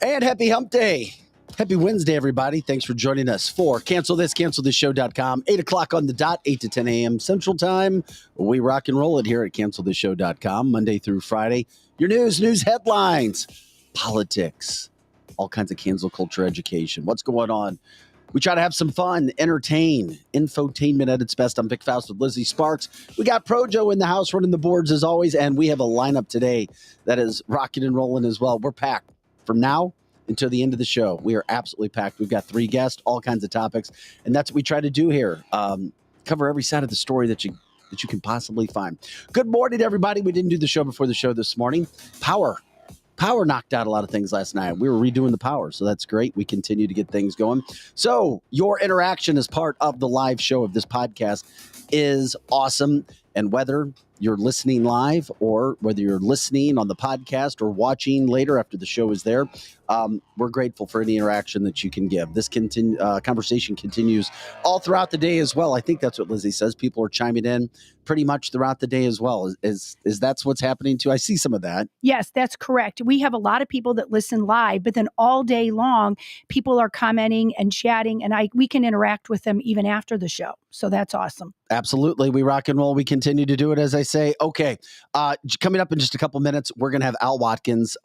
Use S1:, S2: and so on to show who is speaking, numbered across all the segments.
S1: And happy hump day. Happy Wednesday, everybody. Thanks for joining us for cancelthisshow.com. 8 o'clock on the dot, 8 to 10 a.m. Central Time. We rock and roll it here at cancelthisshow.com, Monday through Friday. Your news headlines, politics, all kinds of cancel culture education. What's going on? We try to have some fun, entertain, infotainment at its best. I'm Vic Faust with Lizzie Sparks. We got Projo in the house running the boards as always, and we have a lineup today that is rocking and rolling as well. We're packed from now until the end of the show. We are absolutely packed. We've got 3 guests, all kinds of topics, and that's what we try to do here. Cover every side of the story that you can possibly find. Good morning, everybody. We didn't do the show before the show this morning. Power knocked out a lot of things last night. We were redoing the power, so that's great. We continue to get things going. So your interaction as part of the live show of this podcast is awesome. And whether you're listening live or whether you're listening on the podcast or watching later after the show is there, we're grateful for any interaction that you can give. This conversation continues all throughout the day as well. I think that's what Lizzie says. People are chiming in pretty much throughout the day as well. Is that's what's happening too? I see some of that.
S2: Yes, that's correct. We have a lot of people that listen live, but then all day long, people are commenting and chatting, and we can interact with them even after the show. So that's awesome.
S1: Absolutely. We rock and roll. We continue to do it, as I say. Okay. Coming up in just a couple minutes, we're going to have Al Watkins,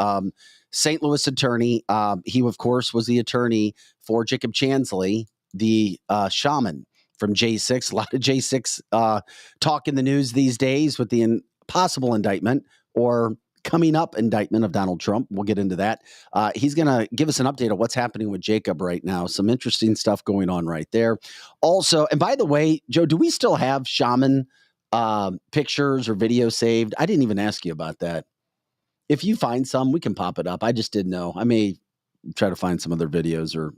S1: St. Louis attorney. He, of course, was the attorney for Jacob Chansley, the shaman from J6. A lot of J6 talk in the news these days with the possible indictment or coming up indictment of Donald Trump. We'll get into that. He's going to give us an update of what's happening with Jacob right now. Some interesting stuff going on right there. Also, and by the way, Joe, do we still have shaman pictures or videos saved? I didn't even ask you about that. If you find some, we can pop it up. I just didn't know. I may try to find some other videos or.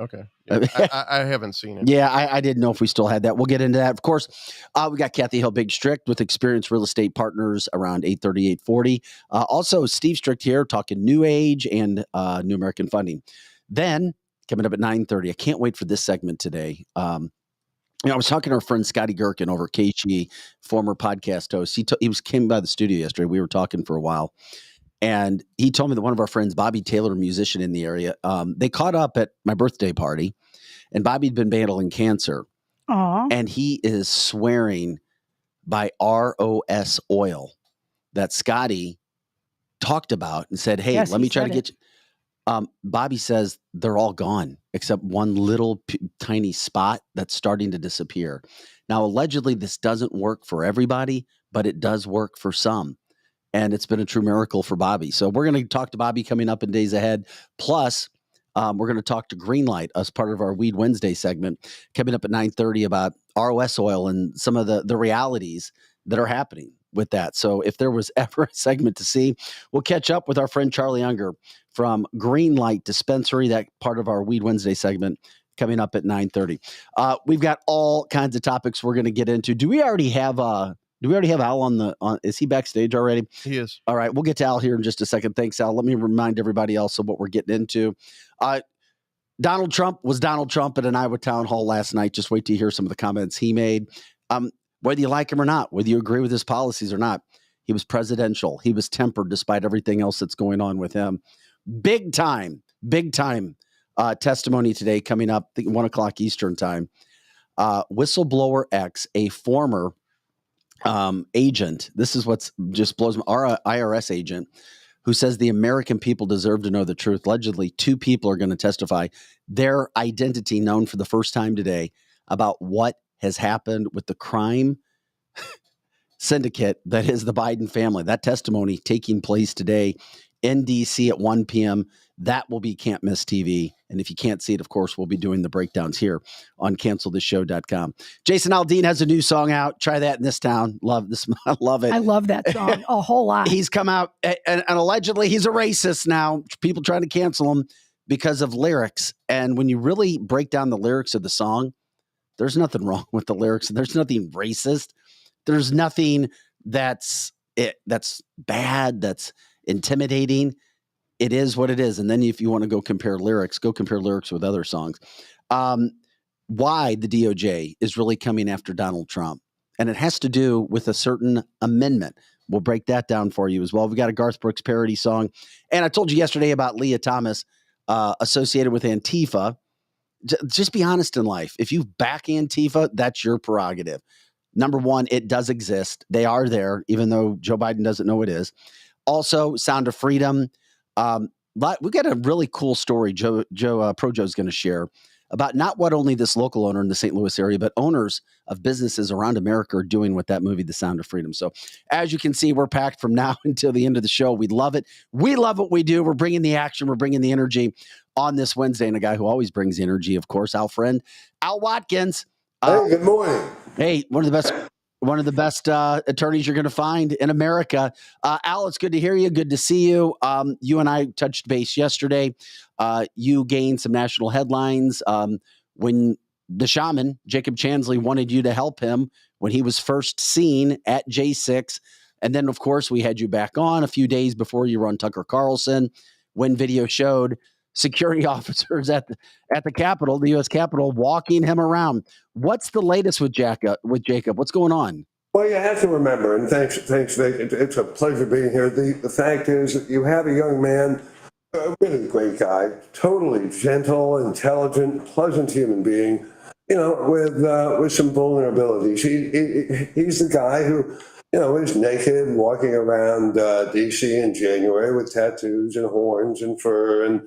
S3: Okay. Yeah, I haven't seen it.
S1: Yeah, I didn't know if we still had that. We'll get into that. Of course, we got Kathy Helbig Strick with Experienced Real Estate Partners around 8:30, 8:40. Also, Steve Strick here talking NEUAGE and New American Funding. Then, coming up at 9:30, I can't wait for this segment today. I was talking to our friend Scotty Gherkin over at KG, former podcast host. He came by the studio yesterday. We were talking for a while. And he told me that one of our friends, Bobby Taylor, a musician in the area, they caught up at my birthday party, and Bobby'd been battling cancer.
S2: Aww.
S1: And he is swearing by ROS oil that Scotty talked about and said, hey,
S2: yes,
S1: let me try to get you. Bobby says they're all gone except one little tiny spot that's starting to disappear. Now, allegedly, this doesn't work for everybody, but it does work for some. And it's been a true miracle for Bobby. So we're going to talk to Bobby coming up in days ahead. Plus, we're going to talk to Greenlight as part of our Weed Wednesday segment coming up at 9:30 about ROS oil and some of the realities that are happening with that. So if there was ever a segment to see, we'll catch up with our friend Charlie Unger from Greenlight Dispensary, that part of our Weed Wednesday segment coming up at 9:30. We've got all kinds of topics we're going to get into. Do we already have Al on is he backstage already?
S3: He is.
S1: All right. We'll get to Al here in just a second. Thanks, Al. Let me remind everybody else of what we're getting into. Donald Trump was Donald Trump at an Iowa town hall last night. Just wait to hear some of the comments he made. Whether you like him or not, whether you agree with his policies or not, he was presidential. He was tempered despite everything else that's going on with him. Big time testimony today coming up at 1 o'clock Eastern time. Whistleblower X, a former agent. This is what's just blows me. Our IRS agent who says the American people deserve to know the truth. Allegedly, 2 people are going to testify their identity known for the first time today about what has happened with the crime syndicate that is the Biden family. That testimony taking place today in D.C. at 1 p.m. That will be Can't Miss TV. And if you can't see it, of course, we'll be doing the breakdowns here on cancelthisshow.com. Jason Aldean has a new song out. Try that in this town. Love this. I love it.
S2: I love that song a whole lot.
S1: He's come out and allegedly he's a racist now. People trying to cancel him. because of lyrics. And when you really break down the lyrics of the song, there's nothing wrong with the lyrics. There's nothing racist. There's nothing that's bad, that's intimidating. It is what it is. And then if you want to go compare lyrics with other songs. Why the DOJ is really coming after Donald Trump. And it has to do with a certain amendment. We'll break that down for you as well. We got a Garth Brooks parody song. And I told you yesterday about Leah Thomas associated with Antifa. Just be honest in life. If you back Antifa, that's your prerogative. Number one, it does exist. They are there, even though Joe Biden doesn't know it is. Also, Sound of Freedom. We got a really cool story Projo's going to share about not what only this local owner in the St. Louis area, but owners of businesses around America are doing with that movie, The Sound of Freedom. So as you can see, we're packed from now until the end of the show. We love it. We love what we do. We're bringing the action. We're bringing the energy on this Wednesday. And a guy who always brings the energy, of course, our friend, Al Watkins.
S4: Hey, good morning.
S1: Hey, one of the best attorneys you're going to find in America. Al, it's good to hear you. Good to see you. You and I touched base yesterday. You gained some national headlines when the shaman, Jacob Chansley, wanted you to help him when he was first seen at J6. And then, of course, we had you back on a few days before you were on Tucker Carlson when video showed security officers at the Capitol, the U.S. Capitol, walking him around. What's the latest with Jacob? What's going on?
S4: Well, you have to remember, and thanks, Nick. It's a pleasure being here. The fact is that you have a young man, a really great guy, totally gentle, intelligent, pleasant human being, with some vulnerabilities. He's the guy who, is naked, walking around D.C. in January with tattoos and horns and fur, and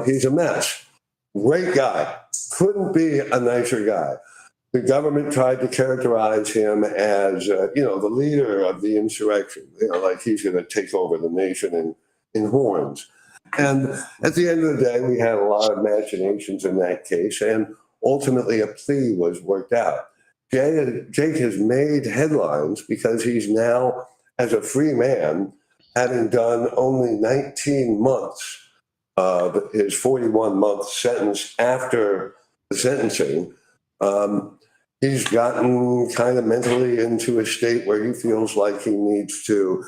S4: he's a mess. Great guy. Couldn't be a nicer guy. The government tried to characterize him as, the leader of the insurrection, like he's going to take over the nation in horns. And at the end of the day, we had a lot of machinations in that case, and ultimately a plea was worked out. Jake has made headlines because he's now, as a free man, having done only 19 months of his 41-month sentence after the sentencing. He's gotten kind of mentally into a state where he feels like he needs to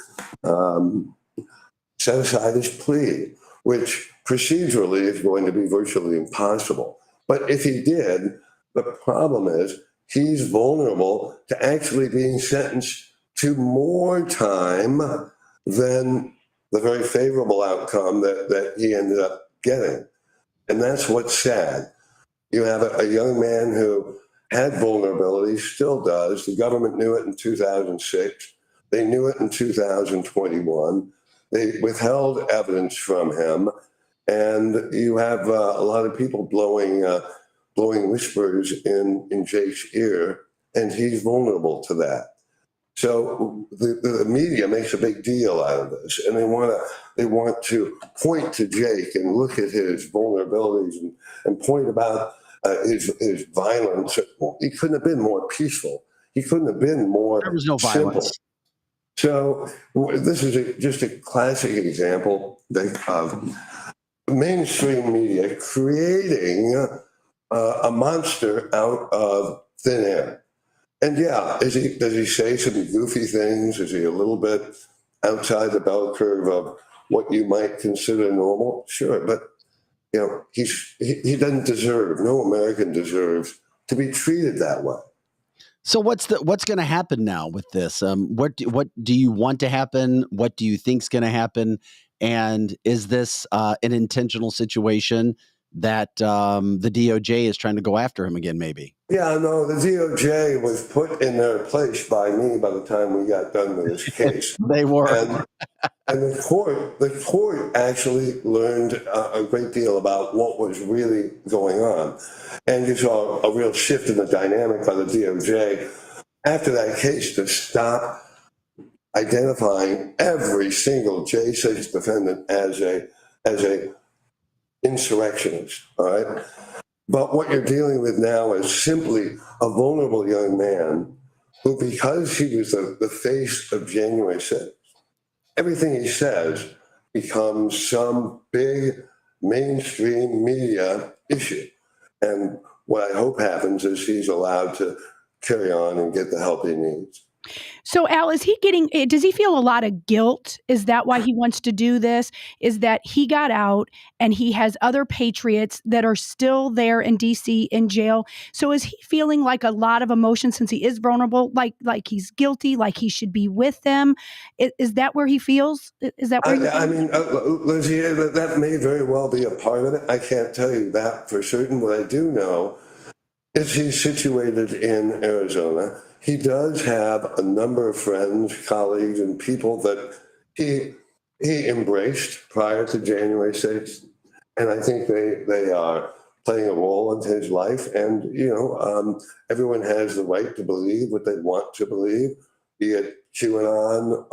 S4: set aside his plea, which procedurally is going to be virtually impossible. But if he did, the problem is he's vulnerable to actually being sentenced to more time than the very favorable outcome that he ended up getting. And that's what's sad. You have a young man who had vulnerabilities, still does. The government knew it in 2006. They knew it in 2021. They withheld evidence from him. And you have a lot of people blowing whispers in Jake's ear, and he's vulnerable to that. So the media makes a big deal out of this, and they want to point to Jake and look at his vulnerabilities and point about his violence. Well, he couldn't have been more peaceful. He couldn't have been more
S1: There was no
S4: simple.
S1: violence.
S4: So this is just a classic example of mainstream media creating a monster out of thin air. And yeah, does he say some goofy things? Is he a little bit outside the bell curve of what you might consider normal? Sure, but he doesn't deserve. No American deserves to be treated that way.
S1: So what's going to happen now with this? What do you want to happen? What do you think's going to happen? And is this an intentional situation that the DOJ is trying to go after him again, maybe?
S4: Yeah, no, the DOJ was put in their place by me by the time we got done with this case.
S1: They were.
S4: And the court actually learned a great deal about what was really going on. And you saw a real shift in the dynamic by the DOJ after that case to stop identifying every single J6 defendant as a insurrectionist, all right? But what you're dealing with now is simply a vulnerable young man who, because he was the face of January 6th, everything he says becomes some big mainstream media issue. And what I hope happens is he's allowed to carry on and get the help he needs.
S2: So, Al, does he feel a lot of guilt? Is that why he wants to do this? Is that he got out and he has other patriots that are still there in DC in jail? So is he feeling like a lot of emotion since he is vulnerable, like he's guilty, like he should be with them? Is that where he feels? Is that where
S4: I mean, Lizzie, that may very well be a part of it. I can't tell you that for certain. What I do know is he's situated in Arizona. He does have a number of friends, colleagues, and people that he embraced prior to January 6th. And I think they are playing a role in his life. And, everyone has the right to believe what they want to believe, be it QAnon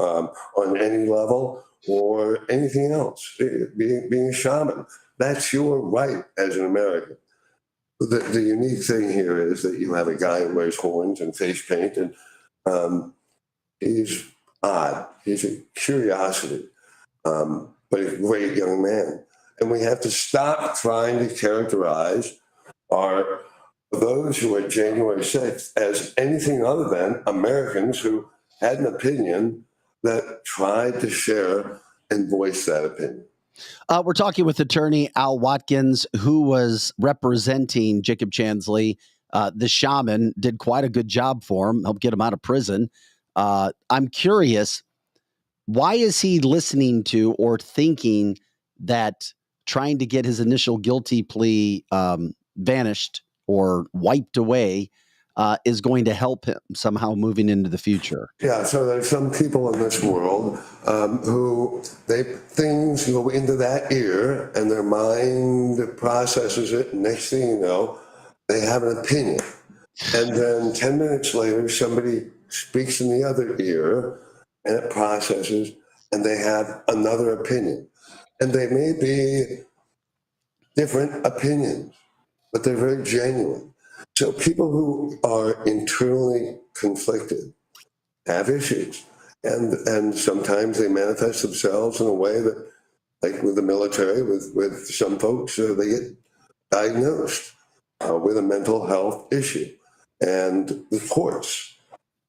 S4: on any level or anything else, being a shaman. That's your right as an American. The unique thing here is that you have a guy who wears horns and face paint, and he's odd. He's a curiosity, but a great young man. And we have to stop trying to characterize those who are January 6th as anything other than Americans who had an opinion that tried to share and voice that opinion.
S1: We're talking with attorney Al Watkins, who was representing Jacob Chansley. The shaman did quite a good job for him, helped get him out of prison. I'm curious, why is he listening to or thinking that trying to get his initial guilty plea vanished or wiped away is going to help him somehow moving into the future?
S4: Yeah, so there's some people in this world who things go into that ear and their mind processes it. And next thing you know, they have an opinion. And then 10 minutes later, somebody speaks in the other ear and it processes and they have another opinion. And they may be different opinions, but they're very genuine. So people who are internally conflicted have issues, and sometimes they manifest themselves in a way that, like with the military, with some folks, they get diagnosed with a mental health issue, and the courts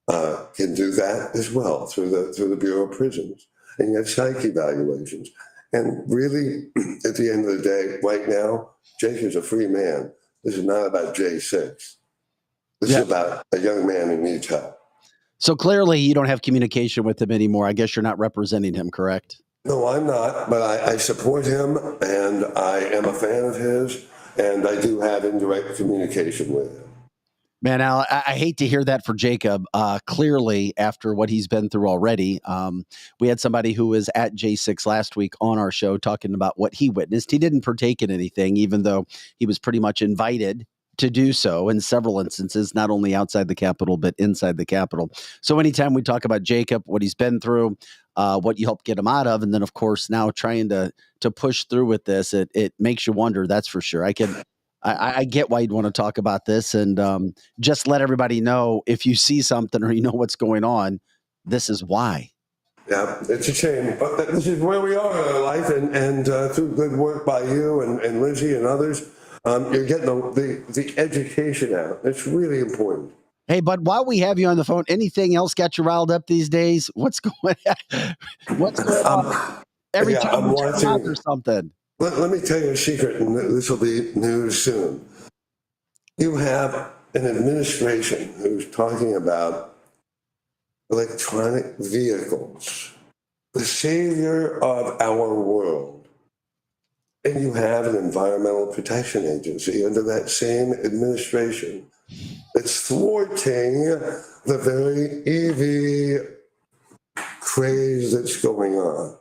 S4: can do that as well through the Bureau of Prisons, and you have psych evaluations. And really, at the end of the day, right now, Jake is a free man. This is not about J6. This is about a young man who needs help.
S1: So clearly you don't have communication with him anymore. I guess you're not representing him, correct?
S4: No, I'm not, but I support him, and I am a fan of his, and I do have indirect communication with him.
S1: Man, Al, I hate to hear that for Jacob. Clearly, after what he's been through already, we had somebody who was at J6 last week on our show talking about what he witnessed. He didn't partake in anything, even though he was pretty much invited to do so in several instances, not only outside the Capitol, but inside the Capitol. So anytime we talk about Jacob, what he's been through, what you helped get him out of, and then, of course, now trying to push through with this, it makes you wonder, that's for sure. I get why you'd want to talk about this, and just let everybody know if you see something or you know what's going on, this is why.
S4: Yeah, it's a shame, but this is where we are in our life, and through good work by you and Lizzie and others, you're getting the education out. It's really important.
S1: Hey, bud, while we have you on the phone, anything else got you riled up these days? What's going on? Every time I'm watching or something.
S4: Let me tell you a secret, and this will be news soon. You have an administration who's talking about electronic vehicles, the savior of our world. And you have an environmental protection agency under that same administration that's thwarting the very EV craze that's going on.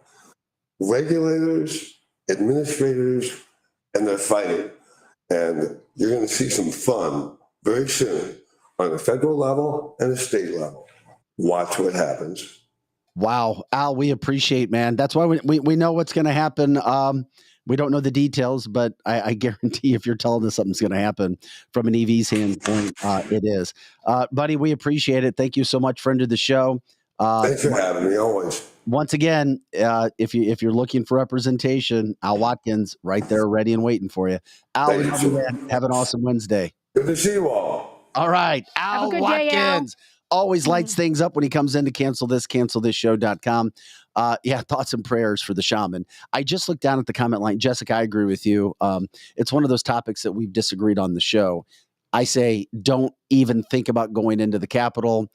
S4: Regulators, administrators, and they're fighting. And you're going to see some fun very soon on a federal level and a state level. Watch what happens.
S1: Wow. Al, we appreciate, man. That's why we know what's going to happen. We don't know the details, but I guarantee if you're telling us something's going to happen from an EV standpoint, it is. Buddy, we appreciate it. Thank you so much, friend of the show.
S4: Thanks for having me, always.
S1: once again, if you're looking for representation, Al Watkins right there, ready and waiting for you. Al, we love you, man. Have an awesome Wednesday.
S4: Good to see you all.
S1: All right,
S2: Have a
S1: Al
S2: good day, Al.
S1: Watkins always lights things up when he comes in to cancelthisshow.com. Thoughts and prayers for the shaman. I just looked down at the comment line. Jessica, I agree with you. It's one of those topics that we've disagreed on the show. I say don't even think about going into the Capitol.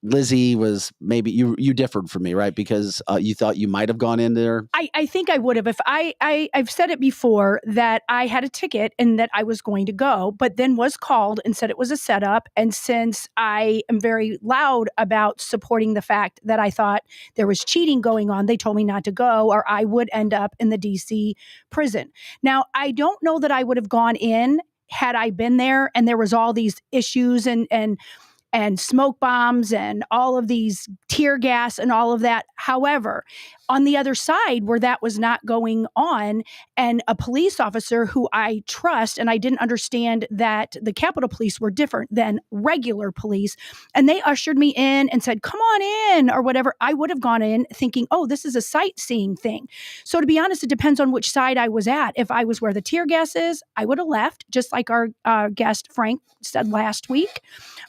S1: Lizzie was maybe you differed from me, right? Because you thought you might have gone in there.
S2: I think I would have if I've said it before that I had a ticket and that I was going to go, but then was called and said it was a setup. And since I am very loud about supporting the fact that I thought there was cheating going on, they told me not to go or I would end up in the DC prison. Now, I don't know that I would have gone in had I been there and there was all these issues and smoke bombs and all of these tear gas and all of that. However, on the other side where that was not going on and a police officer who I trust, and I didn't understand that the Capitol Police were different than regular police, and they ushered me in and said, come on in or whatever, I would have gone in thinking, oh, this is a sightseeing thing. So to be honest, it depends on which side I was at. If I was where the tear gas is, I would have left, just like our guest Frank said last week.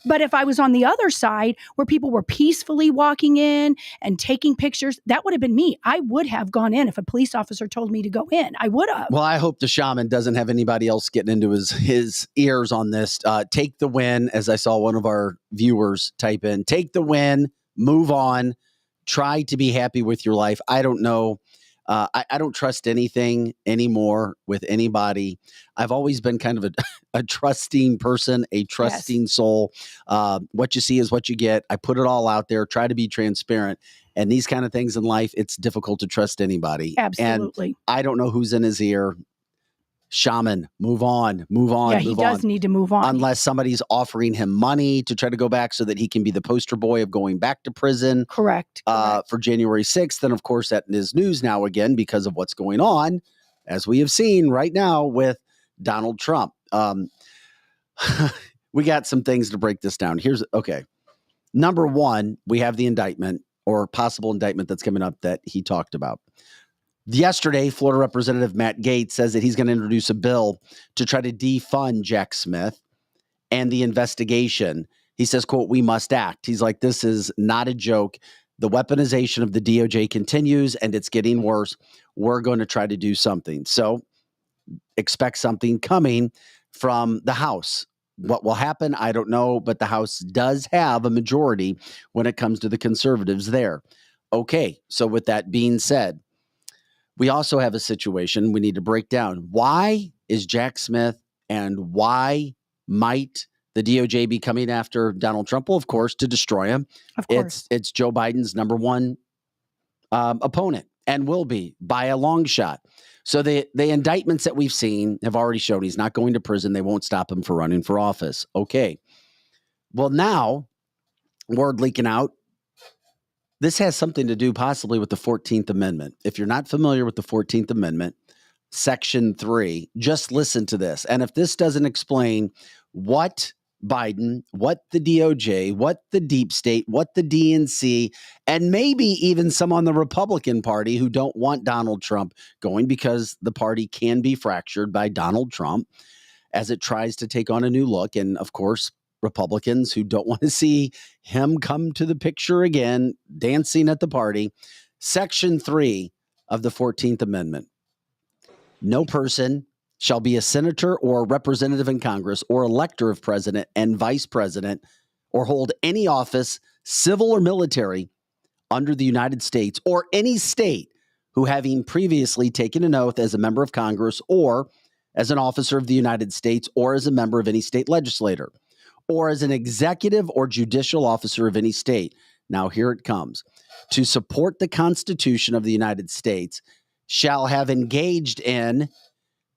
S2: But if I was on the other side where people were peacefully walking in and taking pictures, that would have been me. I would have gone in if a police officer told me to go in. I would have.
S1: Well, I hope the shaman doesn't have anybody else getting into his ears on this. Take the win, as I saw one of our viewers type in. Take the win, move on, try to be happy with your life. I don't know. I don't trust anything anymore with anybody. I've always been kind of a trusting person, a trusting soul. What you see is what you get. I put it all out there, try to be transparent. And these kind of things in life, it's difficult to trust anybody.
S2: Absolutely.
S1: And I don't know who's in his ear. Shaman, move on.
S2: Yeah, he does need to move on.
S1: Unless somebody's offering him money to try to go back so that he can be the poster boy of going back to prison.
S2: Correct.
S1: For January 6th. And of course, that is news now again because of what's going on, as we have seen right now with Donald Trump. We got some things to break this down. Okay. Number one, we have the indictment or possible indictment that's coming up that he talked about. Yesterday, Florida Representative Matt Gaetz says that he's going to introduce a bill to try to defund Jack Smith and the investigation. He says, quote, we must act. He's like, this is not a joke. The weaponization of the DOJ continues and it's getting worse. We're going to try to do something. So expect something coming from the House. What will happen, I don't know, but the House does have a majority when it comes to the conservatives there. Okay, so with that being said, we also have a situation we need to break down. Why is Jack Smith and why might the DOJ be coming after Donald Trump? Well, of course, to destroy him.
S2: Of course.
S1: It's Joe Biden's number one opponent and will be by a long shot. So the indictments that we've seen have already shown he's not going to prison. They won't stop him for running for office. Okay. Well, now, word leaking out, this has something to do possibly with the 14th Amendment. If you're not familiar with the 14th Amendment, Section 3, just listen to this. And if this doesn't explain what Biden, what the DOJ, what the deep state, what the DNC, and maybe even some on the Republican Party who don't want Donald Trump going because the party can be fractured by Donald Trump as it tries to take on a new look. And of course, Republicans who don't want to see him come to the picture again, dancing at the party. Section 3 of the 14th Amendment. No person shall be a senator or representative in Congress or elector of president and vice president or hold any office, civil or military, under the United States or any state who, having previously taken an oath as a member of Congress or as an officer of the United States or as a member of any state legislature, or as an executive or judicial officer of any state. Now, here it comes. To support the Constitution of the United States shall have engaged in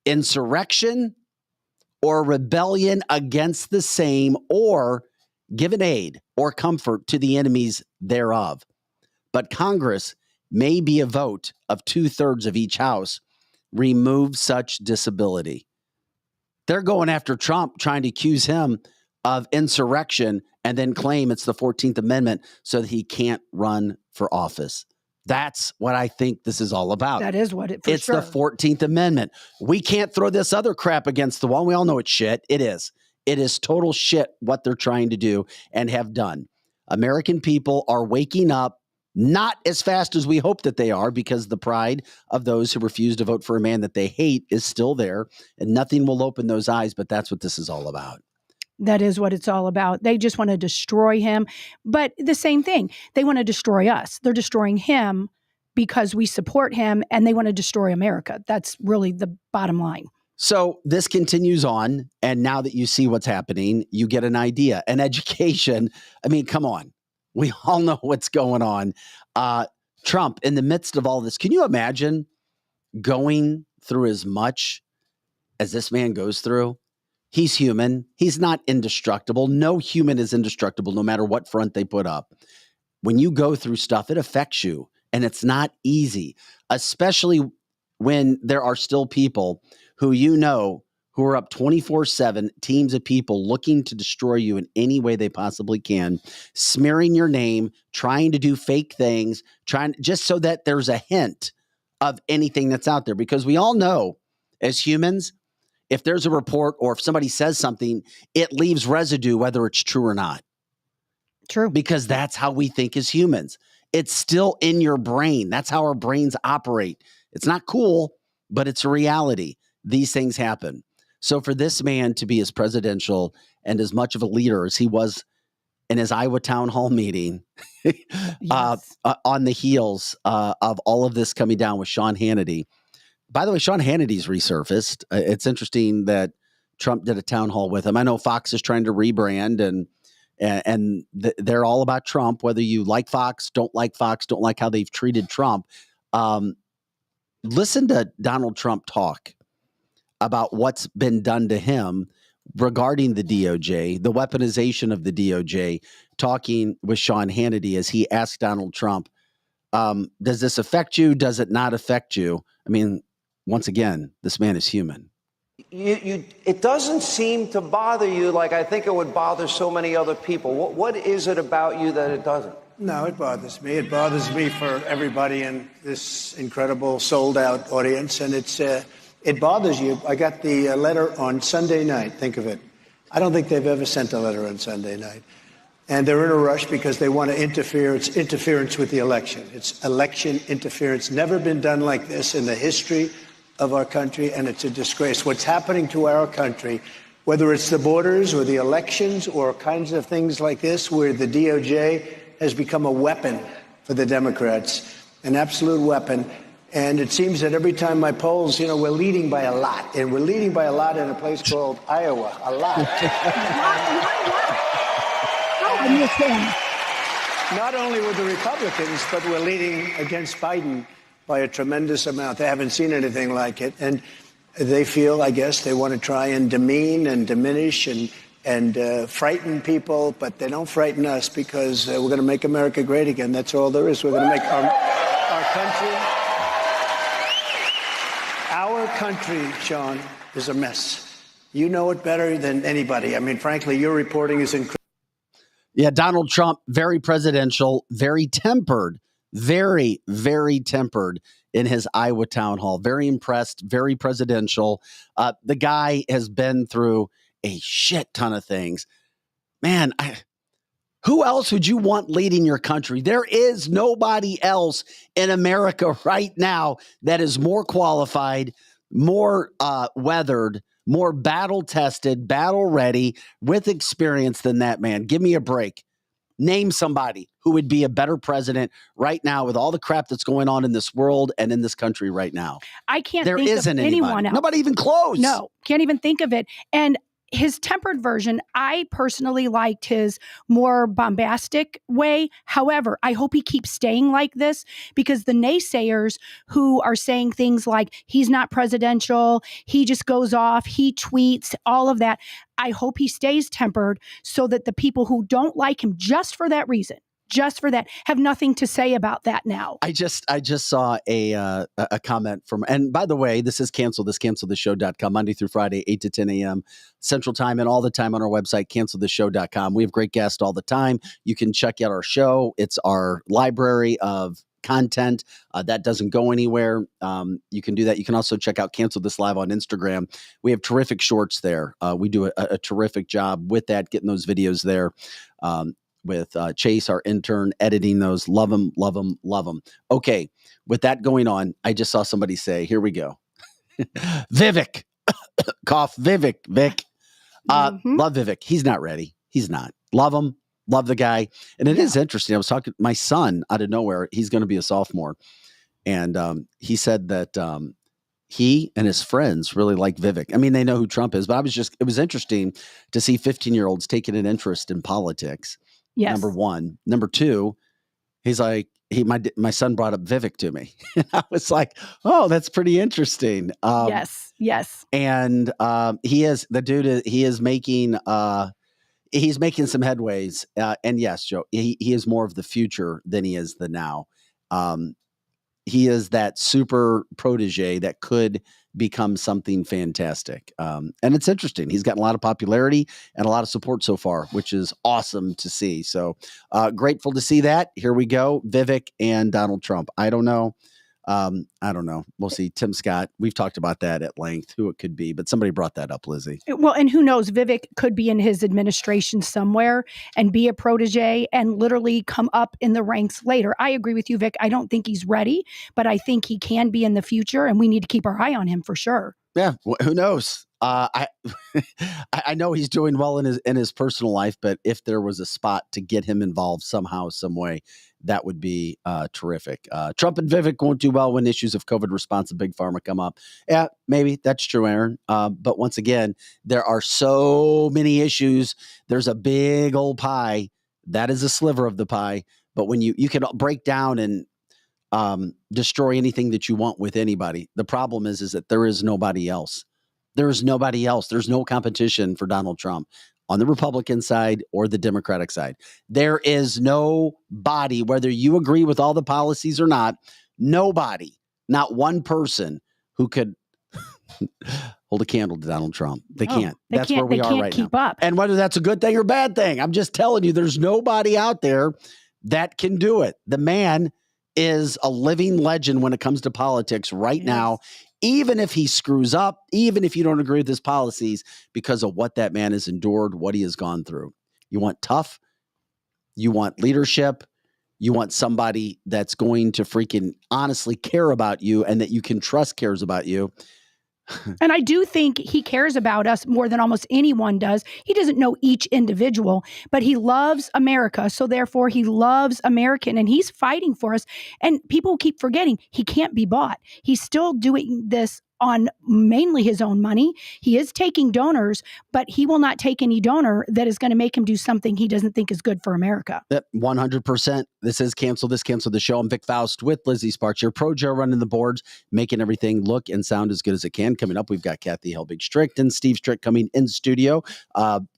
S1: insurrection or rebellion against the same or given aid or comfort to the enemies thereof. But Congress may be a vote of 2/3 of each house, remove such disability. They're going after Trump, trying to accuse him of insurrection and then claim it's the 14th Amendment so that he can't run for office. That's what I think this is all about.
S2: That is what
S1: it's
S2: sure.
S1: The 14th Amendment. We can't throw this other crap against the wall. We all know it's shit. It is. It is total shit what they're trying to do and have done. American people are waking up, not as fast as we hope that they are, because the pride of those who refuse to vote for a man that they hate is still there, and nothing will open those eyes, but that's what this is all about.
S2: That is what it's all about. They just want to destroy him. But the same thing, they want to destroy us. They're destroying him because we support him, and they want to destroy America. That's really the bottom line.
S1: So this continues on, and now that you see what's happening, you get an idea. An education, I mean, come on. We all know what's going on. Trump, in the midst of all this, can you imagine going through as much as this man goes through? He's human. He's not indestructible. No human is indestructible, no matter what front they put up. When you go through stuff, it affects you, and it's not easy, especially when there are still people who who are up 24/7, teams of people looking to destroy you in any way they possibly can, smearing your name, trying to do fake things, just so that there's a hint of anything that's out there. Because we all know as humans, if there's a report or if somebody says something, it leaves residue, whether it's true or not.
S2: True.
S1: Because that's how we think as humans. It's still in your brain. That's how our brains operate. It's not cool, but it's a reality. These things happen. So for this man to be as presidential and as much of a leader as he was in his Iowa town hall meeting,
S2: Yes.
S1: On the heels of all of this coming down with Sean Hannity. By the way, Sean Hannity's resurfaced. It's interesting that Trump did a town hall with him. I know Fox is trying to rebrand, and they're all about Trump, whether you like Fox, don't like how they've treated Trump. Listen to Donald Trump talk about what's been done to him regarding the DOJ, the weaponization of the DOJ, talking with Sean Hannity as he asked Donald Trump, does this affect you? Does it not affect you? I mean, once again, this man is human.
S5: It doesn't seem to bother you like I think it would bother so many other people. What is it about you that it doesn't?
S6: No, it bothers me. It bothers me for everybody in this incredible sold-out audience, and it bothers you. I got the letter on Sunday night. Think of it. I don't think they've ever sent a letter on Sunday night. And they're in a rush because they want to interfere. It's interference with the election. It's election interference. Never been done like this in the history of our country, and it's a disgrace. What's happening to our country, whether it's the borders or the elections or kinds of things like this, where the DOJ has become a weapon for the Democrats, an absolute weapon. And it seems that every time my polls, we're leading by a lot. And we're leading by a lot in a place called Iowa. A lot. Not only with the Republicans, but we're leading against Biden by a tremendous amount. They haven't seen anything like it. And they feel, I guess, they want to try and demean and diminish and frighten people. But they don't frighten us because we're going to make America great again. That's all there is. We're going to make our country. Our country, Sean, is a mess. You know it better than anybody. I mean, frankly, your reporting is incredible.
S1: Yeah, Donald Trump, very presidential, very tempered, very, very tempered in his Iowa town hall. Very impressed, very presidential. The guy has been through a shit ton of things. Man, who else would you want leading your country? There is nobody else in America right now that is more qualified, more weathered, more battle-tested, battle-ready, with experience than that man. Give me a break. Name somebody who would be a better president right now with all the crap that's going on in this world and in this country right now.
S2: I can't
S1: there
S2: think
S1: isn't
S2: of anyone else.
S1: Nobody even close.
S2: No, can't even think of it. And his tempered version, I personally liked his more bombastic way. However, I hope he keeps staying like this, because the naysayers who are saying things like he's not presidential, he just goes off, he tweets, all of that, I hope he stays tempered so that the people who don't like him just for that reason, have nothing to say about that now.
S1: I just saw a comment from, and by the way, this is cancelthisshow.com, Monday through Friday, 8 to 10 a.m. Central Time, and all the time on our website, cancelthisshow.com. We have great guests all the time. You can check out our show. It's our library of content. That doesn't go anywhere. You can do that. You can also check out Cancel This Live on Instagram. We have terrific shorts there. We do a terrific job with that, getting those videos there. With Chase, our intern, editing those. Love them, love them, love them. Okay, with that going on, I just saw somebody say, here we go. Vivek. Cough, Vivek, Vic. Love Vivek. He's not ready. He's not. Love him. Love the guy. And it is interesting. I was talking to my son out of nowhere. He's going to be a sophomore. And he said that he and his friends really like Vivek. I mean, they know who Trump is, but it was interesting to see 15-year-olds taking an interest in politics.
S2: Yes.
S1: Number one. Number two, he's like, my son brought up Vivek to me. And I was like, oh, that's pretty interesting.
S2: Yes.
S1: And he is making he's making some headways. And yes, Joe, he is more of the future than he is the now. He is that super protege that could become something fantastic. And it's interesting. He's gotten a lot of popularity and a lot of support so far, which is awesome to see. So grateful to see that. Here we go. Vivek and Donald Trump. I don't know. We'll see. Tim Scott, we've talked about that at length, who it could be, but somebody brought that up, Lizzie.
S2: Well, and who knows, Vivek could be in his administration somewhere and be a protege and literally come up in the ranks later. I agree with you, Vic. I don't think he's ready, but I think he can be in the future, and we need to keep our eye on him for sure.
S1: Yeah, who knows? I know he's doing well in his personal life, but if there was a spot to get him involved somehow, some way, that would be terrific. Trump and Vivek won't do well when issues of COVID response and big pharma come up. Yeah, maybe that's true, Aaron. But once again, there are so many issues. There's a big old pie. That is a sliver of the pie. But when you can break down and destroy anything that you want with anybody, the problem is that there is nobody else. There is nobody else. There's no competition for Donald Trump on the Republican side or the Democratic side. There is nobody, whether you agree with all the policies or not, nobody, not one person who could hold a candle to Donald Trump. They can't. That's where we are right now.
S2: Up.
S1: And whether that's a good thing or bad thing, I'm just telling you, there's nobody out there that can do it. The man is a living legend when it comes to politics right now. Even if he screws up, even if you don't agree with his policies, because of what that man has endured, what he has gone through. You want tough, you want leadership, you want somebody that's going to freaking honestly care about you and that you can trust cares about you.
S2: And I do think he cares about us more than almost anyone does. He doesn't know each individual, but he loves America. So therefore, he loves American, and he's fighting for us. And people keep forgetting he can't be bought. He's still doing this on mainly his own money. He is taking donors, but he will not take any donor that is going to make him do something he doesn't think is good for America.
S1: 100%. This is Cancel This, Cancel the Show. I'm Vic Faust with Lizzie Sparks, your Pro Joe running the boards, making everything look and sound as good as it can. Coming up, we've got Kathy Helbig Strick and Steve Strick coming in studio.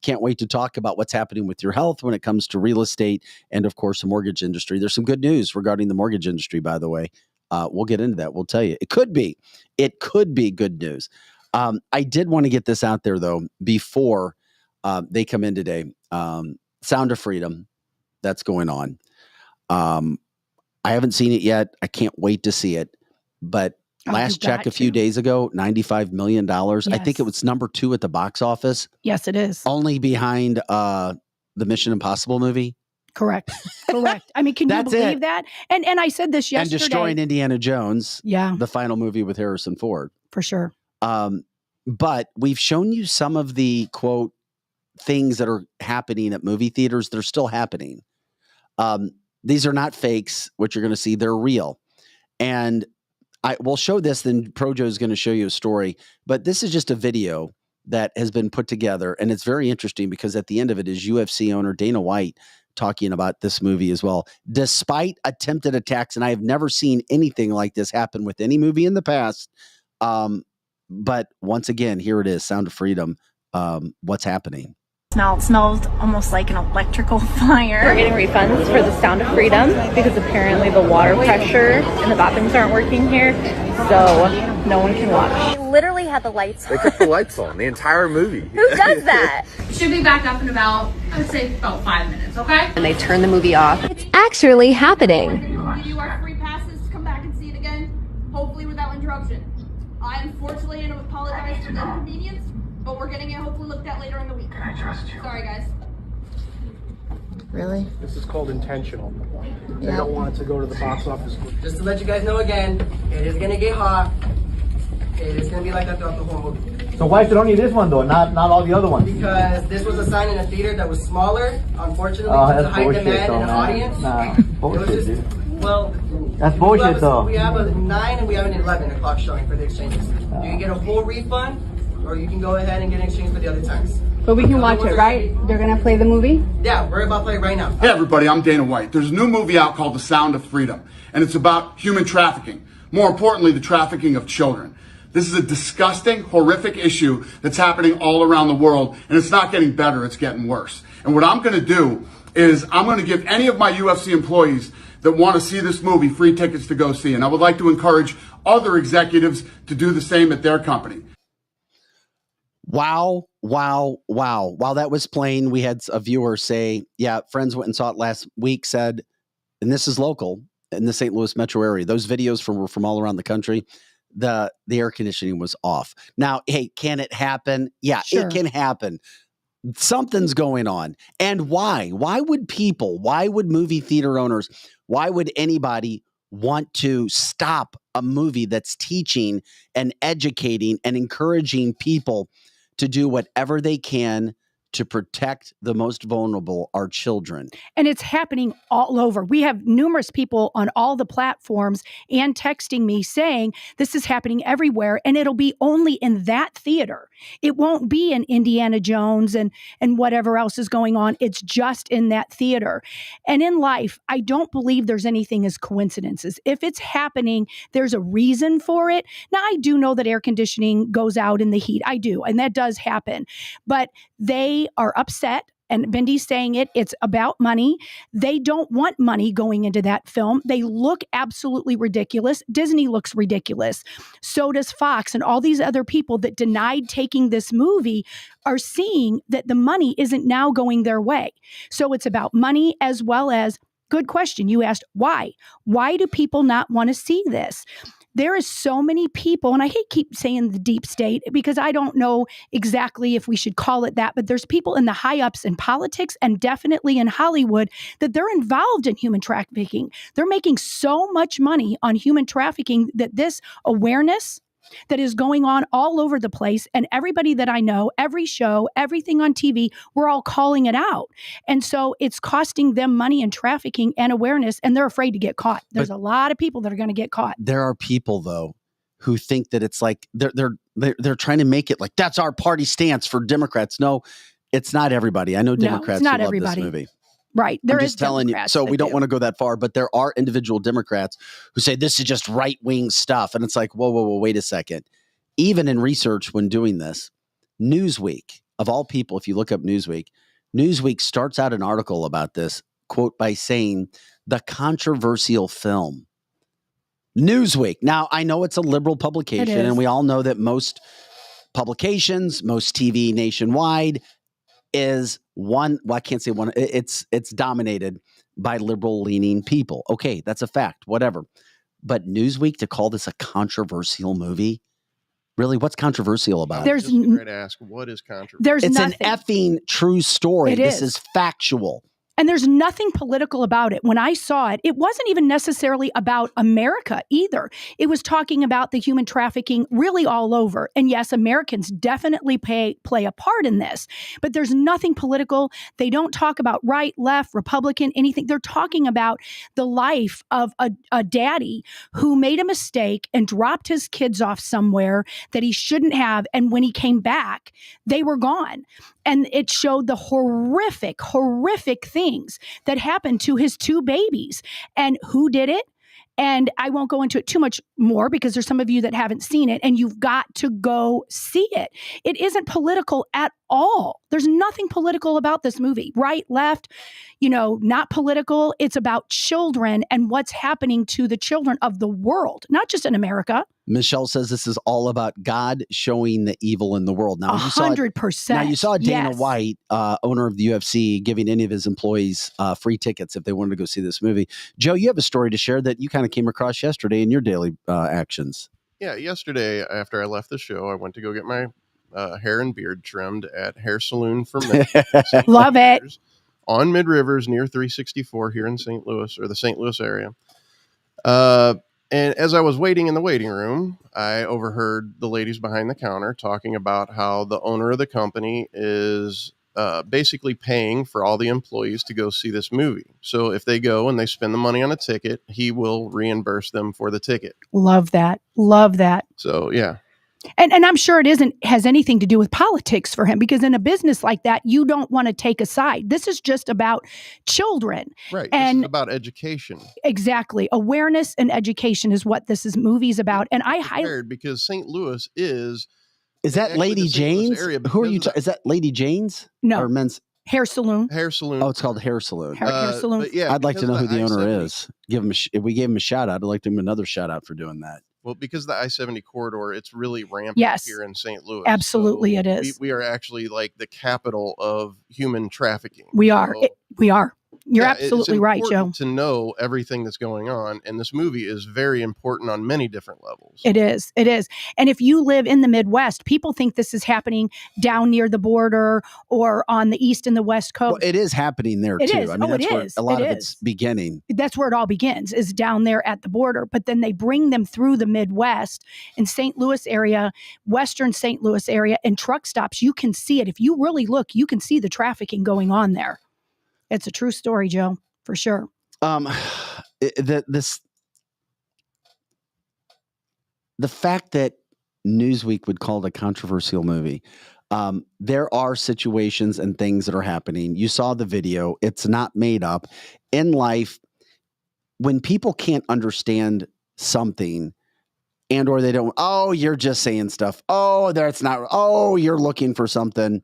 S1: Can't wait to talk about what's happening with your health when it comes to real estate and, of course, the mortgage industry. There's some good news regarding the mortgage industry, by the way. We'll get into that. We'll tell you. It could be good news. I did want to get this out there, though, before they come in today. Sound of Freedom, that's going on. I haven't seen it yet. I can't wait to see it. But last check a few days ago, $95 million. Yes. I think it was number 2 at the box office.
S2: Yes, it is.
S1: Only behind the Mission Impossible movie.
S2: Correct. I mean, can you believe that? And I said this yesterday.
S1: And destroying Indiana Jones.
S2: Yeah.
S1: The final movie with Harrison Ford.
S2: For sure.
S1: But we've shown you some of the, quote, things that are happening at movie theaters. They're still happening. These are not fakes, what you're going to see. They're real. And we'll show this, then Projo is going to show you a story. But this is just a video that has been put together. And it's very interesting because at the end of it is UFC owner Dana White talking about this movie as well. Despite attempted attacks, and I have never seen anything like this happen with any movie in the past. But once again, here it is, Sound of Freedom. What's happening?
S7: It smelled almost like an electrical fire. We're getting refunds for the Sound of Freedom because apparently the water pressure and the bathrooms aren't working here, so no one can watch. They literally had the lights on.
S8: They kept the lights on the entire movie.
S7: Who does that?
S9: Should be back up in about, I would say, about 5 minutes, okay?
S7: And they turn the movie off.
S10: It's actually happening.
S9: You are free pass I unfortunately apologize for the inconvenience, but we're getting it hopefully looked at later in the week.
S10: Can I trust you?
S9: Sorry, guys.
S11: Really?
S12: This is called intentional. They
S11: Yeah.
S12: don't want it to go to the box office.
S13: Just to let you guys know again, it is gonna get hot. It is gonna be like that throughout the whole movie.
S14: So why is it only this one though, not all the other ones?
S13: Because this was assigned in a theater that was smaller, unfortunately,
S14: Oh,
S13: due to
S14: that's
S13: high
S14: bullshit
S13: demand
S14: though,
S13: and an
S14: man.
S13: audience.
S14: Nah, bullshit, dude.
S13: Well,
S14: That's bullshit though.
S13: We have a 9 and we have an 11 o'clock showing for the exchanges. You can get a full refund, or you can go ahead and get an exchange for the other times.
S15: But we can watch it, right? They're gonna play the movie?
S13: Yeah, we're about to play it right now.
S16: Hey everybody, I'm Dana White. There's a new movie out called The Sound of Freedom, and it's about human trafficking. More importantly, the trafficking of children. This is a disgusting, horrific issue that's happening all around the world, and it's not getting better, it's getting worse. And what I'm gonna do is I'm gonna give any of my UFC employees that want to see this movie free tickets to go see. And I would like to encourage other executives to do the same at their company.
S1: Wow. While that was playing, we had a viewer say, yeah, friends went and saw it last week, said, and this is local in the St. Louis metro area. Those videos from all around the country, the air conditioning was off. Now, hey, can it happen? Yeah,
S2: Sure.
S1: It can happen. Something's going on. And why? Why would movie theater owners, why would anybody want to stop a movie that's teaching and educating and encouraging people to do whatever they can to protect the most vulnerable, our children?
S2: And it's happening all over. We have numerous people on all the platforms and texting me saying this is happening everywhere, and it'll be only in that theater. It won't be in Indiana Jones and whatever else is going on. It's just in that theater. And in life, I don't believe there's anything as coincidences. If it's happening, there's a reason for it. Now, I do know that air conditioning goes out in the heat. I do, and that does happen. But they are upset, and Bendy's saying it's about money. They don't want money going into that film. They look absolutely ridiculous. Disney looks ridiculous. So does Fox, and all these other people that denied taking this movie are seeing that the money isn't now going their way. So it's about money as well as, good question. You asked why. Why do people not want to see this? There is so many people, and I hate keep saying the deep state because I don't know exactly if we should call it that, but there's people in the high ups in politics and definitely in Hollywood that they're involved in human trafficking. They're making so much money on human trafficking that this awareness that is going on all over the place, and everybody that I know, every show, everything on TV, we're all calling it out. And so it's costing them money and trafficking and awareness, and they're afraid to get caught. There's a lot of people that are going to get caught.
S1: There are people, though, who think that it's like they're trying to make it like that's our party stance for Democrats. No, it's not everybody. I know Democrats
S2: not
S1: who
S2: everybody.
S1: love this movie.
S2: Right.
S1: I'm just telling you. So we don't want to go that far, but there are individual Democrats who say this is just right-wing stuff. And it's like, whoa, wait a second. Even in research when doing this, Newsweek, of all people, if you look up Newsweek starts out an article about this, quote, by saying the controversial film. Newsweek. Now, I know it's a liberal publication, and we all know that most publications, most TV nationwide is one, well, I can't say one, it's dominated by liberal leaning people. Okay, that's a fact, whatever. But Newsweek to call this a controversial movie? Really, what's controversial about it?
S3: Just afraid to ask, what is controversial?
S1: It's nothing. An effing true story. This is factual.
S2: And there's nothing political about it. When I saw it, it wasn't even necessarily about America either. It was talking about the human trafficking really all over. And yes, Americans definitely play a part in this, but there's nothing political. They don't talk about right, left, Republican, anything. They're talking about the life of a daddy who made a mistake and dropped his kids off somewhere that he shouldn't have. And when he came back, they were gone. And it showed the horrific things that happened to his two babies and who did it. And I won't go into it too much more because there's some of you that haven't seen it and you've got to go see it. It isn't political at all. There's nothing political about this movie. Right, left, not political. It's about children and what's happening to the children of the world, not just in America.
S1: Michelle says this is all about God showing the evil in the world. Now,
S2: 100%.
S1: Now, you saw Dana White, owner of the UFC, giving any of his employees free tickets if they wanted to go see this movie. Joe, you have a story to share that you kind of came across yesterday in your daily actions.
S3: Yeah, yesterday after I left the show, I went to go get my hair and beard trimmed at Hair Saloon for Men.
S2: Love it.
S3: On Mid Rivers near 364 here in St. Louis, or the St. Louis area. And as I was waiting in the waiting room, I overheard the ladies behind the counter talking about how the owner of the company is basically paying for all the employees to go see this movie. So if they go and they spend the money on a ticket, he will reimburse them for the ticket.
S2: Love that. Love that.
S3: So, yeah.
S2: And I'm sure it has anything to do with politics for him, because in a business like that, you don't want to take a side. This is just about children.
S3: Right.
S2: And
S3: this is about education.
S2: Exactly. Awareness and education is what this movie's about. And I highly,
S3: because St. Louis is
S1: that Lady Jane's? Who are you? Is that Lady Jane's?
S2: No.
S1: Or men's
S2: Hair Saloon.
S3: Hair Saloon.
S1: Oh, it's called Hair Saloon.
S2: Hair Saloon.
S3: Yeah,
S1: I'd like to know who the owner
S3: I-70
S1: is. If we gave him a shout out, I'd like to give him another shout out for doing that.
S3: Well, because the I-70 corridor, it's really rampant here in St. Louis.
S2: Absolutely,
S3: so
S2: it is.
S3: We are actually like the capital of human trafficking.
S2: We are. We are. You're absolutely right, Joe.
S3: To know everything that's going on, and this movie is very important on many different levels.
S2: It is. It is. And if you live in the Midwest, people think this is happening down near the border or on the East and the West Coast.
S1: Well, it is happening there,
S2: It
S1: too.
S2: is.
S1: I mean,
S2: Oh,
S1: that's
S2: it
S1: where
S2: is.
S1: a lot
S2: It
S1: of
S2: is.
S1: it's beginning.
S2: That's where it all begins, is down there at the border. But then they bring them through the Midwest in St. Louis area, Western St. This area, and truck stops. You can see it. If you really look, you can see the trafficking going on there. It's a true story, Joe. For sure.
S1: The fact that Newsweek would call it a controversial movie. There are situations and things that are happening. You saw the video. It's not made up. In life, when people can't understand something and or they don't, oh, you're just saying stuff. Oh, that's not, oh, you're looking for something.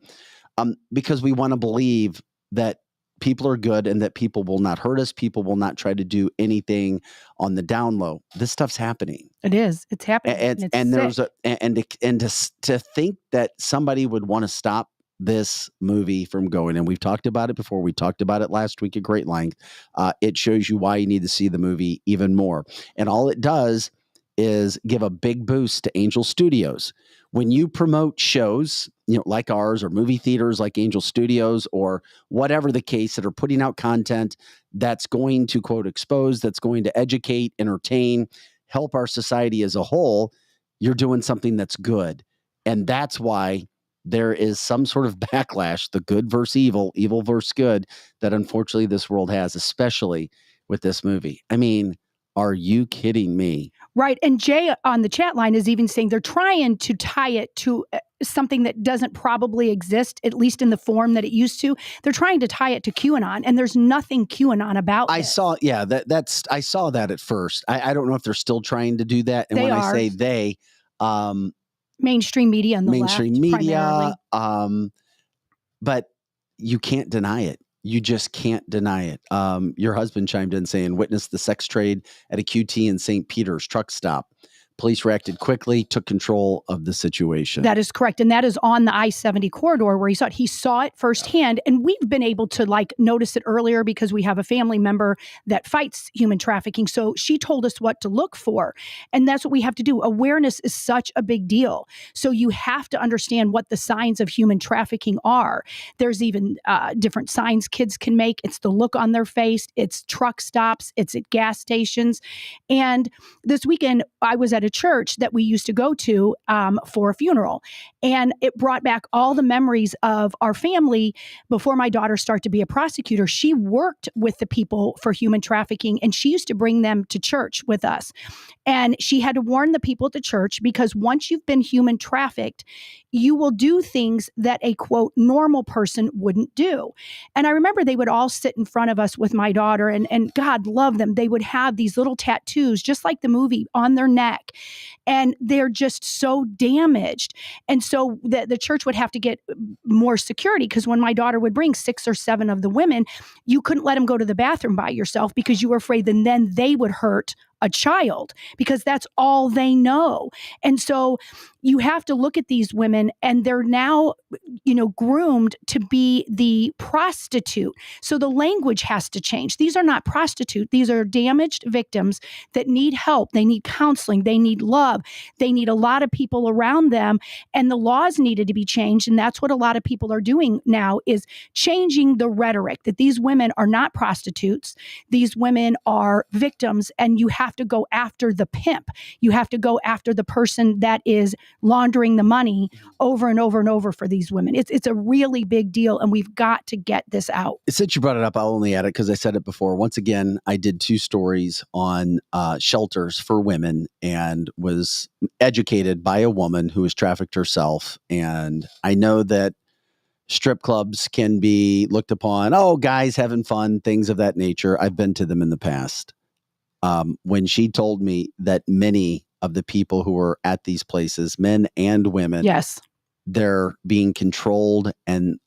S1: Because we want to believe that people are good and that people will not hurt us. People will not try to do anything on the down low. This stuff's happening.
S2: It is. It's happening.
S1: And there's to think that somebody would want to stop this movie from going, and we've talked about it before. We talked about it last week at great length. It shows you why you need to see the movie even more. And all it does is give a big boost to Angel Studios. When you promote shows, like ours, or movie theaters like Angel Studios, or whatever the case, that are putting out content that's going to, quote, expose, that's going to educate, entertain, help our society as a whole, you're doing something that's good. And that's why there is some sort of backlash, the good versus evil, evil versus good, that unfortunately this world has, especially with this movie. I mean, are you kidding me?
S2: Right. And Jay on the chat line is even saying they're trying to tie it to something that doesn't probably exist, at least in the form that it used to. They're trying to tie it to QAnon, and there's nothing QAnon about it.
S1: I saw that at first. I don't know if they're still trying to do that. And I say they,
S2: mainstream media on the
S1: mainstream
S2: left,
S1: media,
S2: primarily.
S1: But you can't deny it. You just can't deny it. Your husband chimed in saying, witnessed the sex trade at a QT in St. Peter's truck stop. Police reacted quickly, took control of the situation.
S2: That is correct. And that is on the I-70 corridor where he saw it firsthand. And we've been able to notice it earlier because we have a family member that fights human trafficking. So she told us what to look for. And that's what we have to do. Awareness is such a big deal. So you have to understand what the signs of human trafficking are. There's even different signs kids can make. It's the look on their face. It's truck stops. It's at gas stations. And this weekend, I was at a church that we used to go to for a funeral. And it brought back all the memories of our family before my daughter started to be a prosecutor. She worked with the people for human trafficking, and she used to bring them to church with us. And she had to warn the people at the church, because once you've been human trafficked, you will do things that a, quote, normal person wouldn't do. And I remember they would all sit in front of us with my daughter, and God love them. They would have these little tattoos, just like the movie, on their neck. And they're just so damaged. And so the church would have to get more security, because when my daughter would bring 6 or 7 of the women, you couldn't let them go to the bathroom by yourself, because you were afraid that then they would hurt a child, because that's all they know. And so you have to look at these women, and they're now, groomed to be the prostitute. So the language has to change. These are not prostitute. These are damaged victims that need help. They need counseling. They need love. They need a lot of people around them, and the laws needed to be changed. And that's what a lot of people are doing now, is changing the rhetoric that these women are not prostitutes. These women are victims, and you have to go after the pimp. You have to go after the person that is laundering the money over and over and over for these women. It's a really big deal, and we've got to get this out.
S1: Since you brought it up, I'll only add it because I said it before. Once again, I did 2 stories on shelters for women and was educated by a woman who was trafficked herself. And I know that strip clubs can be looked upon, guys having fun, things of that nature. I've been to them in the past. When she told me that many of the people who were at these places, men and women,
S2: yes,
S1: they're being controlled and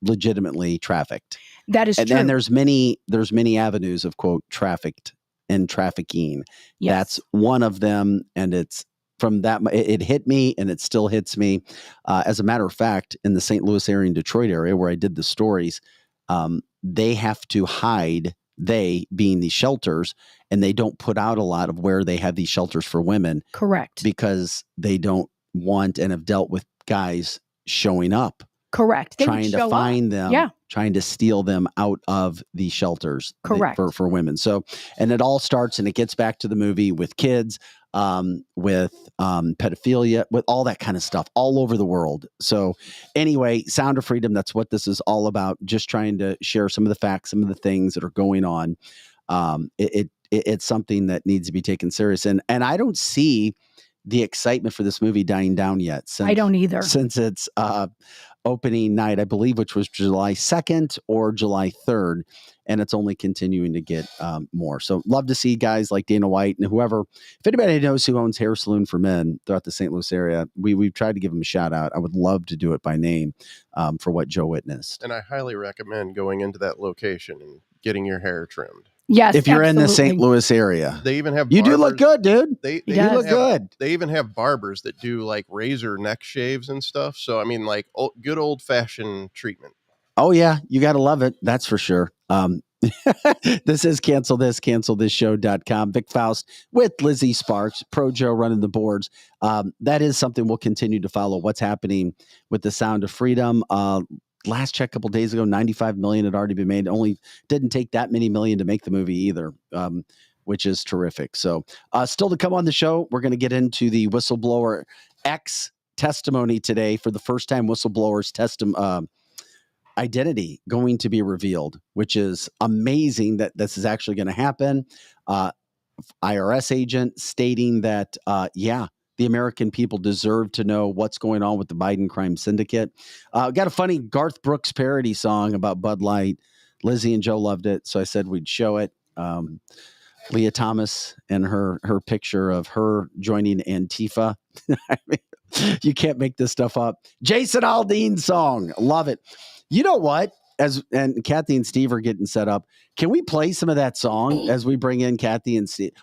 S1: legitimately trafficked.
S2: That is true.
S1: And there's many avenues of, quote, trafficked and trafficking.
S2: Yes.
S1: That's one of them. And it's from that, it hit me, and it still hits me. As a matter of fact, in the St. Louis area and Detroit area where I did the stories, they have to hide, they being the shelters, and they don't put out a lot of where they have these shelters for women.
S2: Correct.
S1: Because they don't want and have dealt with guys showing up.
S2: Correct. They
S1: trying to find them,
S2: yeah,
S1: trying to steal them out of the shelters.
S2: Correct.
S1: For women. So, and it all starts, and it gets back to the movie with kids, with pedophilia, with all that kind of stuff all over the world. So anyway, Sound of Freedom, that's what this is all about. Just trying to share some of the facts, some of the things that are going on. It's something that needs to be taken serious. And I don't see the excitement for this movie dying down yet.
S2: I don't either.
S1: Since it's opening night, I believe, which was July 2nd or July 3rd. And it's only continuing to get more. So love to see guys like Dana White and whoever. If anybody knows who owns Hair Saloon for Men throughout the St. Louis area, we've tried to give them a shout out. I would love to do it by name for what Joe witnessed.
S3: And I highly recommend going into that location and getting your hair trimmed.
S2: Yes,
S1: if you're
S2: absolutely.
S1: in the St. Louis area.
S3: They even have
S1: You
S3: barbers.
S1: do look good, dude. You look good.
S3: They even have barbers that do like razor neck shaves and stuff. So I mean, like good old fashioned treatment.
S1: Oh yeah, you got to love it. That's for sure. This is cancelthisshow.com. Vic Faust with Lizzie Sparks, Pro Joe running the boards. That is something we'll continue to follow. What's happening with the Sound of Freedom? Last check a couple days ago, 95 million had already been made. Only didn't take that many million to make the movie either, which is terrific. So still to come on the show, we're going to get into the Whistleblower X testimony today. For the first time, whistleblowers' identity going to be revealed, which is amazing that this is actually going to happen. IRS agent stating that, the American people deserve to know what's going on with the Biden crime syndicate. Got a funny Garth Brooks parody song about Bud Light. Lizzie and Joe loved it, so I said we'd show it. Leah Thomas and her picture of her joining Antifa. I mean, you can't make this stuff up. Jason Aldean song. Love it. You know what? And Kathy and Steve are getting set up. Can we play some of that song as we bring in Kathy and Steve?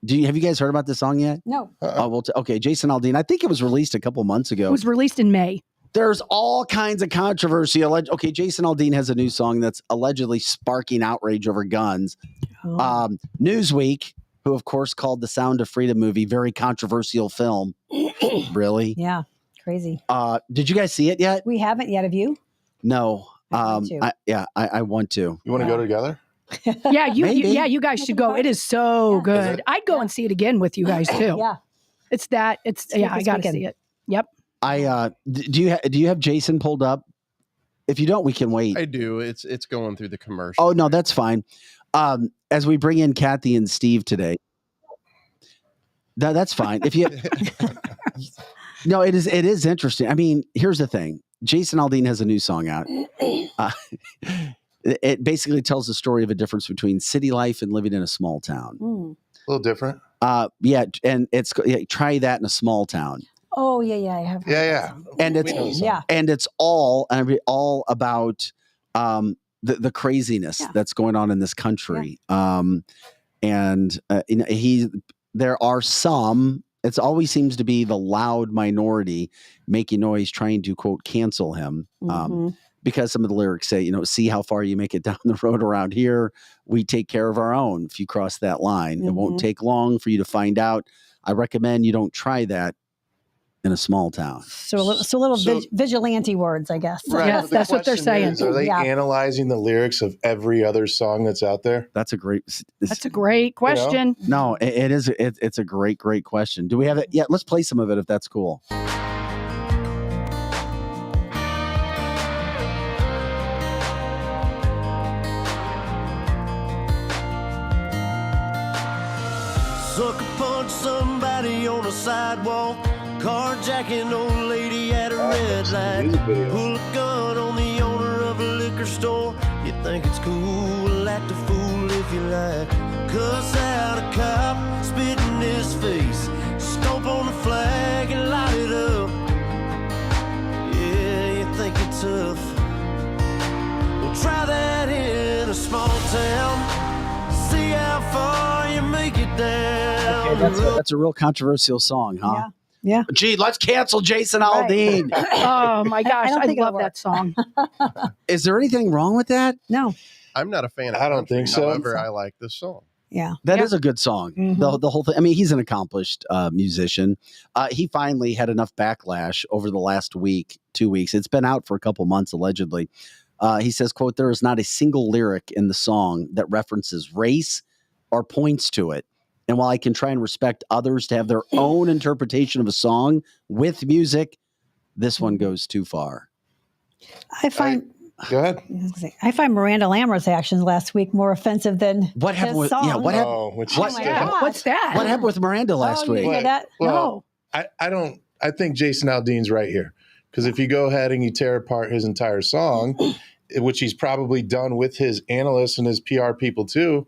S1: Have you guys heard about this song yet?
S15: No.
S1: Okay, Jason Aldean. I think it was released a couple months ago.
S2: It was released in May.
S1: There's all kinds of controversy. Okay, Jason Aldean has a new song that's allegedly sparking outrage over guns.
S2: Oh.
S1: Newsweek, who of course called the Sound of Freedom movie very controversial film. Really?
S10: Yeah, crazy.
S1: Did you guys see it yet?
S10: We haven't yet. Have you?
S1: No.
S10: I
S1: want to.
S3: You want to go together?
S2: Yeah, you guys should go. It is so good. I'd go and see it again with you guys too.
S10: Yeah.
S2: I got to see it. Yep.
S1: Do you have Jason pulled up? If you don't, we can wait.
S3: I do. It's going through the commercial.
S1: Oh no, that's fine. As we bring in Kathy and Steve today. That's fine. If you No, it is interesting. I mean, here's the thing. Jason Aldean has a new song out. It basically tells the story of a difference between city life and living in a small town.
S10: Mm.
S3: A little different.
S1: And try that in a small town.
S10: Oh yeah, I have.
S3: Yeah.
S1: And it's all about the craziness that's going on in this country. There are some It always seems to be the loud minority making noise, trying to, quote, cancel him. Because some of the lyrics say, see how far you make it down the road around here. We take care of our own if you cross that line. It won't take long for you to find out. I recommend you don't try that in a small town.
S10: So vigilante words, I guess.
S11: Right.
S2: Yes, that's what they're saying.
S11: Are they analyzing the lyrics of every other song that's out there?
S1: That's a great
S2: question.
S1: No, it is. It's a great question. Do we have it? Yeah, let's play some of it if that's cool.
S17: Sucker punch somebody on a sidewalk, carjacking old lady at a red light, pull a gun on the owner of a liquor store. You think it's cool, act a fool if you like. Cuss out a cop, spit in his face, stomp on the flag and light it up. Yeah, you think you're tough. Well, try that in a small town. See how far you make it down.
S1: Okay, that's a real controversial song, huh?
S10: Yeah.
S1: Gee, let's cancel Jason Aldean.
S2: Oh my gosh, I love that song.
S1: Is there anything wrong with that?
S10: No.
S3: I'm not a fan of
S11: I don't think so.
S3: However, I like this song.
S10: Yeah.
S1: That is a good song. The whole thing. I mean, he's an accomplished musician. He finally had enough backlash over the last 2 weeks. It's been out for a couple months, allegedly. He says, quote, there is not a single lyric in the song that references race or points to it. And while I can try and respect others to have their own interpretation of a song with music, this one goes too far.
S10: I find
S11: Go ahead.
S10: I find Miranda Lambert's actions last week more offensive than
S1: what happened with
S10: song.
S1: what happened?
S10: Oh my God.
S2: What's that?
S1: What happened with Miranda last week?
S10: No.
S11: I think Jason Aldean's right here. Because if you go ahead and you tear apart his entire song, which he's probably done with his analysts and his PR people too,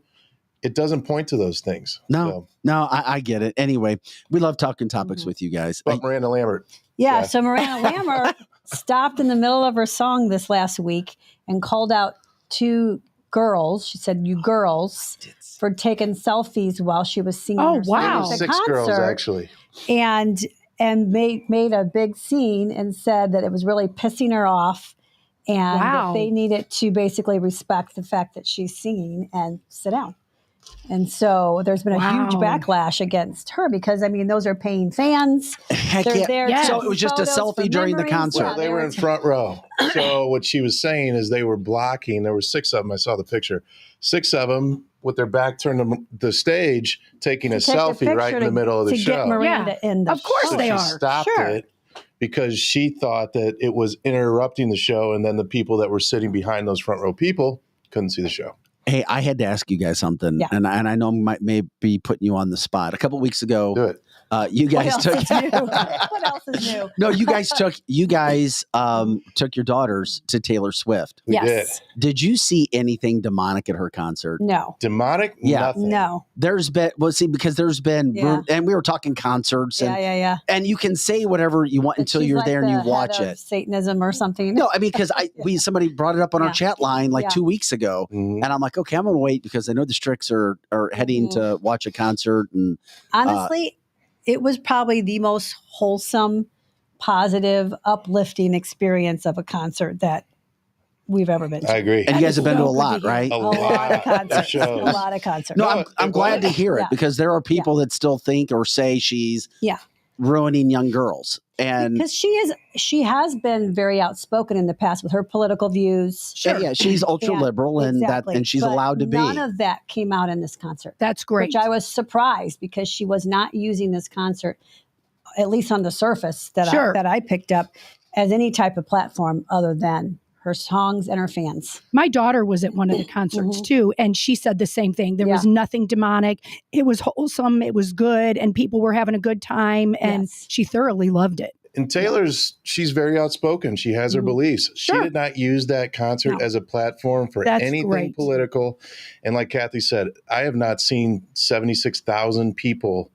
S11: it doesn't point to those things.
S1: No, I get it. Anyway, we love talking topics with you guys.
S11: But Miranda Lambert.
S10: Yeah, so Miranda Lambert stopped in the middle of her song this last week and called out two girls. She said, "You girls," for taking selfies while she was singing her song at the
S11: 6
S10: concert.
S11: girls, actually.
S10: And made a big scene and said that it was really pissing her off and that they needed to basically respect the fact that she's singing and sit down. And so there's been a huge backlash against her because, I mean, those are paying fans. They're there.
S1: So it was just a selfie during the concert.
S11: Well, they were in front row. So what she was saying is they were blocking. There were 6 of them. I saw the picture. 6 of them with their back turned to the stage, taking a selfie right in the middle of the show.
S10: Get Miranda in the
S2: of course
S10: show.
S2: they are.
S11: She stopped it because she thought that it was interrupting the show, and then the people that were sitting behind those front row people couldn't see the show.
S1: Hey, I had to ask you guys something, and I know I may be putting you on the spot. A couple weeks ago, you guys took.
S10: What else is new?
S1: No, you guys took your daughters to Taylor Swift.
S11: We did.
S1: Did you see anything demonic at her concert?
S10: No.
S11: Demonic?
S1: Yeah.
S11: Nothing.
S10: No.
S1: Because there's been, and we were talking concerts. And, and you can say whatever you want until you're
S10: like
S1: there and you
S10: the
S1: watch
S10: head of
S1: it.
S10: Satanism or something.
S1: No, I mean, because somebody brought it up on our chat line 2 weeks ago, and I'm like, okay, I'm going to wait because I know the Stricks are heading to watch a concert. And
S10: honestly, it was probably the most wholesome, positive, uplifting experience of a concert that we've ever been to.
S11: I agree.
S1: And you guys have been to a lot, right?
S11: A lot
S10: of concerts.
S11: shows.
S10: A lot of concerts.
S1: No, I'm glad to hear it because there are people that still think or say she's ruining young girls. And
S10: because she has been very outspoken in the past with her political views.
S1: Sure. Yeah, she's ultra liberal and she's
S10: But
S1: allowed to be.
S10: None of that came out in this concert.
S2: That's great.
S10: Which I was surprised because she was not using this concert, at least on the surface that I picked up, as any type of platform other than her songs and her fans.
S2: My daughter was at one of the concerts too, and she said the same thing. There was nothing demonic. It was wholesome. It was good, and people were having a good time, and she thoroughly loved it.
S11: And she's very outspoken. She has her beliefs. She did not use that concert as a platform for anything political. And like Kathy said, I have not seen 76,000 people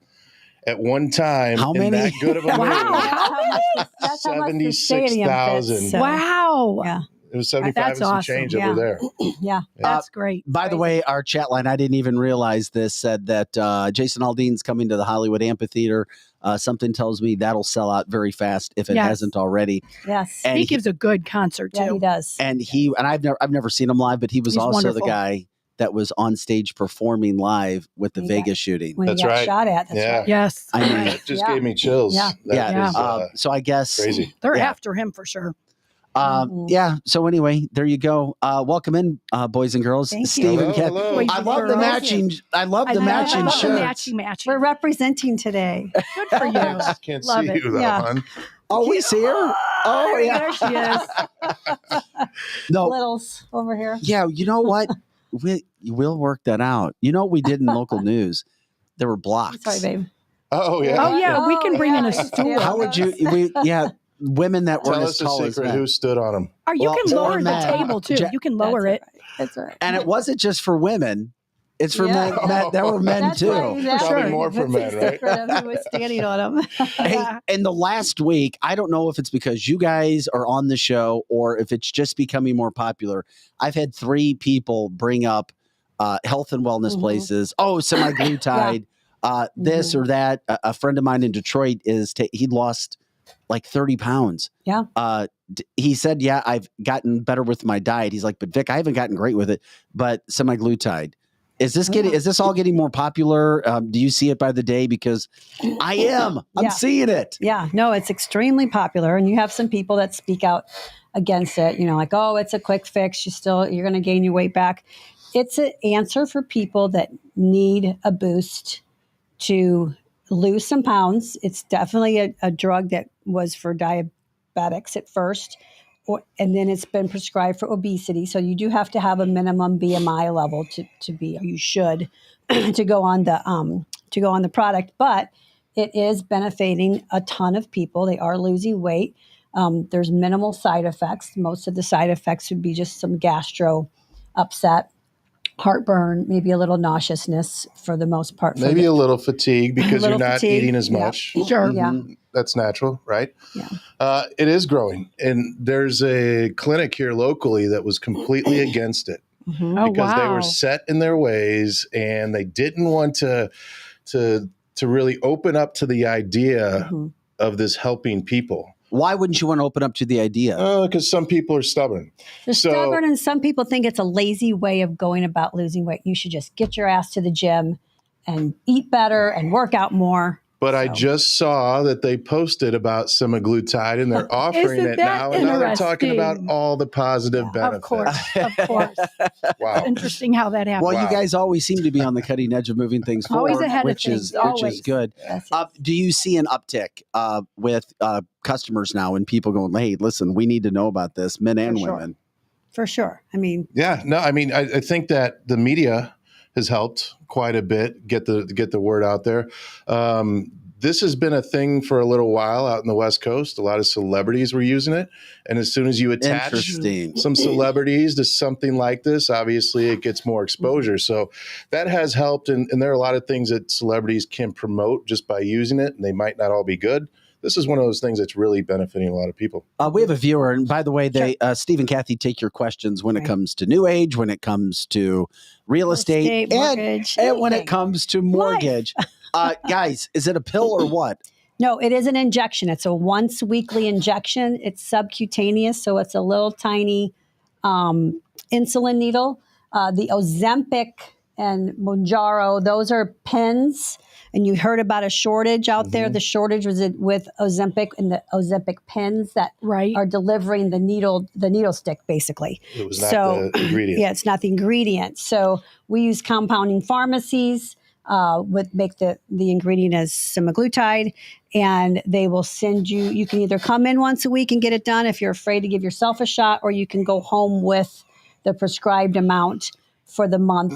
S11: at one time in that good of a mood.
S10: That's
S11: 76,000.
S2: Wow.
S10: Yeah.
S11: It was 75 and some change over there.
S10: Yeah.
S2: That's great.
S1: By the way, our chat line, I didn't even realize this, said that Jason Aldean's coming to the Hollywood Amphitheater Something tells me that'll sell out very fast if it hasn't already.
S10: Yes,
S2: and he gives a good concert too.
S10: Yeah, he does.
S1: And I've never seen him live, but he's also
S2: wonderful.
S1: the guy that was on stage performing live with the Vegas shooting.
S10: When he got shot at. That's right.
S2: Yes.
S1: I mean,
S11: it just gave me chills.
S10: Yeah.
S11: That is,
S1: so I guess
S11: crazy.
S2: They're after him for sure.
S1: Yeah. So anyway, there you go. Welcome in, boys and girls.
S10: Thank
S1: Steve
S10: you.
S1: and Kat.
S11: Hello.
S1: I love the matching. I love the matching
S2: love the
S1: shirts.
S2: matching.
S10: We're representing today.
S2: Good for you.
S11: Can't
S2: Love
S11: see
S2: it.
S11: you though,
S10: Yeah.
S11: hon.
S1: Oh, we see her. Oh, yeah.
S2: There she is.
S1: No.
S10: Littles over here.
S1: Yeah. You know what? We'll work that out. You know what we did in local news? There were blocks.
S10: Sorry, babe.
S11: Oh yeah.
S2: Oh yeah, we can bring in a stool.
S1: How would you? Women that weren't
S11: Tell
S1: as
S11: us a
S1: tall as
S11: secret.
S1: men.
S11: Who stood on them?
S2: Or you
S1: Well,
S2: can lower the
S1: men.
S2: table too. You can lower it.
S10: That's right.
S1: And it wasn't just for women. It's for
S10: Yeah.
S1: men. There were men
S10: That's
S1: too.
S10: right, exactly.
S11: Probably more for men, right?
S10: Secret of who was standing on them.
S1: Hey, in the last week, I don't know if it's because you guys are on the show or if it's just becoming more popular. I've had 3 people bring up health and wellness places. Oh, semaglutide, this or that. A friend of mine in Detroit he lost like 30 pounds.
S10: Yeah.
S1: He said, yeah, I've gotten better with my diet. He's like, but Vic, I haven't gotten great with it. But semaglutide. Is this all getting more popular? Do you see it by the day? Because I am. I'm seeing it.
S10: Yeah, no, it's extremely popular. And you have some people that speak out against it, like, oh, it's a quick fix. You're going to gain your weight back. It's an answer for people that need a boost to lose some pounds. It's definitely a drug that was for diabetics at first. And then it's been prescribed for obesity. So you do have to have a minimum BMI level to be, or you should, to go on the product. But it is benefiting a ton of people. They are losing weight. There's minimal side effects. Most of the side effects would be just some gastro upset, heartburn, maybe a little nauseousness for the most part.
S11: Maybe a little fatigue because you're not eating as much.
S10: Sure. Yeah.
S11: That's natural, right?
S10: Yeah.
S11: It is growing. And there's a clinic here locally that was completely against it because they were set in their ways and they didn't want to really open up to the idea of this helping people.
S1: Why wouldn't you want to open up to the idea?
S11: Because some people are stubborn.
S10: They're stubborn, and some people think it's a lazy way of going about losing weight. You should just get your ass to the gym and eat better and work out more.
S11: But I just saw that they posted about semaglutide and they're offering it now. And now they're talking about all the positive benefits.
S2: Of course.
S11: Wow.
S2: Interesting how that happened.
S1: Well, you guys always seem to be on the cutting edge of moving things forward,
S2: Always ahead of
S1: which
S2: things,
S1: is good. Do you see an uptick with customers now and people going, hey, listen, we need to know about this, men and women?
S10: For sure. I mean,
S11: I think that the media has helped quite a bit get the word out there. This has been a thing for a little while out in the West Coast. A lot of celebrities were using it. And as soon as you attach some celebrities to something like this, obviously it gets more exposure. So that has helped. And there are a lot of things that celebrities can promote just by using it. And they might not all be good. This is one of those things that's really benefiting a lot of people.
S1: We have a viewer, and by the way, Steve and Kathy take your questions when it comes to New Age, when it comes to real estate,
S10: mortgage,
S1: and when it comes to mortgage. Guys, is it a pill or what?
S10: No, it is an injection. It's a once weekly injection. It's subcutaneous, so it's a little tiny insulin needle. The Ozempic and Mounjaro, those are pens. And you heard about a shortage out there. The shortage was with Ozempic and the Ozempic pens that are delivering the needle stick, basically.
S11: It was not the ingredient.
S10: Yeah, it's not the ingredient. So we use compounding pharmacies make the ingredient as semaglutide, and they will send you can either come in once a week and get it done if you're afraid to give yourself a shot, or you can go home with the prescribed amount for the month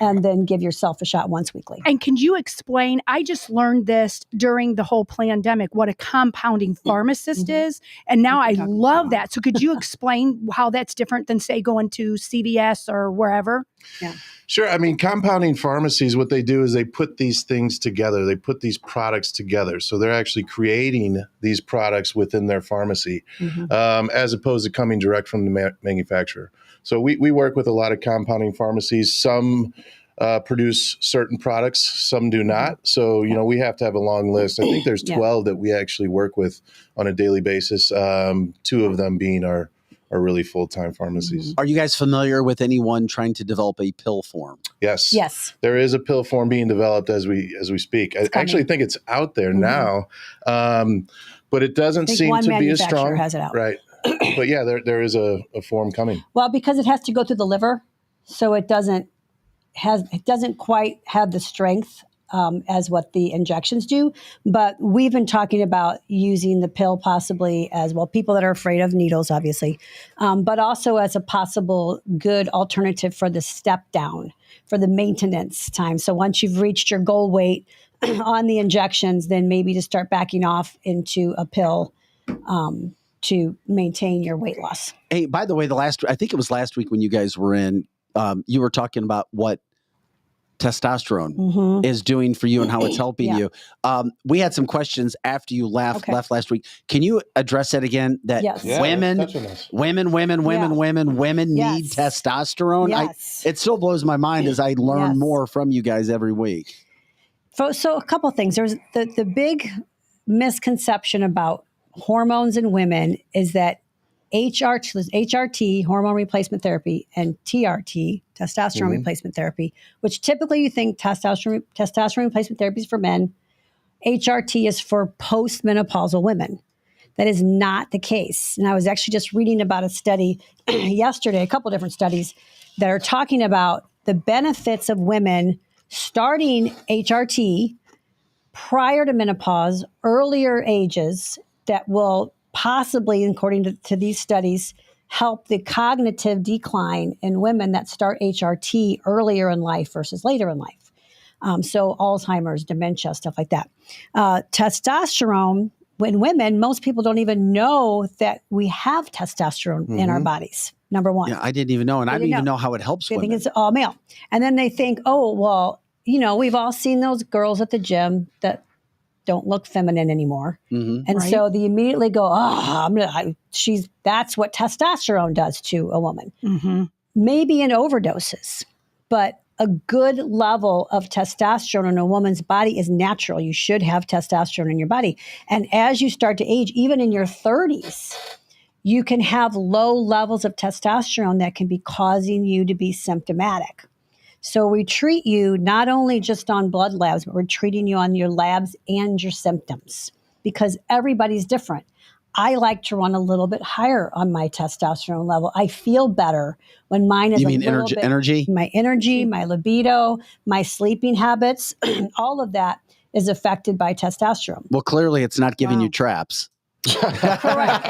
S10: and then give yourself a shot once weekly.
S2: And can you explain, I just learned this during the whole pandemic, what a compounding pharmacist is. And now I love that. So could you explain how that's different than, say, going to CVS or wherever?
S10: Yeah.
S11: Sure. I mean, compounding pharmacies, what they do is they put these things together. They put these products together. So they're actually creating these products within their pharmacy, as opposed to coming direct from the manufacturer. So we work with a lot of compounding pharmacies. Some produce certain products. Some do not. So, we have to have a long list. I think there's 12 that we actually work with on a daily basis. 2 of them being our really full-time pharmacies.
S1: Are you guys familiar with anyone trying to develop a pill form?
S11: Yes.
S10: Yes.
S11: There is a pill form being developed as we speak. I actually think it's out there now, but it doesn't seem to be as strong.
S10: Has it out.
S11: Right. But yeah, there is a form coming.
S10: Well, because it has to go through the liver, so it doesn't quite have the strength as what the injections do. But we've been talking about using the pill possibly as well, people that are afraid of needles, obviously, but also as a possible good alternative for the step down, for the maintenance time. So once you've reached your goal weight on the injections, then maybe to start backing off into a pill to maintain your weight loss.
S1: Hey, by the way, I think it was last week when you guys were in, you were talking about what testosterone is doing for you and how it's helping you. We had some questions after you left last week. Can you address that again? That women need testosterone.
S10: Yes.
S1: It still blows my mind as I learn more from you guys every week.
S10: So a couple things. There's the big misconception about hormones in women is that HRT, hormone replacement therapy, and TRT, testosterone replacement therapy, which typically you think testosterone replacement therapy is for men. HRT is for postmenopausal women. That is not the case. And I was actually just reading about a study yesterday, a couple different studies that are talking about the benefits of women starting HRT prior to menopause, earlier ages, that will possibly, according to these studies, help the cognitive decline in women that start HRT earlier in life versus later in life. So Alzheimer's, dementia, stuff like that. Testosterone, in women, most people don't even know that we have testosterone in our bodies, number one.
S1: Yeah, I didn't even know. And I didn't even know how it helps women.
S10: They think it's all male. And then they think, oh, well, we've all seen those girls at the gym that don't look feminine anymore. And so they immediately go, that's what testosterone does to a woman. Maybe in overdoses, but a good level of testosterone in a woman's body is natural. You should have testosterone in your body. And as you start to age, even in your 30s, you can have low levels of testosterone that can be causing you to be symptomatic. So we treat you not only just on blood labs, but we're treating you on your labs and your symptoms because everybody's different. I like to run a little bit higher on my testosterone level. I feel better when mine is
S1: energy?
S10: My energy, my libido, my sleeping habits, all of that is affected by testosterone.
S1: Well, clearly it's not giving you traps.
S10: Correct.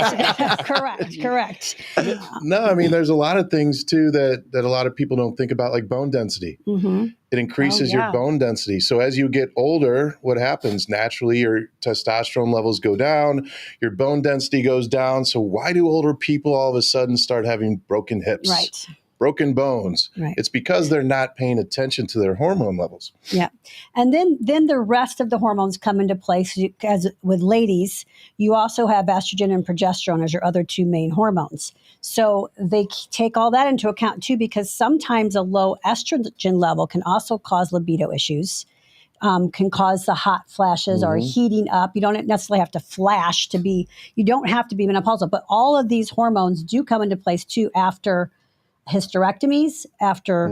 S11: No, I mean, there's a lot of things too that a lot of people don't think about, like bone density. It increases your bone density. So as you get older, what happens? Naturally, your testosterone levels go down, your bone density goes down. So why do older people all of a sudden start having broken hips?
S10: Right.
S11: Broken bones.
S10: Right.
S11: It's because they're not paying attention to their hormone levels.
S10: Yeah. And then the rest of the hormones come into place. As with ladies, you also have estrogen and progesterone as your other 2 main hormones. So they take all that into account too, because sometimes a low estrogen level can also cause libido issues, can cause the hot flashes or heating up. You don't necessarily have to flash you don't have to be menopausal, but all of these hormones do come into place too after hysterectomies, after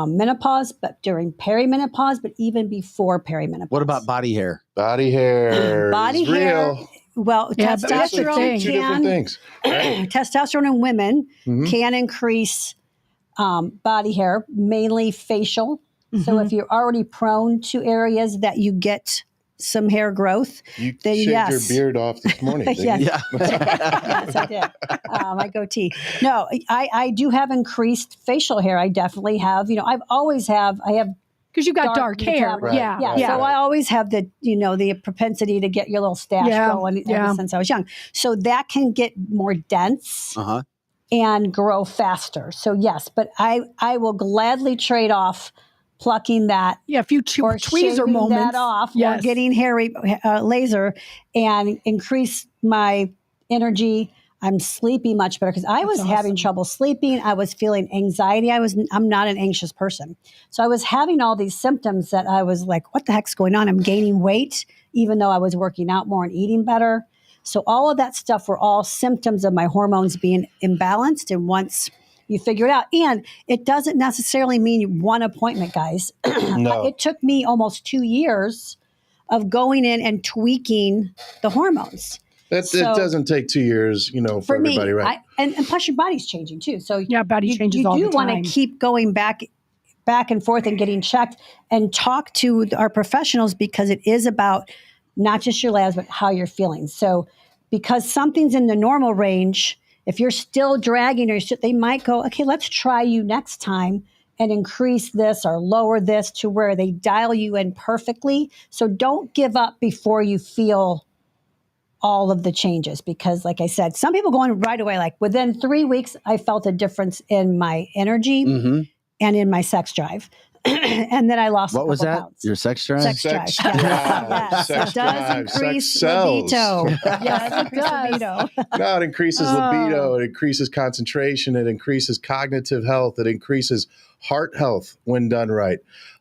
S10: menopause, but during perimenopause, but even before perimenopause.
S1: What about body hair?
S11: Body hair.
S10: Real. Well, testosterone
S11: two different things. Right?
S10: Testosterone in women can increase body hair, mainly facial. So if you're already prone to areas that you get some hair growth,
S11: then shaved your beard off this morning.
S10: Yes. Yes, I did. My goatee. No, I do have increased facial hair. I definitely have. I have
S2: because you've got dark hair.
S11: Right.
S10: Yeah. So I always have the propensity to get your little stash going ever since I was young. So that can get more dense and grow faster. So yes, but I will gladly trade off plucking that,
S2: a few tweezer moments,
S10: that off, or getting hair laser, and increase my energy. I'm sleeping much better because I was having trouble sleeping. I was feeling anxiety. I'm not an anxious person. So I was having all these symptoms that I was like, what the heck's going on? I'm gaining weight, even though I was working out more and eating better. So all of that stuff were all symptoms of my hormones being imbalanced. And once you figure it out, and it doesn't necessarily mean one appointment, guys.
S11: No.
S10: It took me almost 2 years of going in and tweaking the hormones.
S11: It doesn't take 2 years, for everybody,
S10: me,
S11: right?
S10: And plus your body's changing too. So
S2: body changes all the time.
S10: You do want to keep going back and forth and getting checked and talk to our professionals because it is about not just your labs, but how you're feeling. So because something's in the normal range, if you're still dragging or they might go, okay, let's try you next time and increase this or lower this to where they dial you in perfectly. So don't give up before you feel all of the changes, because like I said, some people go in right away, like within 3 weeks, I felt a difference in my energy and in my sex drive. And then I lost
S1: what
S10: a
S1: was
S10: couple
S1: that?
S10: pounds.
S1: Your sex drive?
S10: Sex drive.
S11: Yes.
S10: It does increase
S11: cells.
S10: libido. Yes, it does.
S11: No, it increases libido. It increases concentration. It increases cognitive health. It increases heart health when done right.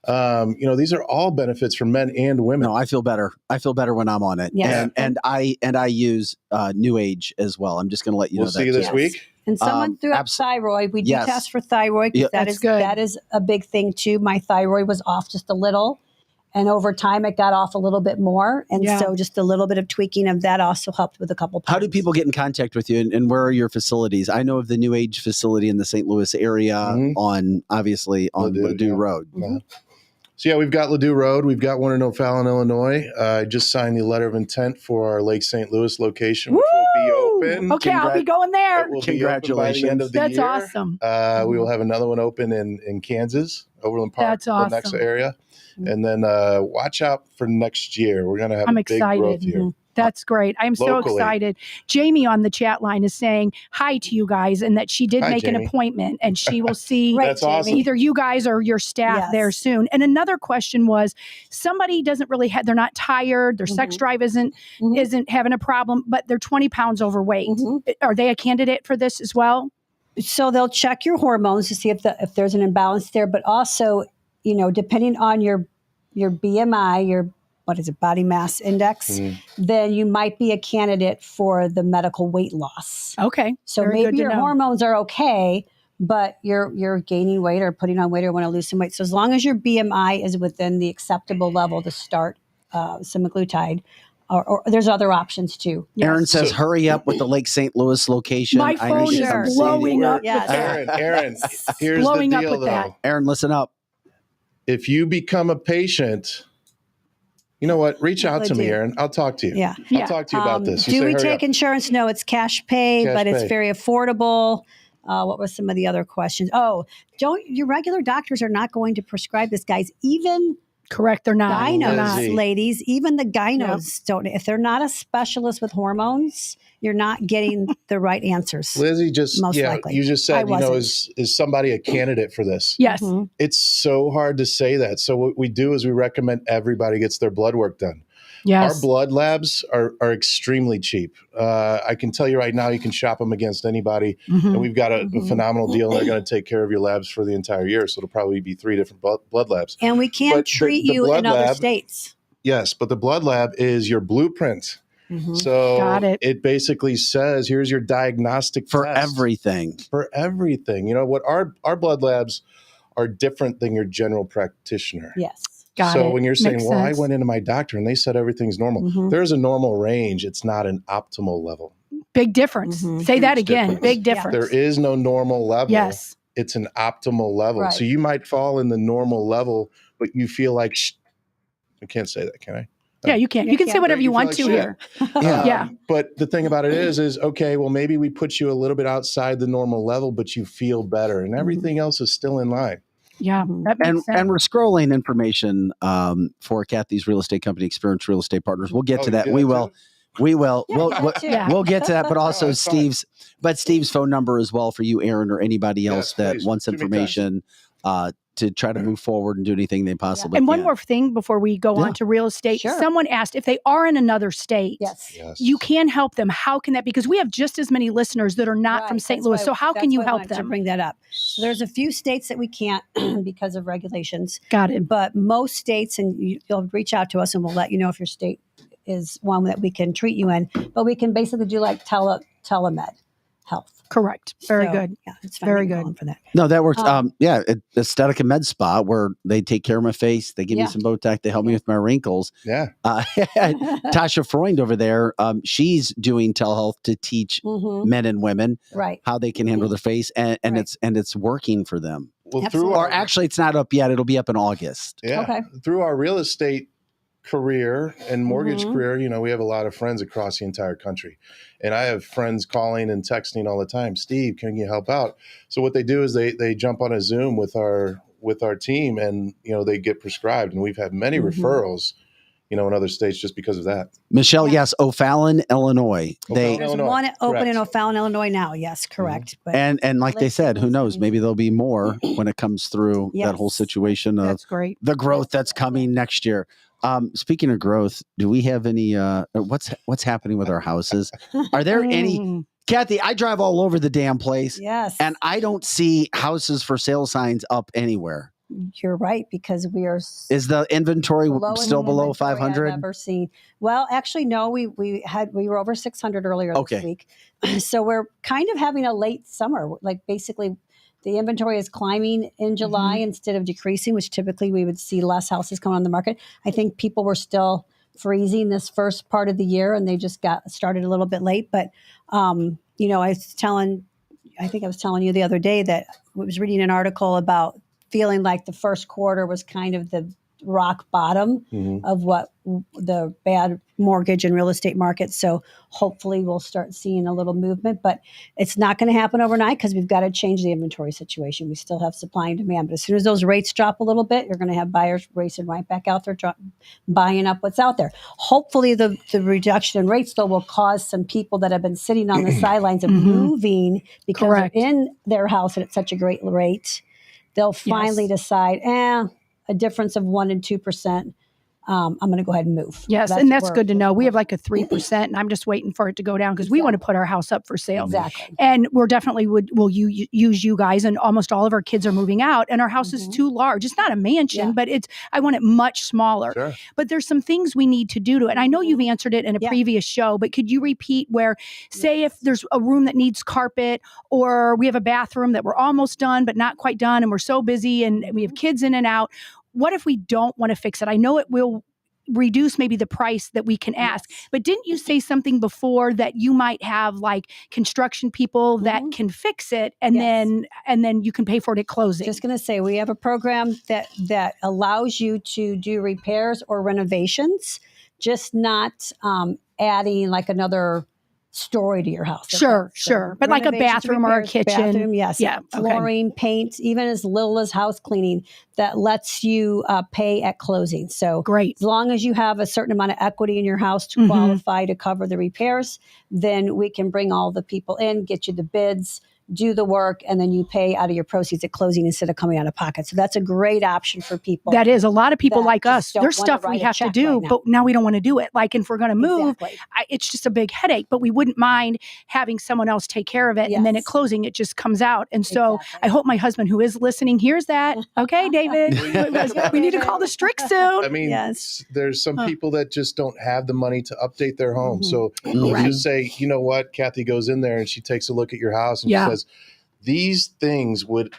S11: These are all benefits for men and women.
S1: No, I feel better. I feel better when I'm on it.
S10: Yes.
S1: And I use NEUAGE as well. I'm just going to let you know that.
S11: We'll see you this week.
S10: And someone threw up thyroid. We do test for thyroid.
S1: Yep.
S10: That is good. That is a big thing too. My thyroid was off just a little, and over time it got off a little bit more. And so just a little bit of tweaking of that also helped with a couple pounds.
S1: How do people get in contact with you, and where are your facilities? I know of the NEUAGE facility in the St. Louis area on Ladue Road.
S11: Mm-hmm. So we've got Ladue Road. We've got one in O'Fallon, Illinois. I just signed the letter of intent for our Lake St. Louis location, which will be open.
S2: Okay, I'll be going there.
S1: Congratulations.
S11: By the end of the
S2: That's
S11: year.
S2: awesome.
S11: We will have another one open in Kansas, Overland Park,
S2: That's awesome.
S11: the next area. And then watch out for next year. We're going to have a big growth year.
S2: That's great. I'm so
S11: Locally.
S2: excited. Jamie on the chat line is saying hi to you guys and that she did make an appointment and she will see
S11: That's awesome.
S2: either you guys or your staff there soon. And another question was, somebody doesn't really have, they're not tired, their sex drive isn't having a problem, but they're 20 pounds overweight. Are they a candidate for this as well?
S10: So they'll check your hormones to see if there's an imbalance there, but also, depending on your BMI, your body mass index, then you might be a candidate for the medical weight loss.
S2: Okay.
S10: So maybe your hormones are okay, but you're gaining weight or putting on weight or want to lose some weight. So as long as your BMI is within the acceptable level to start semaglutide, or there's other options too.
S1: Aaron says, hurry up with the Lake St. Louis location.
S2: My phone is blowing up.
S11: Aaron, here's
S2: blowing
S11: the
S2: up
S11: deal,
S2: with
S11: though.
S2: that.
S1: Aaron, listen up.
S11: If you become a patient, you know what? Reach out to me, Aaron. I'll talk to you.
S10: Yeah.
S11: I'll talk to you about this.
S10: Do we take insurance? No, it's cash pay, but it's very affordable. What were some of the other questions? Your regular doctors are not going to prescribe this, guys. Even
S2: correct, they're not.
S10: Gynos, ladies, even the gynos don't. If they're not a specialist with hormones, you're not getting the right answers.
S11: Lizzie, most
S10: likely.
S11: You just said, is somebody a candidate for this?
S2: Yes.
S11: It's so hard to say that. So what we do is we recommend everybody gets their blood work done.
S2: Yes.
S11: Our blood labs are extremely cheap. I can tell you right now, you can shop them against anybody. And we've got a phenomenal deal. And they're going to take care of your labs for the entire year. So it'll probably be 3 different blood labs.
S10: And we can't treat you in other states.
S11: Yes, but the blood lab is your blueprint. So
S2: Got it.
S11: It basically says, here's your diagnostic
S1: for
S11: test.
S1: everything.
S11: For everything. You know what? Our blood labs are different than your general practitioner.
S10: Yes.
S11: So when you're saying, I went into my doctor and they said everything's normal, there's a normal range. It's not an optimal level.
S2: Big difference. Say that again.
S11: Difference.
S2: Big difference.
S11: There is no normal level.
S2: Yes.
S11: It's an optimal level.
S10: Right.
S11: So you might fall in the normal level, but you feel like, I can't say that, can I?
S2: Yeah, you can. You can say whatever you want
S11: like
S2: to here.
S11: Yeah. But the thing about it is, okay, well, maybe we put you a little bit outside the normal level, but you feel better and everything else is still in line.
S2: Yeah, that makes sense.
S1: And we're scrolling information for Kathy's real estate company, Experienced Real Estate Partners. We'll get to that. We will. We'll get to that, but also Steve's phone number as well for you, Aaron, or anybody else that wants information. to try to move forward and do anything they possibly
S2: And
S1: can.
S2: one more thing before we go on to real estate.
S10: Sure.
S2: Someone asked if they are in another state,
S10: Yes.
S2: you can help them. How can that be? Because we have just as many listeners that are not from St. Louis. So how can you help them?
S10: To bring that up. So there's a few states that we can't because of regulations.
S2: Got it.
S10: But most states, and you'll reach out to us and we'll let you know if your state is one that we can treat you in. But we can basically do like telemed health.
S2: Correct. Very good.
S10: Yeah, it's
S2: very good
S10: for that.
S1: No, that works. Aesthetic and Med Spa, where they take care of my face. They give me some Botox. They help me with my wrinkles.
S11: Yeah.
S1: Tasha Freund over there, she's doing telehealth to teach men and women how they can handle their face, and it's working for them.
S11: Well,
S1: actually, it's not up yet. It'll be up in August.
S11: Yeah.
S10: Okay.
S11: Through our real estate career and mortgage career, we have a lot of friends across the entire country, and I have friends calling and texting all the time. Steve, can you help out? So what they do is they jump on a Zoom with our team, and they get prescribed, and we've had many referrals, in other states just because of that.
S1: Michelle, yes, O'Fallon, Illinois.
S10: There's one open in O'Fallon, Illinois now. Yes, correct. But
S1: and like they said, who knows? Maybe there'll be more when it comes through that whole situation of the growth that's coming next year. Speaking of growth, do we have any, what's happening with our houses? Are there any, Kathy, I drive all over the damn place.
S10: Yes.
S1: And I don't see houses for sale signs up anywhere.
S10: You're right, because we are.
S1: Is the inventory still below 500?
S10: I've never seen. Well, actually, no, we were over 600 earlier this week. So we're kind of having a late summer, like basically the inventory is climbing in July instead of decreasing, which typically we would see less houses come on the market. I think people were still freezing this first part of the year, and they just got started a little bit late. But, I was telling you the other day that I was reading an article about feeling like the first quarter was kind of the rock bottom of what the bad mortgage and real estate market. So hopefully we'll start seeing a little movement, but it's not going to happen overnight because we've got to change the inventory situation. We still have supply and demand, but as soon as those rates drop a little bit, you're going to have buyers racing right back out there, buying up what's out there. Hopefully the reduction in rates though will cause some people that have been sitting on the sidelines of moving because they're in their house and at such a great rate. They'll finally decide, a difference of 1% and 2%. I'm going to go ahead and move.
S2: Yes, and that's good to know. We have like a 3%, and I'm just waiting for it to go down because we want to put our house up for sale.
S10: Exactly.
S2: And we're definitely will use you guys, and almost all of our kids are moving out, and our house is too large. It's not a mansion, but I want it much smaller.
S11: Sure.
S2: But there's some things we need to do to it. And I know you've answered it in a previous show, but could you repeat where, say if there's a room that needs carpet, or we have a bathroom that we're almost done but not quite done, and we're so busy and we have kids in and out, what if we don't want to fix it? I know it will reduce maybe the price that we can ask, but didn't you say something before that you might have like construction people that can fix it and then you can pay for it at closing?
S10: Just going to say, we have a program that allows you to do repairs or renovations, just not adding like another story to your house.
S2: Sure. But like a bathroom or a kitchen.
S10: Bathroom, yes.
S2: Yeah.
S10: Flooring, paint, even as little as house cleaning, that lets you pay at closing. So
S2: great.
S10: As long as you have a certain amount of equity in your house to qualify to cover the repairs, then we can bring all the people in, get you the bids, do the work, and then you pay out of your proceeds at closing instead of coming out of pocket. So that's a great option for people.
S2: That is. A lot of people like us, there's stuff we have to do, but now we don't want to do it. Like if we're going to move, it's just a big headache, but we wouldn't mind having someone else take care of it. And then at closing, it just comes out. And so I hope my husband who is listening hears that. Okay, David, we need to call the Strick soon.
S11: I mean, there's some people that just don't have the money to update their home. So let's just say, you know what, Kathy goes in there and she takes a look at your house and she says, these things would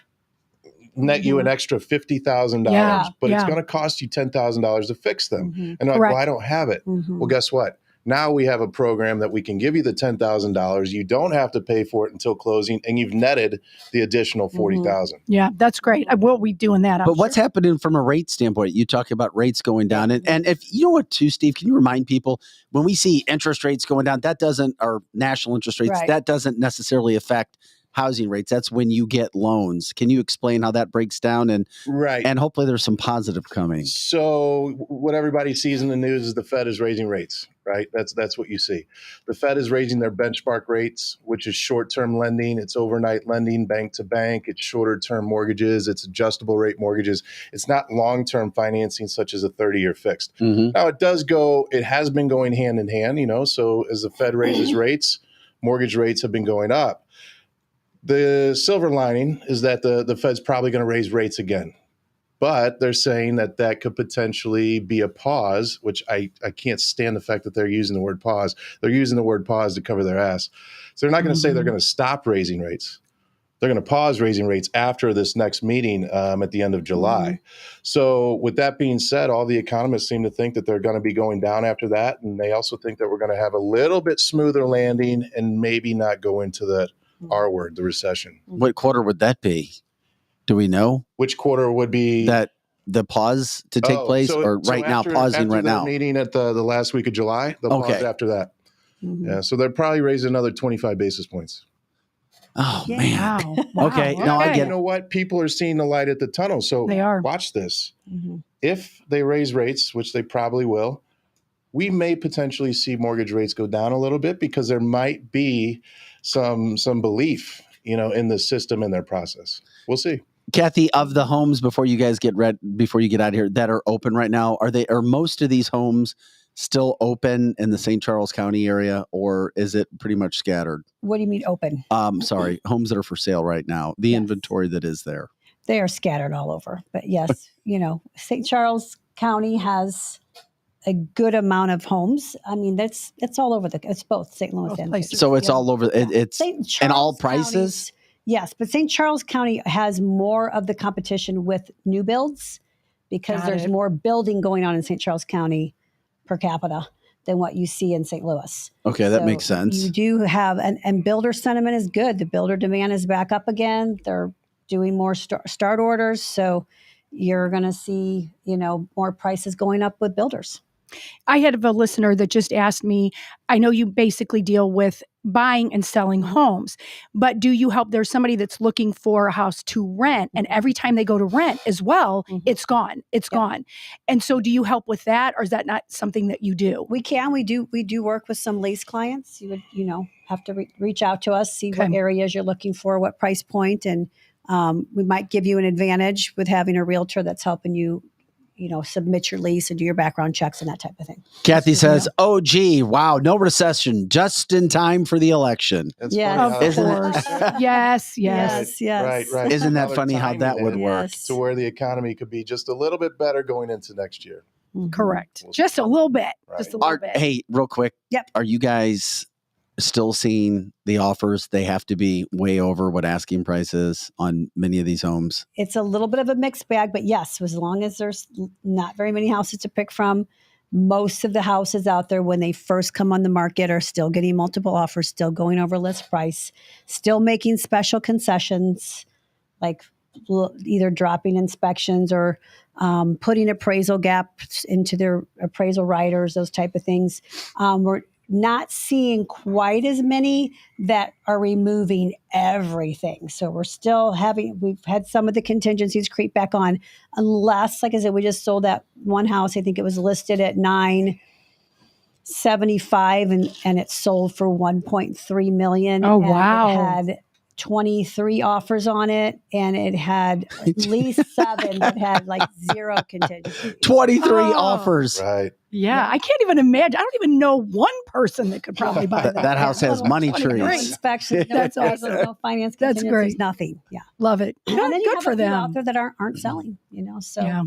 S11: net you an extra $50,000, but it's going to cost you $10,000 to fix them. And they're like, well, I don't have it. Well, guess what? Now we have a program that we can give you the $10,000. You don't have to pay for it until closing, and you've netted the additional $40,000.
S2: Yeah, that's great. We'll be doing that.
S1: But what's happening from a rate standpoint? You talk about rates going down, and if you know what, too, Steve, can you remind people when we see interest rates going down, that doesn't, or national interest rates, that doesn't necessarily affect housing rates. That's when you get loans. Can you explain how that breaks down? And and hopefully there's some positive coming.
S11: So what everybody sees in the news is the Fed is raising rates. right? That's what you see. The Fed is raising their benchmark rates, which is short-term lending. It's overnight lending, bank to bank. It's shorter-term mortgages. It's adjustable rate mortgages. It's not long-term financing such as a 30-year fixed. Now it has been going hand in hand, so as the Fed raises rates, mortgage rates have been going up. The silver lining is that the Fed's probably going to raise rates again. But they're saying that could potentially be a pause, which I can't stand the fact that they're using the word pause. They're using the word pause to cover their ass. So they're not going to say they're going to stop raising rates. They're going to pause raising rates after this next meeting at the end of July. So with that being said, all the economists seem to think that they're going to be going down after that. And they also think that we're going to have a little bit smoother landing and maybe not go into the R word, the recession.
S1: What quarter would that be? Do we know
S11: which quarter would be
S1: that the pause to take place, or right now pausing right now?
S11: Meeting at the last week of July, they'll pause after that. Yeah, so they're probably raising another 25 basis points.
S1: Oh man!
S2: Wow.
S1: Okay, no, I get it.
S11: You know what? People are seeing the light at the tunnel, so
S2: they are.
S11: Watch this. If they raise rates, which they probably will, we may potentially see mortgage rates go down a little bit because there might be some belief, in the system and their process. We'll see.
S1: Kathy, of the homes before you get out of here that are open right now, are most of these homes still open in the St. Charles County area, or is it pretty much scattered?
S10: What do you mean open?
S1: Sorry, homes that are for sale right now, the inventory that is there.
S10: They are scattered all over. But yes, St. Charles County has a good amount of homes. I mean, it's all over it's both St. Louis and places.
S1: So it's all over. It's and all prices.
S10: County's, yes, but St. Charles County has more of the competition with new builds because there's more building going on in St. Charles County per capita than what you see in St. Louis.
S1: Okay, that makes sense.
S10: You do have, and builder sentiment is good. The builder demand is back up again. They're doing more start orders. So you're going to see, more prices going up with builders.
S2: I had a listener that just asked me, I know you basically deal with buying and selling homes, but do you help? There's somebody that's looking for a house to rent, and every time they go to rent as well, it's gone. It's gone. And so do you help with that, or is that not something that you do?
S10: We can. We do work with some lease clients. You would, have to reach out to us, see what areas you're looking for, what price point, and we might give you an advantage with having a realtor that's helping you, submit your lease and do your background checks and that type of thing.
S1: Kathy says, "Oh, gee, wow, no recession, just in time for the election."
S10: Yes,
S1: isn't it?
S2: Yes.
S11: Right.
S1: Isn't that funny how that would work?
S11: To where the economy could be just a little bit better going into next year.
S2: Correct. Just a little bit.
S11: Right.
S2: Just a little bit.
S1: Hey, real quick.
S10: Yep.
S1: Are you guys still seeing the offers? They have to be way over what asking price is on many of these homes.
S10: It's a little bit of a mixed bag, but yes, as long as there's not very many houses to pick from, most of the houses out there when they first come on the market are still getting multiple offers, still going over list price, still making special concessions, like either dropping inspections or putting appraisal gaps into their appraisal riders, those type of things. We're not seeing quite as many that are removing everything. So we've had some of the contingencies creep back on, unless, like I said, we just sold that one house. I think it was listed at $975 and it sold for $1.3 million.
S2: Oh, wow.
S10: It had 23 offers on it, and it had at least 7 that had like 0 contingency.
S1: 23 offers.
S11: Right.
S2: Yeah, I can't even imagine. I don't even know one person that could probably buy that.
S1: That house has money trees.
S10: Inspection.
S2: That's
S10: awesome.
S2: awesome.
S10: No finance.
S2: That's great.
S10: Nothing. Yeah.
S2: Love it.
S10: And then you
S2: Good
S10: have
S2: for
S10: a few
S2: them.
S10: out there that aren't selling. So.
S2: Yeah.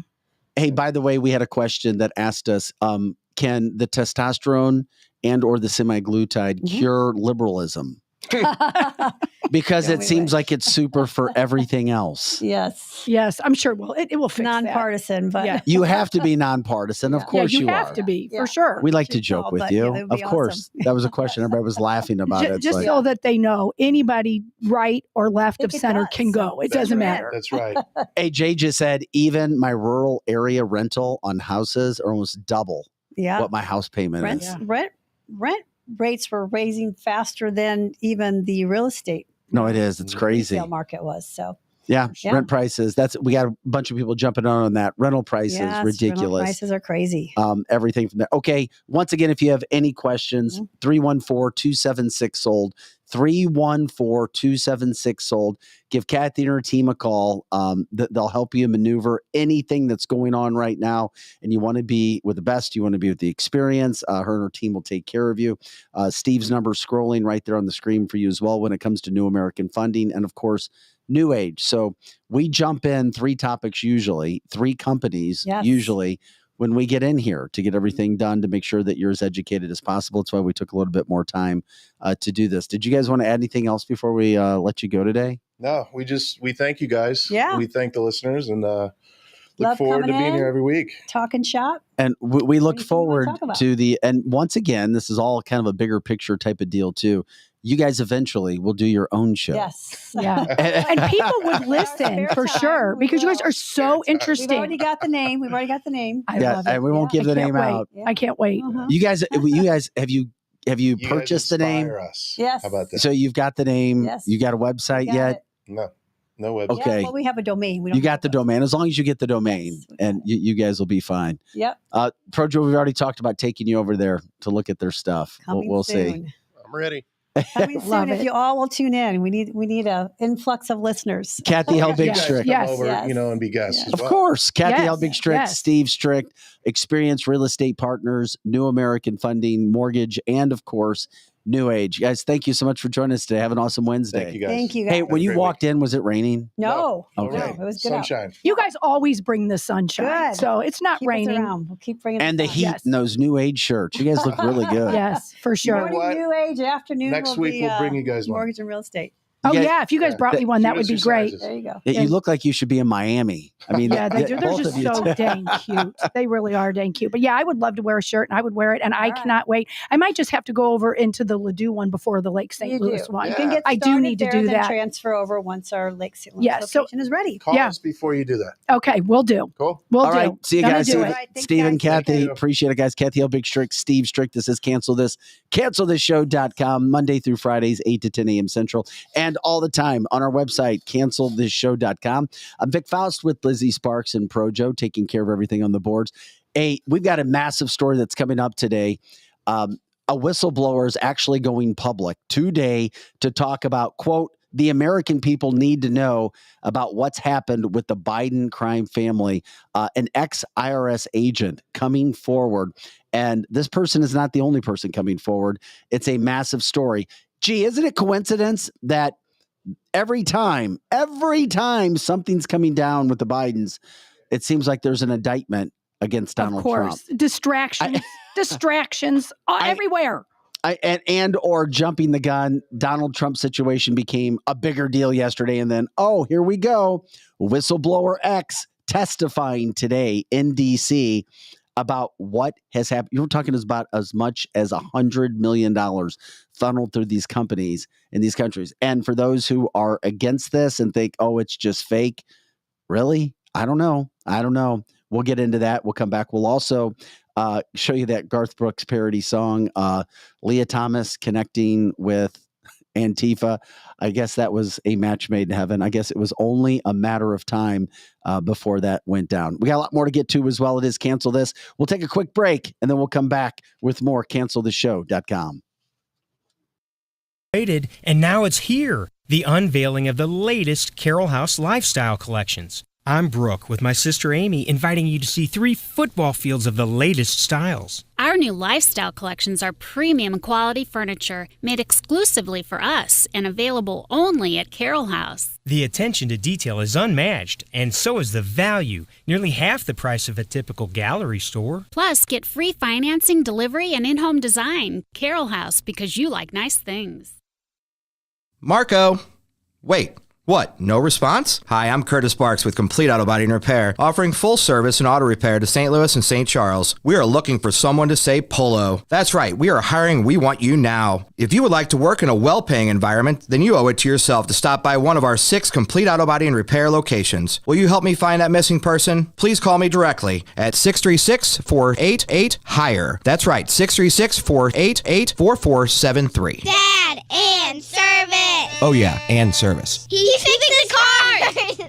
S1: Hey, by the way, we had a question that asked us, can the testosterone and or the semaglutide cure liberalism? Because it seems like it's super for everything else.
S10: Yes,
S2: I'm sure it will fix
S10: nonpartisan,
S2: that.
S10: but
S1: you have to be nonpartisan. Of course you
S2: have
S1: are.
S2: to be, for sure.
S1: We like to joke with you. Of course.
S10: Awesome.
S1: That was a question. Everybody was laughing about it.
S2: Just so that they know, anybody right or left of center can go. It doesn't matter.
S11: That's right.
S1: Hey, Jay just said, even my rural area rental on houses are almost double what my house payment is.
S10: Rent rates were raising faster than even the real estate.
S1: No, it is. It's crazy.
S10: Resale market was. So
S1: Yeah, rent prices. We got a bunch of people jumping on that. Rental prices, ridiculous.
S10: Rental prices are crazy.
S1: Everything from there. Okay, once again, if you have any questions, 314-276-SOLD. 314-276-SOLD. Give Kathy and her team a call. They'll help you maneuver anything that's going on right now. And you want to be with the best. You want to be with the experience. Her and her team will take care of you. Steve's number scrolling right there on the screen for you as well when it comes to New American Funding. And, of course, NEUAGE. So we jump in 3 topics usually, 3 companies usually when we get in here to get everything done to make sure that you're as educated as possible. That's why we took a little bit more time to do this. Did you guys want to add anything else before we let you go today?
S11: No, we thank you guys.
S10: Yeah.
S11: We thank the listeners and look forward to being here every week.
S10: Talking shop.
S1: And we look forward to and once again, this is all kind of a bigger picture type of deal too. You guys eventually will do your own show.
S10: Yes.
S2: Yeah. And people would listen for sure because you guys are so interesting.
S10: We've already got the name.
S2: I love it.
S1: And we won't give the name out.
S2: I can't wait.
S1: You guys, have you purchased the name?
S11: Us.
S10: Yes.
S11: How about that?
S1: So you've got the name.
S10: Yes.
S1: You got a website yet?
S11: No website.
S1: Okay.
S10: Yeah, well, we have a domain.
S1: You got the domain. As long as you get the domain, and you guys will be fine.
S10: Yep.
S1: Projo, we've already talked about taking you over there to look at their stuff. We'll see.
S3: I'm ready.
S10: Coming soon, if you all will tune in. We need a influx of listeners.
S1: Kathy Helbig Strick.
S11: Over, and be guests as well.
S1: Of course. Kathy Helbig Strick, Steve Strick, experienced real estate partners, New American Funding, mortgage, and of course, NEUAGE. Guys, thank you so much for joining us today. Have an awesome Wednesday.
S11: Thank you, guys.
S10: Thank you, guys.
S1: Hey, when you walked in, was it raining?
S10: No.
S1: Okay.
S10: No, it was good
S11: sunshine.
S2: You guys always bring the sunshine.
S10: Good.
S2: So it's not
S10: Keep us
S2: raining.
S10: around. We'll keep bringing
S1: And the heat in those NEUAGE shirts. You guys look really good.
S2: Yes, for sure.
S10: NEUAGE afternoon.
S11: Next week we'll bring you guys one.
S10: Mortgage and real estate.
S2: Oh, yeah. If you guys brought me one, that would be great.
S10: There you go.
S1: You look like you should be in Miami. I mean,
S2: yeah, they do. They're
S1: both
S2: just
S1: of you.
S2: so dang cute. They really are dang cute. But yeah, I would love to wear a shirt and I would wear it. And I cannot wait. I might just have to go over into the Ladue one before the Lake St. Louis one.
S10: You can get
S2: I do need to do that.
S10: Transfer over once our Lake St. Louis location is ready.
S11: Call us before you do that.
S2: Okay, we'll do.
S11: Cool.
S2: We'll
S1: All
S2: do.
S1: right. See you guys. Steve and Kathy.
S11: you.
S1: Appreciate it, guys. Kathy Helbig Strick, Steve Strick. This is Cancel This. CancelThisShow.com, Monday through Fridays, 8 to 10 a.m. Central. And all the time on our website, CancelThisShow.com. I'm Vic Faust with Lizzie Sparks and Projo, taking care of everything on the boards. We've got a massive story that's coming up today. A whistleblower is actually going public today to talk about, quote, the American people need to know about what's happened with the Biden crime family, an ex-IRS agent coming forward. And this person is not the only person coming forward. It's a massive story. Gee, isn't it coincidence that every time something's coming down with the Bidens, it seems like there's an indictment against Donald Trump.
S2: Distractions everywhere.
S1: Or jumping the gun. Donald Trump situation became a bigger deal yesterday. And then, here we go. Whistleblower X testifying today in D.C. about what has happened. You were talking about as much as $100 million funneled through these companies in these countries. And for those who are against this and think, it's just fake. Really? I don't know. We'll get into that. We'll come back. We'll also show you that Garth Brooks parody song, Leah Thomas connecting with Antifa. I guess that was a match made in heaven. I guess it was only a matter of time before that went down. We got a lot more to get to as well. It is Cancel This. We'll take a quick break and then we'll come back with more CancelThisShow.com.
S18: And now it's here, the unveiling of the latest Carroll House lifestyle collections. I'm Brooke with my sister Amy, inviting you to see 3 football fields of the latest styles.
S19: Our new lifestyle collections are premium quality furniture made exclusively for us and available only at Carroll House.
S18: The attention to detail is unmatched, and so is the value, nearly half the price of a typical gallery store.
S19: Plus, get free financing, delivery, and in-home design. Carroll House, because you like nice things.
S20: Marco, wait. What? No response? Hi, I'm Curtis Sparks with Complete Auto Body and Repair, offering full service and auto repair to St. Louis and St. Charles. We are looking for someone to say polo. That's right, we are hiring. We want you now. If you would like to work in a well-paying environment, then you owe it to yourself to stop by one of our 6 Complete Auto Body and Repair locations. Will you help me find that missing person? Please call me directly at 636-488-HIRE. That's right, 636-488-4473.
S21: Dad, and service.
S20: Oh yeah, and service.
S21: He fixed the car.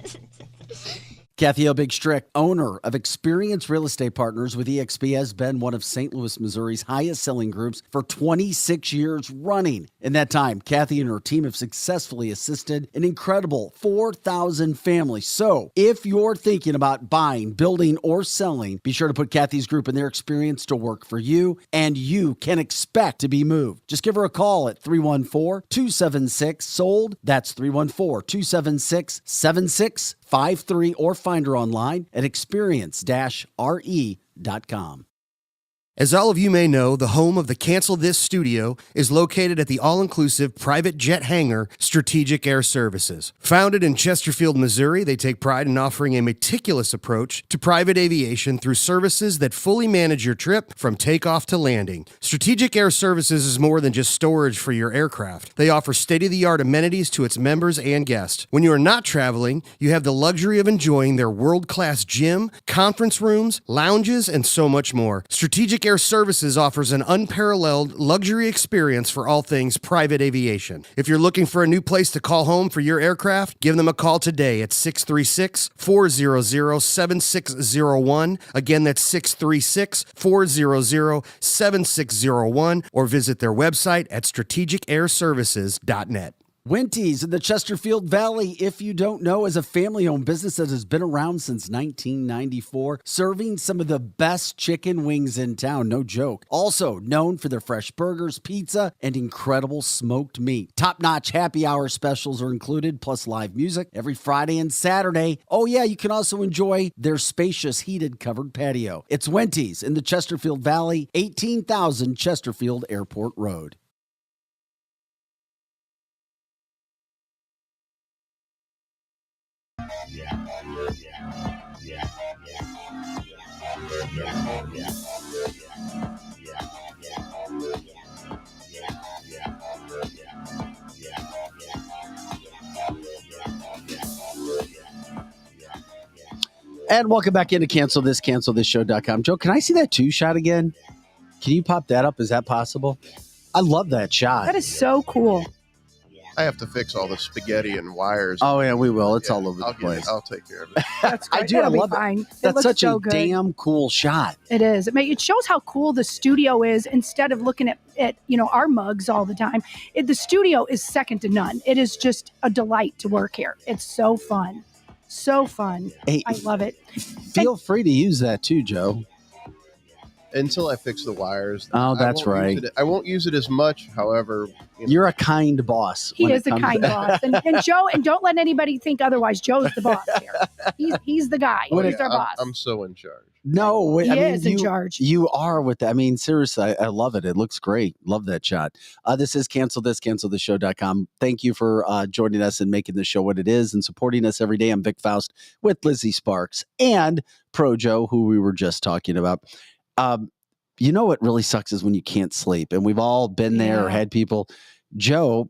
S1: Kathy Helbig Strick, owner of Experience Real Estate Partners with eXp, has been one of St. Louis, Missouri's highest selling groups for 26 years running. In that time, Kathy and her team have successfully assisted an incredible 4,000 families. So if you're thinking about buying, building, or selling, be sure to put Kathy's group and their experience to work for you, and you can expect to be moved. Just give her a call at 314-276-SOLD. That's 314-276-7653, or find her online at experience-re.com.
S21: As all of you may know, the home of the Cancel This studio is located at the all-inclusive private jet hangar Strategic Air Services. Founded in Chesterfield, Missouri, they take pride in offering a meticulous approach to private aviation through services that fully manage your trip from takeoff to landing. Strategic Air Services is more than just storage for your aircraft. They offer state-of-the-art amenities to its members and guests. When you are not traveling, you have the luxury of enjoying their world-class gym, conference rooms, lounges, and so much more. Strategic Air Services offers an unparalleled luxury experience for all things private aviation. If you're looking for a new place to call home for your aircraft, give them a call today at 636-400-7601. Again, that's 636-400-7601, or visit their website at strategicairservices.net.
S1: Winty's in the Chesterfield Valley, if you don't know, is a family-owned business that has been around since 1994, serving some of the best chicken wings in town, no joke. Also known for their fresh burgers, pizza, and incredible smoked meat. Top-notch happy hour specials are included, plus live music every Friday and Saturday. Oh yeah, you can also enjoy their spacious heated covered patio. It's Winty's in the Chesterfield Valley, 18,000 Chesterfield Airport Road. And welcome back into cancelthisshow.com. Joe, can I see that 2 shot again? Can you pop that up? Is that possible? I love that shot.
S2: That is so cool.
S3: I have to fix all the spaghetti and wires.
S1: Oh, yeah, we will. It's all over the place.
S3: I'll take care of it.
S2: That's great.
S1: I do. I love
S2: fine.
S1: it. That's such
S2: so
S1: a
S2: good.
S1: damn cool shot.
S2: It is. It shows how cool the studio is instead of looking at our mugs all the time. The studio is second to none. It is just a delight to work here. It's so fun. So fun.
S1: Hey,
S2: I love it.
S1: Feel free to use that too, Joe.
S3: Until I fix the wires.
S1: Oh, that's right.
S3: I won't use it as much. However,
S1: you're a kind boss.
S2: He is a kind boss. And Joe, and don't let anybody think otherwise. Joe's the boss here. He's the guy. He's our boss.
S3: I'm so in charge.
S1: No,
S2: he is in charge.
S1: You are with that. I mean, seriously, I love it. It looks great. Love that shot. This is cancelthisshow.com. Thank you for joining us and making the show what it is and supporting us every day. I'm Vic Faust with Lizzie Sparks and Pro Joe, who we were just talking about. You know what really sucks is when you can't sleep, and we've all been there or had people.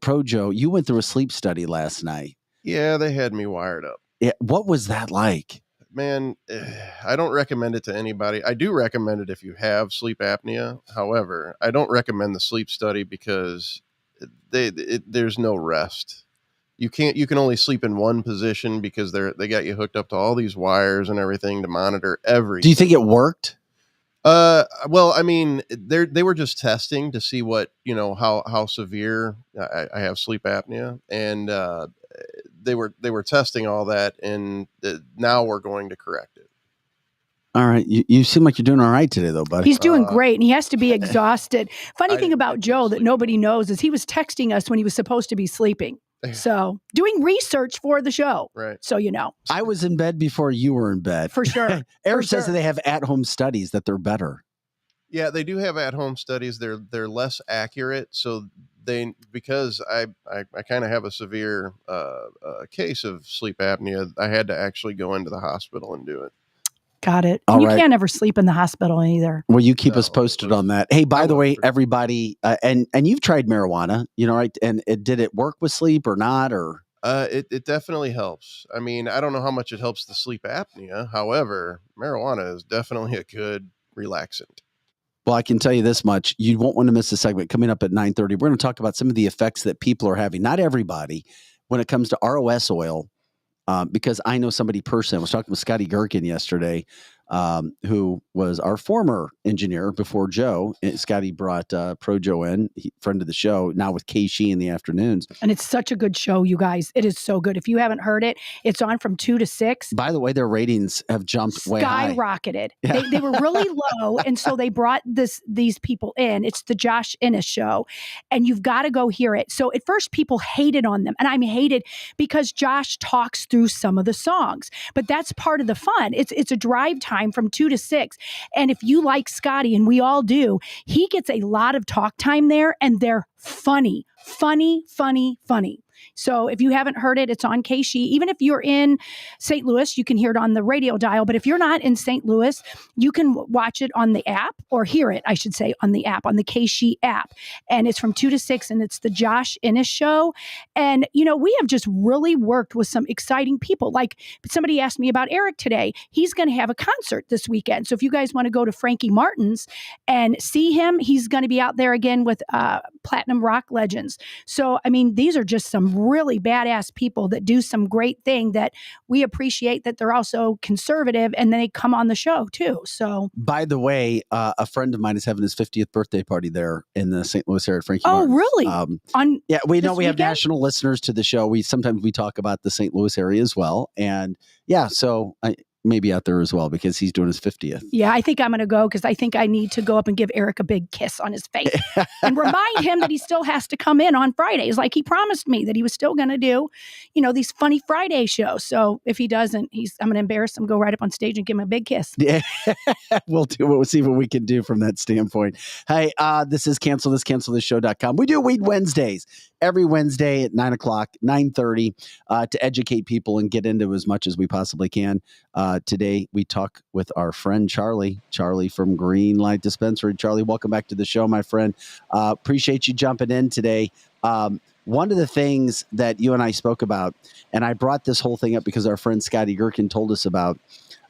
S1: Pro Joe, you went through a sleep study last night.
S3: Yeah, they had me wired up.
S1: Yeah, what was that like?
S3: Man, I don't recommend it to anybody. I do recommend it if you have sleep apnea. However, I don't recommend the sleep study because there's no rest. You can only sleep in one position because they got you hooked up to all these wires and everything to monitor everything.
S1: Do you think it worked?
S3: Well, I mean, they were just testing to see what, how severe I have sleep apnea, and they were testing all that, and now we're going to correct it.
S1: All right. You seem like you're doing all right today, though, buddy.
S2: He's doing great, and he has to be exhausted. Funny thing about Joe that nobody knows is he was texting us when he was supposed to be sleeping. So doing research for the show.
S3: Right.
S2: So, you know.
S1: I was in bed before you were in bed.
S2: For sure.
S1: Eric says that they have at-home studies that they're better.
S3: Yeah, they do have at-home studies. They're less accurate. So because I kind of have a severe case of sleep apnea, I had to actually go into the hospital and do it.
S2: Got it. And you can't ever sleep in the hospital either.
S1: Well, you keep us posted on that. Hey, by the way, everybody, and you've tried marijuana, right? And did it work with sleep or not? Or
S3: it definitely helps. I mean, I don't know how much it helps the sleep apnea. However, marijuana is definitely a good relaxant.
S1: Well, I can tell you this much. You won't want to miss a segment coming up at 9:30. We're going to talk about some of the effects that people are having. Not everybody, when it comes to ROS oil. because I know somebody personally. I was talking with Scotty Gherkin yesterday, who was our former engineer before Joe. Scotty brought Pro Joe in, friend of the show, now with Keishi in the afternoons.
S2: And it's such a good show, you guys. It is so good. If you haven't heard it, it's on from 2 to 6.
S1: By the way, their ratings have jumped way high.
S2: Skyrocketed. They were really low, and so they brought these people in. It's the Josh Innes show, and you've got to go hear it. So at first, people hated on them, and I'm hated because Josh talks through some of the songs, but that's part of the fun. It's a drive time from 2 to 6. And if you like Scotty, and we all do, he gets a lot of talk time there, and they're funny. So if you haven't heard it, it's on Keishi. Even if you're in St. Louis, you can hear it on the radio dial. But if you're not in St. Louis, you can watch it on the app, or hear it, I should say, on the app, on the Keishi app. And it's from 2 to 6, and it's the Josh Innes show. And, we have just really worked with some exciting people. Like somebody asked me about Eric today. He's going to have a concert this weekend. So if you guys want to go to Frankie Martin's and see him, he's going to be out there again with Platinum Rock Legends. So, these are just some really badass people that do some great thing that we appreciate, that they're also conservative, and then they come on the show too. So,
S1: by the way, a friend of mine is having his 50th birthday party there in the St. Louis area. Frankie Martin's.
S2: Really?
S1: We know we have
S2: weekend?
S1: national listeners to the show. Sometimes we talk about the St. Louis area as well, and so maybe out there as well, because he's doing his 50th.
S2: Yeah, I think I'm going to go, because I think I need to go up and give Eric a big kiss on his face and remind him that he still has to come in on Fridays, like he promised me that he was still going to do, these funny Friday shows. So if he doesn't, I'm going to embarrass him, go right up on stage and give him a big kiss.
S1: Yeah, we'll see what we can do from that standpoint. Hey, this is cancelthisshow.com. We do Weed Wednesdays every Wednesday at 9 o'clock, 9:30, to educate people and get into as much as we possibly can. Today, we talk with our friend Charlie from Greenlight Dispensary. Charlie, welcome back to the show, my friend. Appreciate you jumping in today. One of the things that you and I spoke about, and I brought this whole thing up because our friend Scotty Gherkin told us about,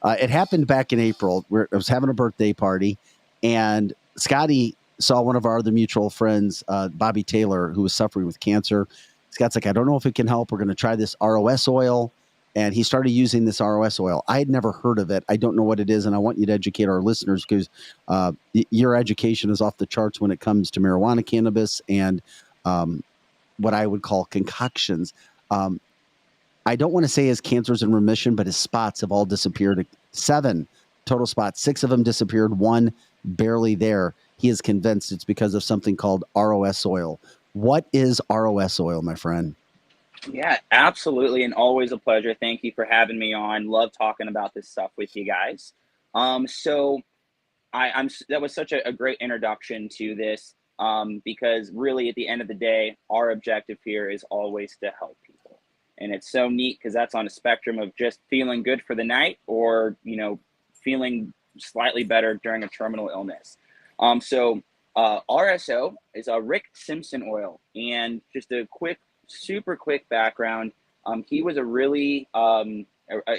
S1: it happened back in April. I was having a birthday party, and Scotty saw one of our other mutual friends, Bobby Taylor, who was suffering with cancer. Scott's like, I don't know if it can help. We're going to try this ROS oil. And he started using this ROS oil. I had never heard of it. I don't know what it is, and I want you to educate our listeners, because your education is off the charts when it comes to marijuana, cannabis, and what I would call concoctions. I don't want to say his cancer's in remission, but his spots have all disappeared. 7 total spots. 6 of them disappeared. 1 barely there. He is convinced it's because of something called ROS oil. What is ROS oil, my friend?
S4: Yeah, absolutely. And always a pleasure. Thank you for having me on. Love talking about this stuff with you guys. So that was such a great introduction to this, because really at the end of the day, our objective here is always to help people. And it's so neat, because that's on a spectrum of just feeling good for the night, or, feeling slightly better during a terminal illness. So RSO is a Rick Simpson oil. And just a super quick background. He was a really a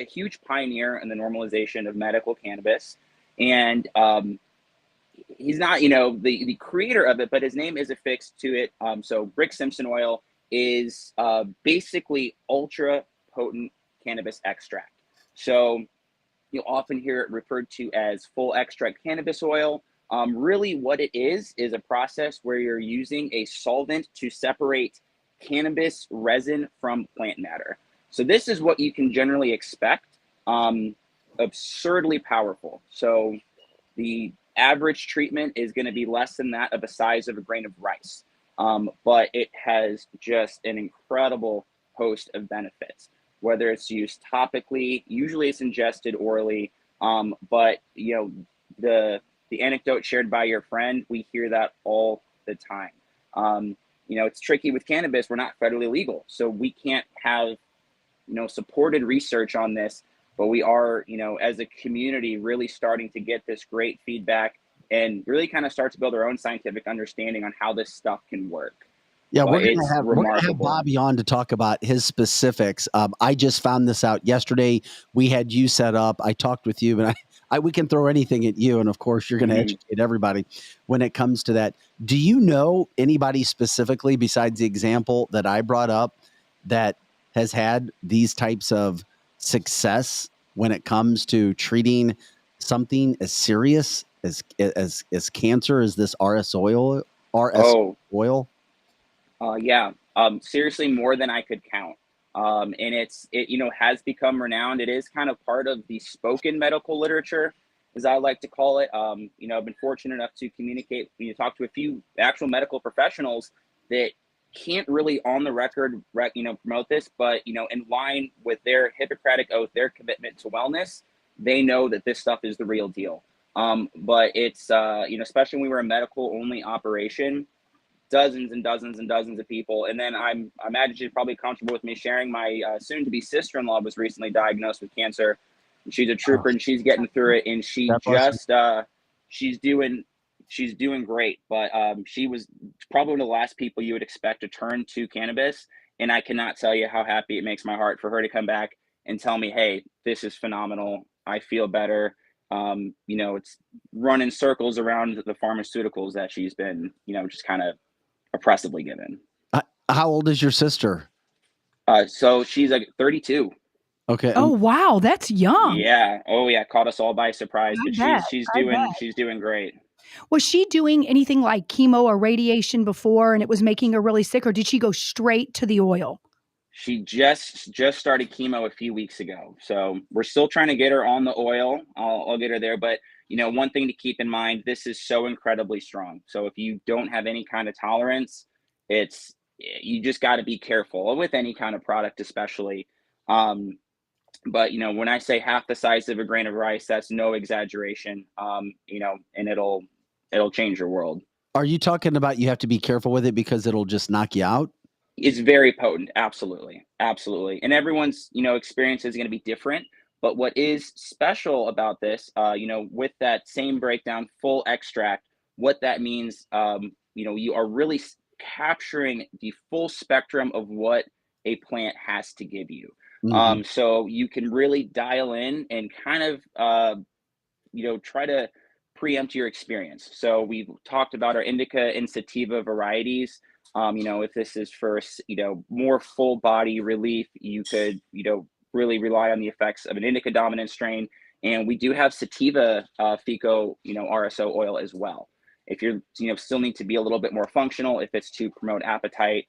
S4: huge pioneer in the normalization of medical cannabis, and he's not the creator of it, but his name is affixed to it. So Rick Simpson oil is basically ultra potent cannabis extract. So you'll often hear it referred to as full extract cannabis oil. Really what it is a process where you're using a solvent to separate cannabis resin from plant matter. So this is what you can generally expect. Absurdly powerful. So the average treatment is going to be less than that of the size of a grain of rice. But it has just an incredible host of benefits, whether it's used topically, usually it's ingested orally. But the anecdote shared by your friend, we hear that all the time. It's tricky with cannabis. We're not federally legal, so we can't have, supported research on this, but we are, as a community, really starting to get this great feedback and really kind of start to build our own scientific understanding on how this stuff can work.
S1: Yeah, we're going to have Bobby on to talk about his specifics. I just found this out yesterday. We had you set up. I talked with you, and we can throw anything at you. And of course, you're going to educate everybody when it comes to that. Do you know anybody specifically besides the example that I brought up that has had these types of success when it comes to treating something as serious as cancer as this RS oil? Oil?
S4: Yeah. Seriously, more than I could count. And it has become renowned. It is kind of part of the spoken medical literature, as I like to call it. I've been fortunate enough to communicate, talk to a few actual medical professionals that can't really on the record, promote this, but, in line with their Hippocratic oath, their commitment to wellness, they know that this stuff is the real deal. But it's, especially when we were a medical only operation, dozens and dozens and dozens of people. And then I imagine she's probably comfortable with me sharing my soon-to-be sister-in-law was recently diagnosed with cancer. And she's a trooper and she's getting through it. And she just, she's doing great. But she was probably one of the last people you would expect to turn to cannabis. And I cannot tell you how happy it makes my heart for her to come back and tell me, hey, this is phenomenal. I feel better. It's running circles around the pharmaceuticals that she's been, just kind of oppressively given.
S1: How old is your sister?
S4: So she's like 32.
S1: Okay.
S2: Oh wow, that's young.
S4: Yeah. Oh yeah, caught us all by surprise. But she's doing great.
S2: Was she doing anything like chemo or radiation before, and it was making her really sick, or did she go straight to the oil?
S4: She just started chemo a few weeks ago, so we're still trying to get her on the oil. I'll get her there, but one thing to keep in mind, this is so incredibly strong. So if you don't have any kind of tolerance, you just got to be careful with any kind of product, especially. But when I say half the size of a grain of rice, that's no exaggeration. And it'll change your world.
S1: Are you talking about you have to be careful with it because it'll just knock you out?
S4: It's very potent. Absolutely. Absolutely. And everyone's, experience is going to be different. But what is special about this, with that same breakdown, full extract, what that means, you are really capturing the full spectrum of what a plant has to give you. Mm-hmm. So you can really dial in and kind of, try to preempt your experience. So we've talked about our indica and sativa varieties. If this is for, more full body relief, you could, really rely on the effects of an indica dominant strain. And we do have sativa FICO, RSO oil as well. If you're, still need to be a little bit more functional, if it's to promote appetite,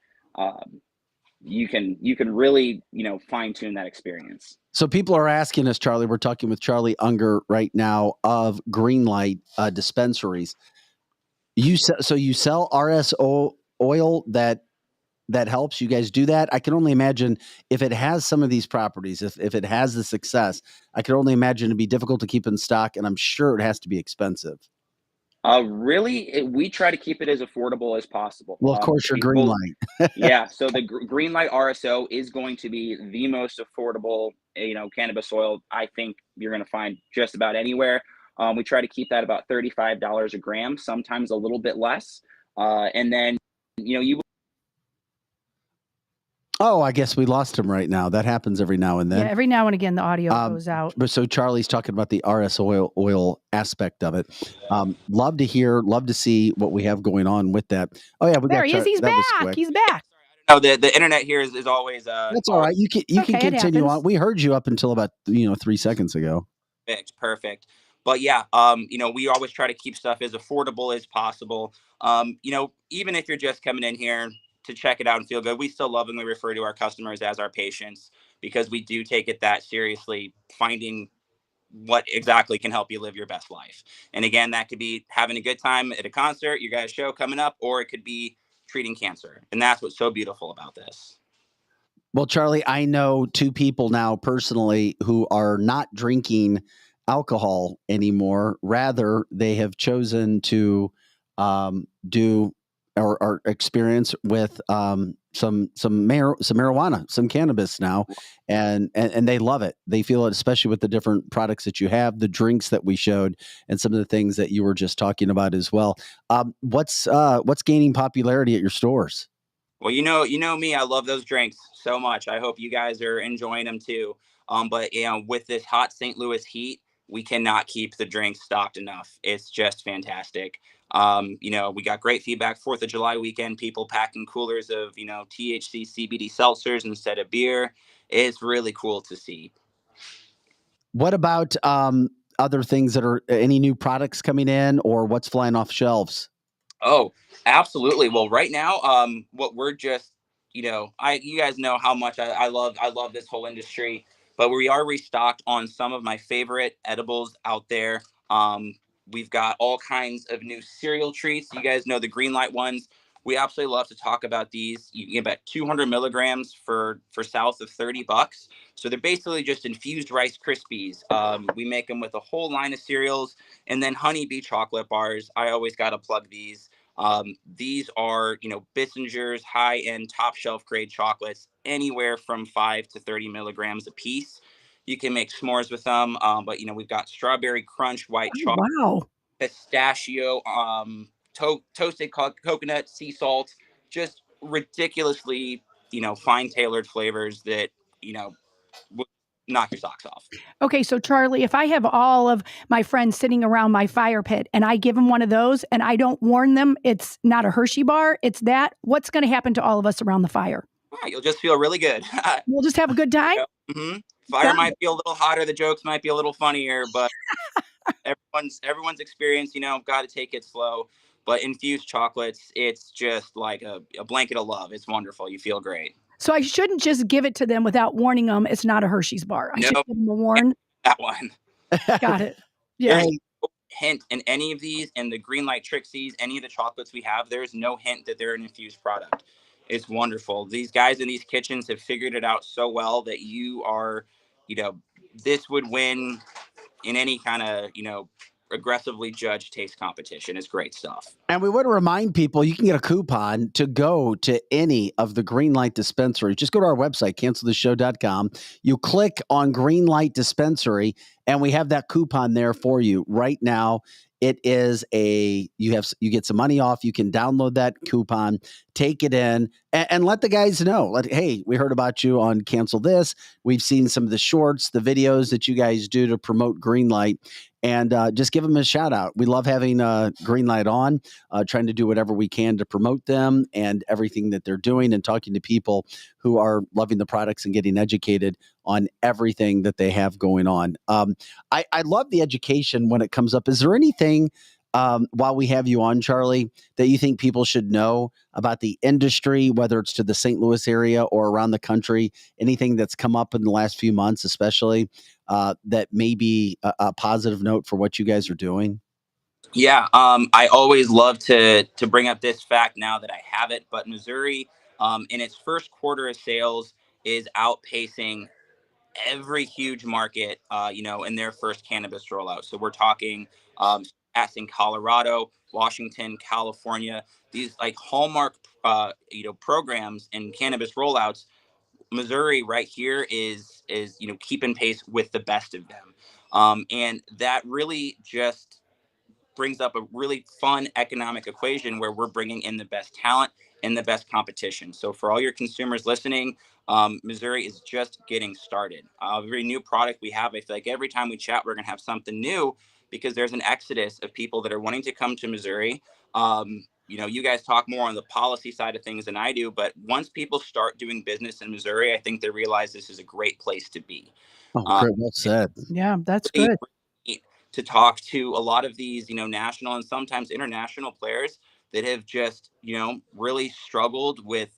S4: you can really, fine tune that experience.
S1: So people are asking us, Charlie, we're talking with Charlie Unger right now of Greenlight Dispensaries. You sell RSO oil that helps. You guys do that. I can only imagine if it has some of these properties, if it has the success, I can only imagine it'd be difficult to keep in stock, and I'm sure it has to be expensive.
S4: Really, we try to keep it as affordable as possible.
S1: Well, of course, your Greenlight.
S4: Yeah, so the Greenlight RSO is going to be the most affordable, cannabis oil I think you're going to find just about anywhere. We try to keep that about $35 a gram, sometimes a little bit less. And then, you.
S1: Oh, I guess we lost him right now. That happens every now and then.
S2: Yeah, every now and again the audio goes out.
S1: But so Charlie's talking about the RS oil aspect of it. Love to see what we have going on with that. Oh yeah,
S2: there he is. He's back. He's back.
S4: No, the internet here is always.
S1: That's all right. You can continue on. We heard you up until about 3 seconds ago.
S4: Perfect. But yeah, we always try to keep stuff as affordable as possible. Even if you're just coming in here to check it out and feel good, we still lovingly refer to our customers as our patients, because we do take it that seriously, finding what exactly can help you live your best life. And again, that could be having a good time at a concert, you got a show coming up, or it could be treating cancer. And that's what's so beautiful about this.
S1: Well, Charlie, I know 2 people now personally who are not drinking alcohol anymore. Rather, they have chosen to do or experience with some marijuana, some cannabis now, and they love it. They feel it, especially with the different products that you have, the drinks that we showed, and some of the things that you were just talking about as well. What's gaining popularity at your stores?
S4: Well, you know me, I love those drinks so much. I hope you guys are enjoying them too. But with this hot St. Louis heat, we cannot keep the drinks stocked enough. It's just fantastic. We got great feedback 4th of July weekend, people packing coolers of, THC CBD seltzers instead of beer. It's really cool to see.
S1: What about other things that are any new products coming in or what's flying off shelves?
S4: Oh, absolutely. Well, right now, what we're just, you guys know how much I love this whole industry, but we are restocked on some of my favorite edibles out there. We've got all kinds of new cereal treats. You guys know the Greenlight ones. We absolutely love to talk about these. You can get about 200 milligrams for south of $30. So they're basically just infused Rice Krispies. We make them with a whole line of cereals, and then honeybee chocolate bars. I always got to plug these. These are, Bissinger's high-end top shelf grade chocolates, anywhere from 5 to 30 milligrams a piece. You can make s'mores with them, but we've got strawberry crunch, white chocolate,
S2: Wow.
S4: pistachio, toasted coconut, sea salt, just ridiculously, fine tailored flavors that, would knock your socks off.
S2: Okay, so Charlie, if I have all of my friends sitting around my fire pit and I give them one of those and I don't warn them it's not a Hershey bar, it's that, what's going to happen to all of us around the fire?
S4: You'll just feel really good.
S2: We'll just have a good time?
S4: Mm-hmm. Fire might be a little hotter, the jokes might be a little funnier, but everyone's experience, got to take it slow. But infused chocolates, it's just like a blanket of love. It's wonderful. You feel great.
S2: So I shouldn't just give it to them without warning them it's not a Hershey's bar. I should give them a warn.
S4: That one.
S2: Got it. Yeah.
S4: There's no hint in any of these, and the Greenlight Trixies, any of the chocolates we have, there's no hint that they're an infused product. It's wonderful. These guys in these kitchens have figured it out so well that you are, this would win in any kind of, aggressively judged taste competition. It's great stuff.
S1: And we want to remind people you can get a coupon to go to any of the Greenlight Dispensary. Just go to our website, cancelthisshow.com. You click on Greenlight Dispensary, and we have that coupon there for you right now. It is you get some money off. You can download that coupon, take it in, and let the guys know. Hey, we heard about you on Cancel This. We've seen some of the shorts, the videos that you guys do to promote Greenlight, and just give them a shout out. We love having Greenlight on, trying to do whatever we can to promote them and everything that they're doing, and talking to people who are loving the products and getting educated on everything that they have going on. I love the education when it comes up. Is there anything while we have you on, Charlie, that you think people should know about the industry, whether it's to the St. Louis area or around the country? Anything that's come up in the last few months, especially that may be a positive note for what you guys are doing?
S4: Yeah, I always love to bring up this fact now that I have it, but Missouri, in its first quarter of sales, is outpacing every huge market, in their first cannabis rollout. So we're talking in Colorado, Washington, California, these like hallmark, programs and cannabis rollouts. Missouri right here is keeping pace with the best of them, and that really just brings up a really fun economic equation where we're bringing in the best talent and the best competition. So for all your consumers listening, Missouri is just getting started. Every new product we have, I feel like every time we chat, we're going to have something new because there's an exodus of people that are wanting to come to Missouri. You guys talk more on the policy side of things than I do, but once people start doing business in Missouri, I think they realize this is a great place to be.
S1: Great, well said.
S2: Yeah, that's good.
S4: To talk to a lot of these, national and sometimes international players that have just, really struggled with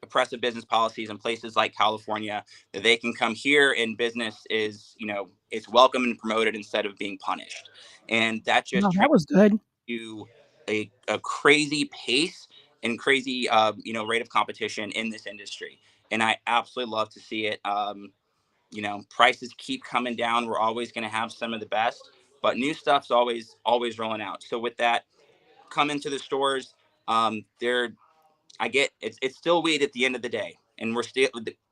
S4: oppressive business policies in places like California, that they can come here and business is, it's welcome and promoted instead of being punished. And that just
S2: that was good.
S4: To a crazy pace and crazy, rate of competition in this industry. And I absolutely love to see it. Prices keep coming down. We're always going to have some of the best, but new stuff's always rolling out. So with that, come into the stores. It's still weed at the end of the day, and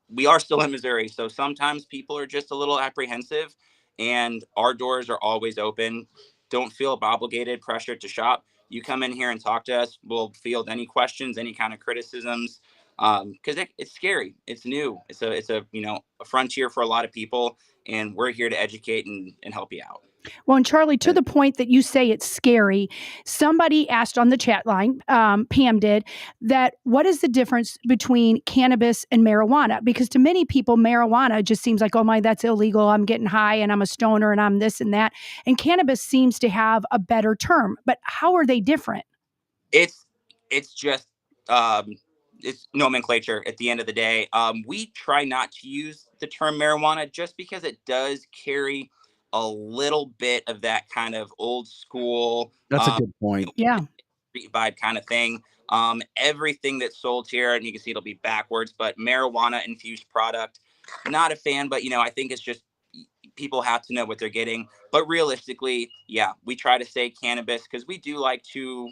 S4: we are still in Missouri. So sometimes people are just a little apprehensive, and our doors are always open. Don't feel obligated, pressured to shop. You come in here and talk to us. We'll field any questions, any kind of criticisms. Because it's scary. It's new. It's a frontier for a lot of people, and we're here to educate and help you out.
S2: Well, and Charlie, to the point that you say it's scary, somebody asked on the chat line, Pam did, that what is the difference between cannabis and marijuana? Because to many people, marijuana just seems like, oh my, that's illegal. I'm getting high and I'm a stoner and I'm this and that. And cannabis seems to have a better term. But how are they different?
S4: It's just it's nomenclature at the end of the day. We try not to use the term marijuana just because it does carry a little bit of that kind of old school.
S1: That's a good point.
S2: Yeah.
S4: Street vibe kind of thing. Everything that's sold here, and you can see it'll be backwards, but marijuana infused product, not a fan, but I think it's just people have to know what they're getting. But realistically, yeah, we try to say cannabis because we do like to,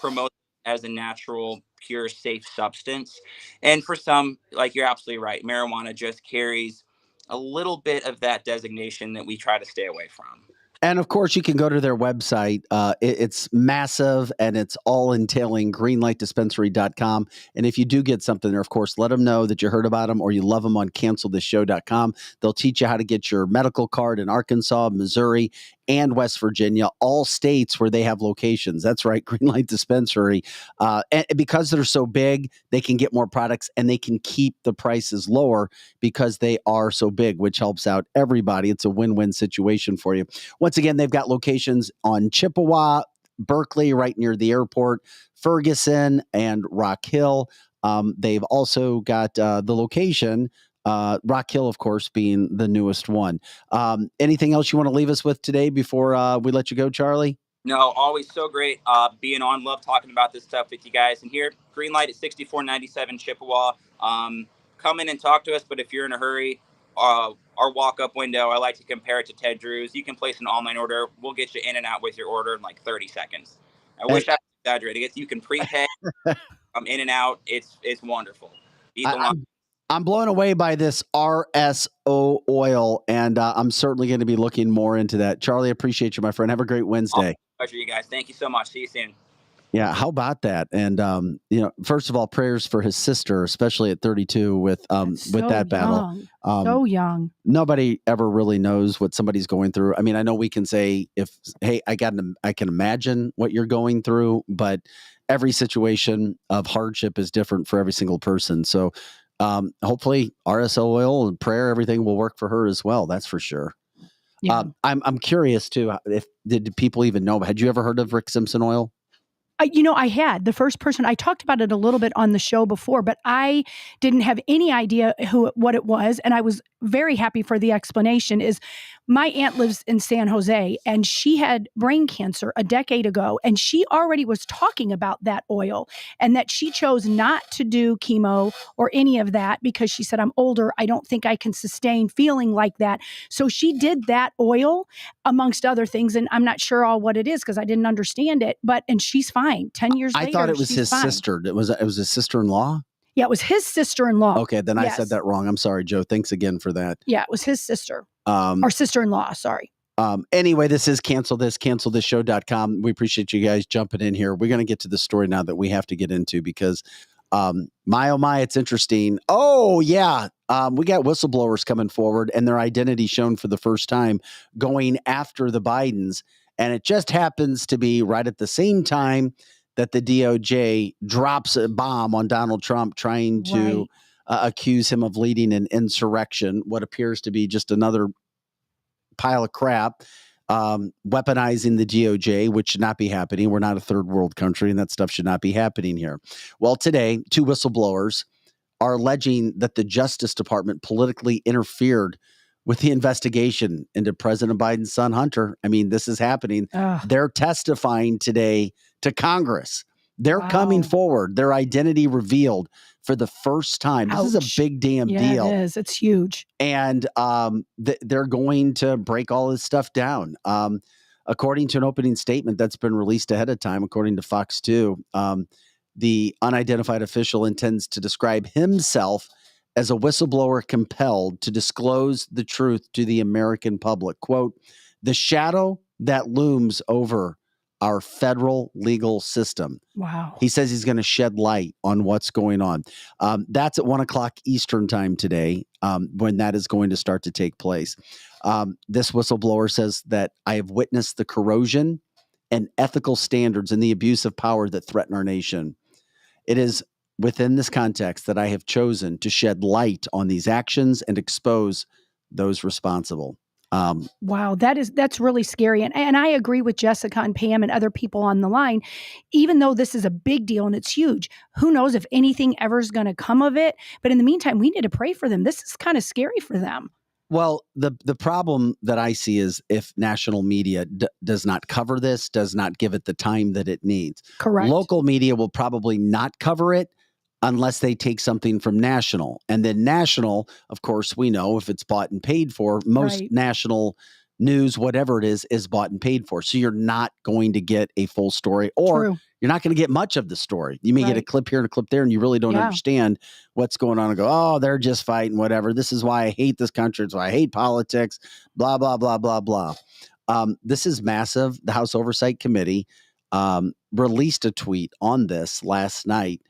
S4: promote as a natural, pure, safe substance. And for some, like you're absolutely right, marijuana just carries a little bit of that designation that we try to stay away from.
S1: And of course, you can go to their website. It's massive and it's all entailing greenlightdispensary.com. And if you do get something there, of course, let them know that you heard about them or you love them on cancelthisshow.com. They'll teach you how to get your medical card in Arkansas, Missouri, and West Virginia, all states where they have locations. That's right, Greenlight Dispensary. And because they're so big, they can get more products and they can keep the prices lower because they are so big, which helps out everybody. It's a win-win situation for you. Once again, they've got locations on Chippewa, Berkeley, right near the airport, Ferguson, and Rock Hill. They've also got the location Rock Hill, of course, being the newest one. Anything else you want to leave us with today before we let you go, Charlie?
S4: No, always so great being on. Love talking about this stuff with you guys. And here, Greenlight at 6497 Chippewa. Come in and talk to us, but if you're in a hurry, our walk-up window, I like to compare it to Ted Drew's. You can place an online order. We'll get you in and out with your order in like 30 secons. I wish I was exaggerating. You can prepay. I'm in and out. It's wonderful.
S1: I'm blown away by this ROS OIL, and I'm certainly going to be looking more into that. Charlie, appreciate you, my friend. Have a great Wednesday.
S4: Pleasure, you guys. Thank you so much. See you soon.
S1: Yeah, how about that? And first of all, prayers for his sister, especially at 32 with that battle.
S2: So young.
S1: Nobody ever really knows what somebody's going through. I mean, I know we can say I can imagine what you're going through, but every situation of hardship is different for every single person. So hopefully ROS OIL and prayer, everything will work for her as well. That's for sure. Yeah. I'm curious too. Did people even know? Had you ever heard of Rick Simpson oil?
S2: I had. The first person, I talked about it a little bit on the show before, but I didn't have any idea what it was. And I was very happy for the explanation. Is my aunt lives in San Jose and she had brain cancer a decade ago. And she already was talking about that oil and that she chose not to do chemo or any of that because she said, I'm older. I don't think I can sustain feeling like that. So she did that oil amongst other things. And I'm not sure all what it is because I didn't understand it, and she's fine. 10 years later,
S1: I thought it was his sister. It was his sister-in-law?
S2: Yeah, it was his sister-in-law.
S1: Okay, then yes. I said that wrong. I'm sorry, Joe. Thanks again for that.
S2: Yeah, it was his sister. Or sister-in-law, sorry.
S1: Anyway, this is cancelthisshow.com. We appreciate you guys jumping in here. We're going to get to the story now that we have to get into because my, oh my, it's interesting. Oh, yeah. We got whistleblowers coming forward and their identity shown for the first time going after the Bidens. And it just happens to be right at the same time that the DOJ drops a bomb on Donald Trump trying to accuse him of leading an insurrection, what appears to be just another pile of crap, weaponizing the DOJ, which should not be happening. We're not a third world country, and that stuff should not be happening here. Well, today, two whistleblowers are alleging that the Justice Department politically interfered with the investigation into President Biden's son, Hunter. I mean, this is happening. They're testifying today to Congress. They're coming forward, their identity revealed for the first time. Ouch. This is a big damn deal.
S2: It is. It's huge.
S1: And they're going to break all this stuff down. According to an opening statement that's been released ahead of time, according to Fox 2, the unidentified official intends to describe himself as a whistleblower compelled to disclose the truth to the American public. Quote, the shadow that looms over our federal legal system.
S2: Wow.
S1: He says he's going to shed light on what's going on. That's at 1:00 Eastern time today, when that is going to start to take place. This whistleblower says that I have witnessed the corrosion and ethical standards and the abuse of power that threaten our nation. It is within this context that I have chosen to shed light on these actions and expose those responsible.
S2: Wow, that's really scary. And I agree with Jessica and Pam and other people on the line. Even though this is a big deal and it's huge, who knows if anything ever is going to come of it. But in the meantime, we need to pray for them. This is kind of scary for them.
S1: Well, the problem that I see is if national media does not cover this, does not give it the time that it needs.
S2: Correct.
S1: Local media will probably not cover it unless they take something from national. And then national, of course, we know if it's bought and paid for, most national news, whatever it is bought and paid for. So you're not going to get a full story, or you're not going to get much of the story. You may get a clip here and a clip there, and you really don't understand what's going on and go, oh, they're just fighting, whatever. This is why I hate this country. It's why I hate politics, blah, blah, blah, blah, blah. This is massive. The House Oversight Committee released a tweet on this last night,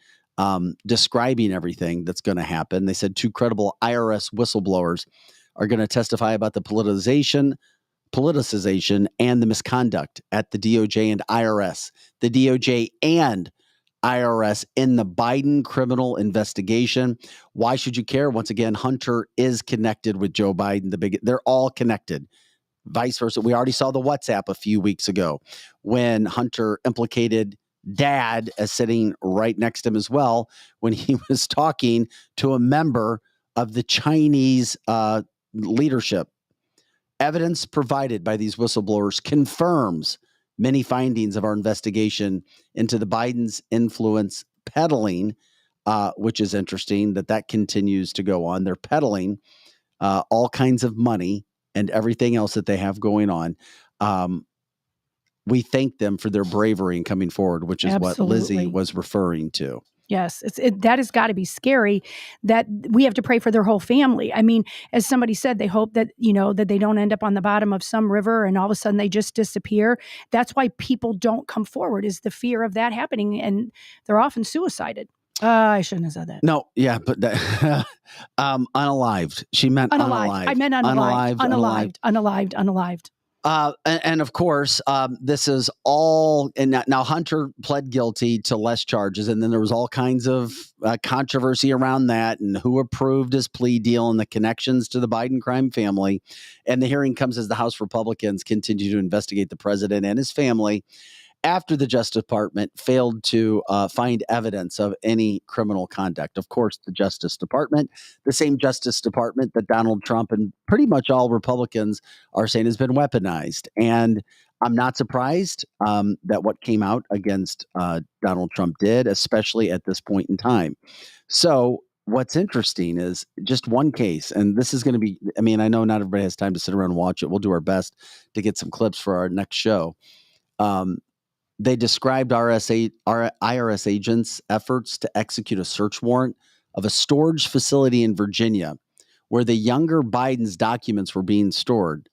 S1: describing everything that's going to happen. They said 2 credible IRS whistleblowers are going to testify about the politicization and the misconduct at the DOJ and IRS. The DOJ and IRS in the Biden criminal investigation. Why should you care? Once again, Hunter is connected with Joe Biden. They're all connected. Vice versa. We already saw the WhatsApp a few weeks ago when Hunter implicated Dad as sitting right next to him as well when he was talking to a member of the Chinese leadership. Evidence provided by these whistleblowers confirms many findings of our investigation into the Biden's influence peddling, which is interesting that continues to go on. They're peddling all kinds of money and everything else that they have going on. We thank them for their bravery in coming forward, which is what Lizzie was referring to.
S2: Yes, that has got to be scary that we have to pray for their whole family. I mean, as somebody said, they hope that, that they don't end up on the bottom of some river and all of a sudden they just disappear. That's why people don't come forward, is the fear of that happening, and they're often suicided. I shouldn't have said that.
S1: No, yeah, but unalived. She meant unalived.
S2: I meant unalived. Unalived.
S1: And of course, this is all, and now Hunter pled guilty to less charges, and then there was all kinds of controversy around that and who approved his plea deal and the connections to the Biden crime family. And the hearing comes as the House Republicans continue to investigate the president and his family after the Justice Department failed to find evidence of any criminal conduct. Of course, the Justice Department, the same Justice Department that Donald Trump and pretty much all Republicans are saying has been weaponized. And I'm not surprised that what came out against Donald Trump did, especially at this point in time. So what's interesting is just one case, and this is going to be, I mean, I know not everybody has time to sit around and watch it. We'll do our best to get some clips for our next show. They described IRS agents' efforts to execute a search warrant of a storage facility in Virginia where the younger Biden's documents were being stored.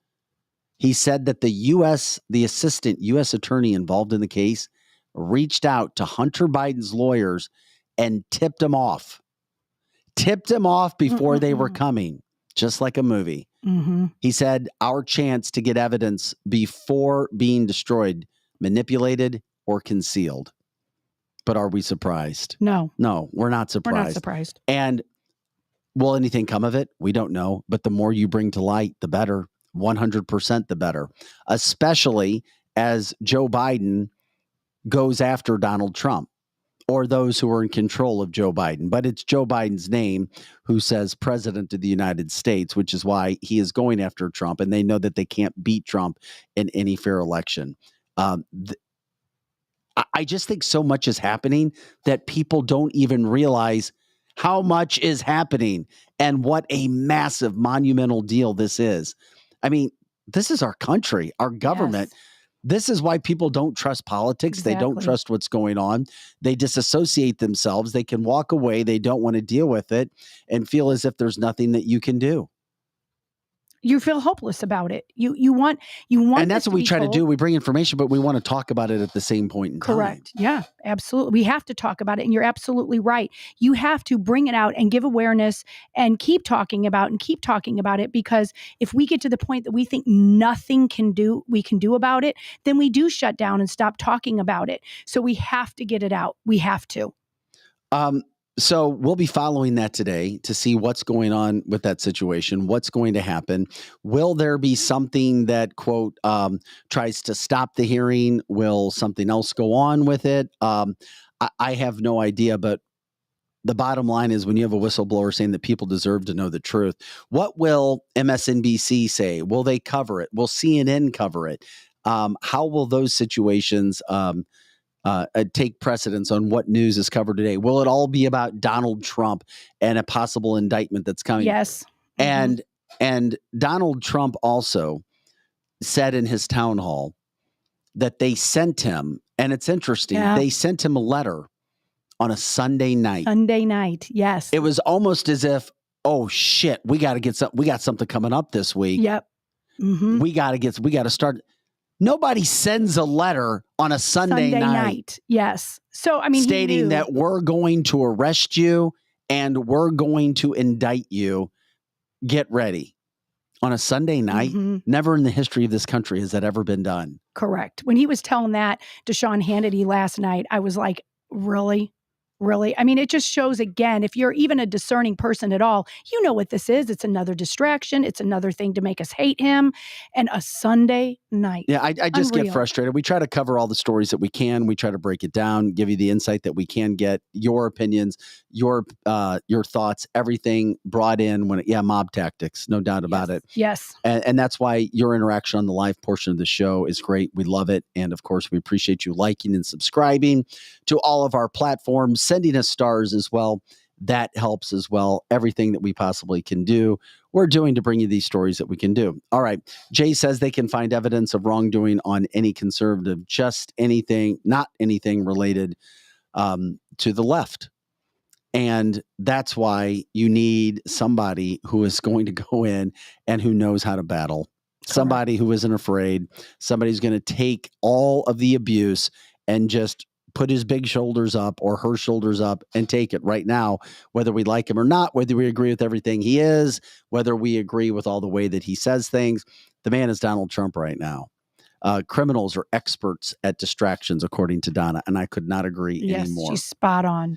S1: He said that the assistant U.S. attorney involved in the case reached out to Hunter Biden's lawyers and tipped him off before they were coming, just like a movie.
S2: Mm-hmm.
S1: He said, our chance to get evidence before being destroyed, manipulated, or concealed. But are we surprised?
S2: No,
S1: we're not surprised.
S2: We're not surprised.
S1: And will anything come of it? We don't know. But the more you bring to light, the better. 100% the better. Especially as Joe Biden goes after Donald Trump or those who are in control of Joe Biden. But it's Joe Biden's name who says President of the United States, which is why he is going after Trump. And they know that they can't beat Trump in any fair election. I just think so much is happening that people don't even realize how much is happening and what a massive monumental deal this is. I mean, this is our country, our government. Yes. This is why people don't trust politics. Exactly. They don't trust what's going on. They disassociate themselves. They can walk away. They don't want to deal with it and feel as if there's nothing that you can do.
S2: You feel hopeless about it. You want,
S1: and that's what we try to do. We bring information, but we want to talk about it at the same point in time.
S2: Correct. Yeah, absolutely. We have to talk about it, and you're absolutely right. You have to bring it out and give awareness and keep talking about it, because if we get to the point that we think nothing we can do about it, then we do shut down and stop talking about it. So we have to get it out. We have to.
S1: So we'll be following that today to see what's going on with that situation, what's going to happen. Will there be something that, quote, tries to stop the hearing? Will something else go on with it? I have no idea, but the bottom line is when you have a whistleblower saying that people deserve to know the truth, what will MSNBC say? Will they cover it? Will CNN cover it? How will those situations take precedence on what news is covered today? Will it all be about Donald Trump and a possible indictment that's coming?
S2: Yes.
S1: And Donald Trump also said in his town hall that they sent him, and it's interesting, they sent him a letter on a Sunday night.
S2: Sunday night, yes.
S1: It was almost as if, oh shit, we got something coming up this week.
S2: Yep. Mm-hmm.
S1: We got to start. Nobody sends a letter on a Sunday night.
S2: Yes. So, I mean,
S1: stating that we're going to arrest you and we're going to indict you. Get ready. On a Sunday night, never in the history of this country has that ever been done.
S2: Correct. When he was telling that to Sean Hannity last night, I was like, really? Really? I mean, it just shows again, if you're even a discerning person at all, you know what this is. It's another distraction. It's another thing to make us hate him. And a Sunday night.
S1: Yeah, I just get frustrated. We try to cover all the stories that we can. We try to break it down, give you the insight that we can get, your opinions, your thoughts, everything brought in mob tactics, no doubt about it.
S2: Yes.
S1: And that's why your interaction on the live portion of the show is great. We love it. And of course, we appreciate you liking and subscribing to all of our platforms, sending us stars as well. That helps as well. Everything that we possibly can do, we're doing to bring you these stories that we can do. All right. Jay says they can find evidence of wrongdoing on any conservative, just anything, not anything related to the left. And that's why you need somebody who is going to go in and who knows how to battle. Somebody who isn't afraid. Somebody who's going to take all of the abuse and just put his big shoulders up or her shoulders up and take it right now, whether we like him or not, whether we agree with everything he is, whether we agree with all the way that he says things. The man is Donald Trump right now. Criminals are experts at distractions, according to Donna, and I could not agree anymore.
S2: She's spot on.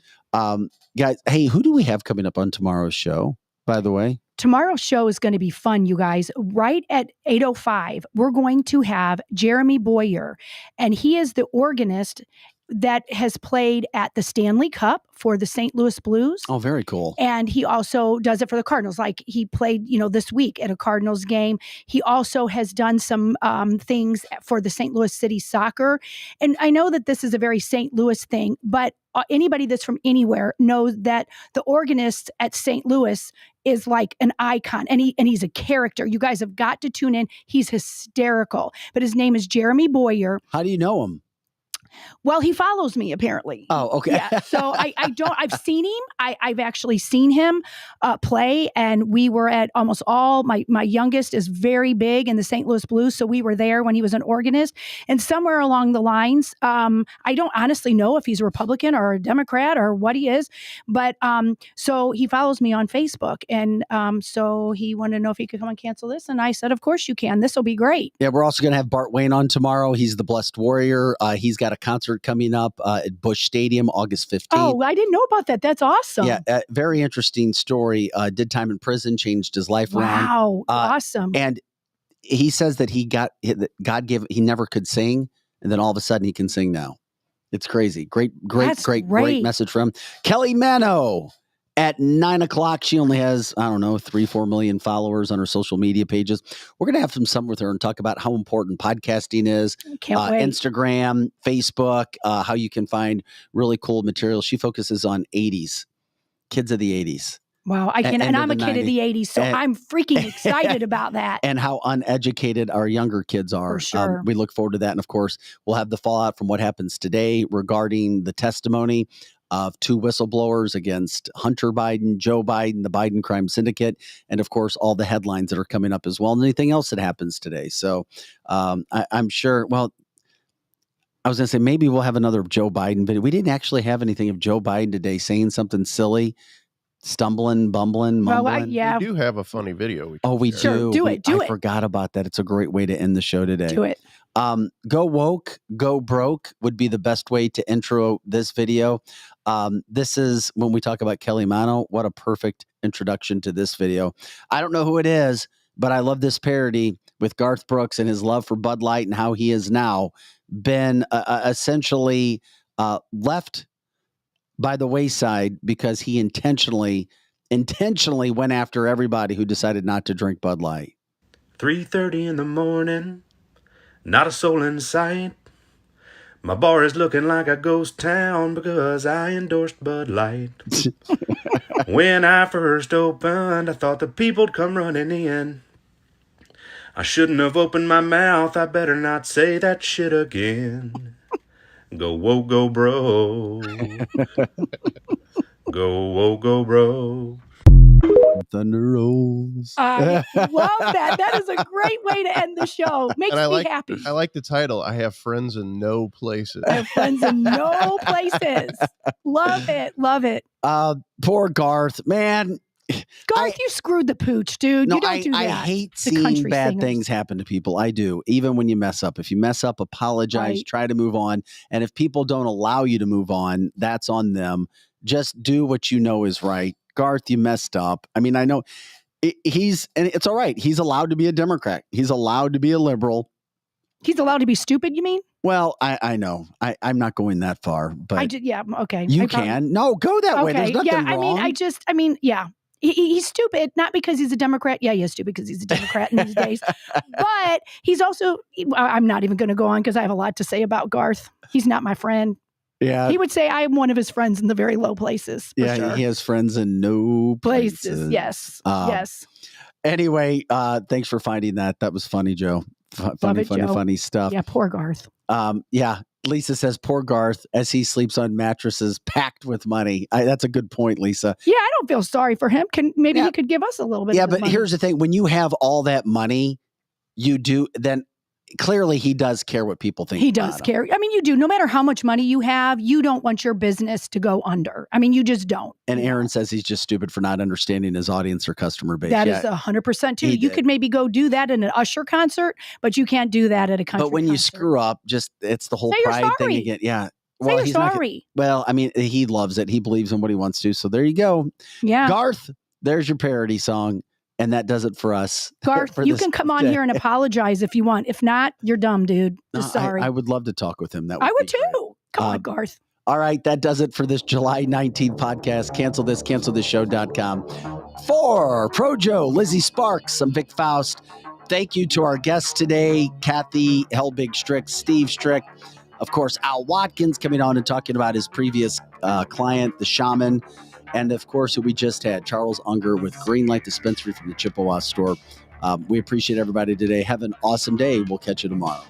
S1: Guys, hey, who do we have coming up on tomorrow's show, by the way?
S2: Tomorrow's show is going to be fun, you guys. Right at 8:05, we're going to have Jeremy Boyer, and he is the organist that has played at the Stanley Cup for the St. Louis Blues.
S1: Oh, very cool.
S2: And he also does it for the Cardinals. Like he played, this week at a Cardinals game. He also has done some things for the St. Louis City Soccer. And I know that this is a very St. Louis thing, but anybody that's from anywhere knows that the organist at St. Louis is like an icon, and he's a character. You guys have got to tune in. He's hysterical. But his name is Jeremy Boyer.
S1: How do you know him?
S2: Well, he follows me apparently.
S1: Oh, okay.
S2: Yeah. So I've seen him. I've actually seen him play, and we were at almost all, my youngest is very big in the St. Louis Blues. So we were there when he was an organist, and somewhere along the lines, I don't honestly know if he's a Republican or a Democrat or what he is, but so he follows me on Facebook, and so he wanted to know if he could come and cancel this. And I said, of course you can. This will be great.
S1: Yeah. We're also going to have Bart Wayne on tomorrow. He's the Blessed Warrior. He's got a concert coming up at Busch Stadium, August 15th.
S2: Oh, I didn't know about that. That's awesome.
S1: Yeah, very interesting story. Did time in prison, changed his life around.
S2: Wow, awesome.
S1: And he says that God gave, he never could sing, and then all of a sudden he can sing now. It's crazy. Great message from Kelly Mano. At 9:00, she only has, 3-4 million followers on her social media pages. We're going to have some with her and talk about how important podcasting is.
S2: Can't wait.
S1: Instagram, Facebook, how you can find really cool material. She focuses on 80s, kids of the 80s.
S2: Wow, and I'm a kid of the 80s, so I'm freaking excited about that.
S1: And how uneducated our younger kids are.
S2: For sure.
S1: We look forward to that. And of course, we'll have the fallout from what happens today regarding the testimony. of 2 whistleblowers against Hunter Biden, Joe Biden, the Biden crime syndicate, and of course, all the headlines that are coming up as well, and anything else that happens today. So I'm sure, well, I was going to say, maybe we'll have another Joe Biden video. We didn't actually have anything of Joe Biden today saying something silly, stumbling, bumbling, mumbling.
S3: We do have a funny video.
S1: We do.
S2: Do it.
S1: I forgot about that. It's a great way to end the show today.
S2: Do it.
S1: Go woke, go broke would be the best way to intro this video. This is when we talk about Kelly Mano. What a perfect introduction to this video. I don't know who it is, but I love this parody with Garth Brooks and his love for Bud Light and how he has now been essentially left by the wayside because he intentionally went after everybody who decided not to drink Bud Light.
S5: 3:30 in the morning, not a soul in sight. My bar is looking like a ghost town because I endorsed Bud Light. When I first opened, I thought the people'd come running in. I shouldn't have opened my mouth. I better not say that shit again. Go woke, go bro. Go woke, go bro.
S1: Thunder rolls.
S2: I love that. That is a great way to end the show. Makes me happy.
S3: I like the title. I have friends in no places.
S2: I have friends in no places. Love it. Love it.
S1: Poor Garth, man.
S2: Garth, you screwed the pooch, dude.
S1: No,
S2: you don't do that.
S1: I hate seeing bad things happen to people. I do. Even when you mess up. If you mess up, apologize, try to move on. And if people don't allow you to move on, that's on them. Just do what you know is right. Garth, you messed up. I mean, I know and it's all right. He's allowed to be a Democrat. He's allowed to be a liberal.
S2: He's allowed to be stupid, you mean?
S1: Well, I know. I'm not going that far, but
S2: okay.
S1: You can. No, go that way. There's nothing wrong.
S2: Yeah. He's stupid, not because he's a Democrat. Yeah, he is stupid because he's a Democrat in these days. But he's also, I'm not even going to go on because I have a lot to say about Garth. He's not my friend.
S1: Yeah.
S2: He would say I'm one of his friends in the very low places.
S1: Yeah,
S2: sure.
S1: He has friends in no places.
S2: Yes. Yes.
S1: Anyway, thanks for finding that. That was funny, Joe. Funny stuff.
S2: Yeah, poor Garth.
S1: Yeah. Lisa says, poor Garth, as he sleeps on mattresses packed with money. That's a good point, Lisa.
S2: Yeah, I don't feel sorry for him. Maybe he could give us a little bit of money.
S1: Here's the thing. When you have all that money, then clearly he does care what people think.
S2: He does care. I mean, you do. No matter how much money you have, you don't want your business to go under. I mean, you just don't.
S1: And Aaron says he's just stupid for not understanding his audience or customer base.
S2: That is 100% too. You could maybe go do that in an Usher concert, but you can't do that at a country
S1: But when
S2: concert.
S1: You screw up, it's the whole pride thing again. Yeah.
S2: Well, he's sorry.
S1: Well, I mean, he loves it. He believes in what he wants to. So there you go.
S2: Yeah.
S1: Garth, there's your parody song. And that does it for us.
S2: Garth, you can come on here and apologize if you want. If not, you're dumb, dude. Just sorry.
S1: I would love to talk with him.
S2: I would too. Come on, Garth.
S1: All right. That does it for this July 19th podcast. Cancelthisshow.com. For Pro Joe, Lizzie Sparks, I'm Vic Faust. Thank you to our guests today, Kathy, Helbig Strick, Steve Strick. Of course, Al Watkins coming on and talking about his previous client, the Shaman. And, of course, we just had Charles Unger with Greenlight Dispensary from the Chippewa store. We appreciate everybody today. Have an awesome day. We'll catch you tomorrow.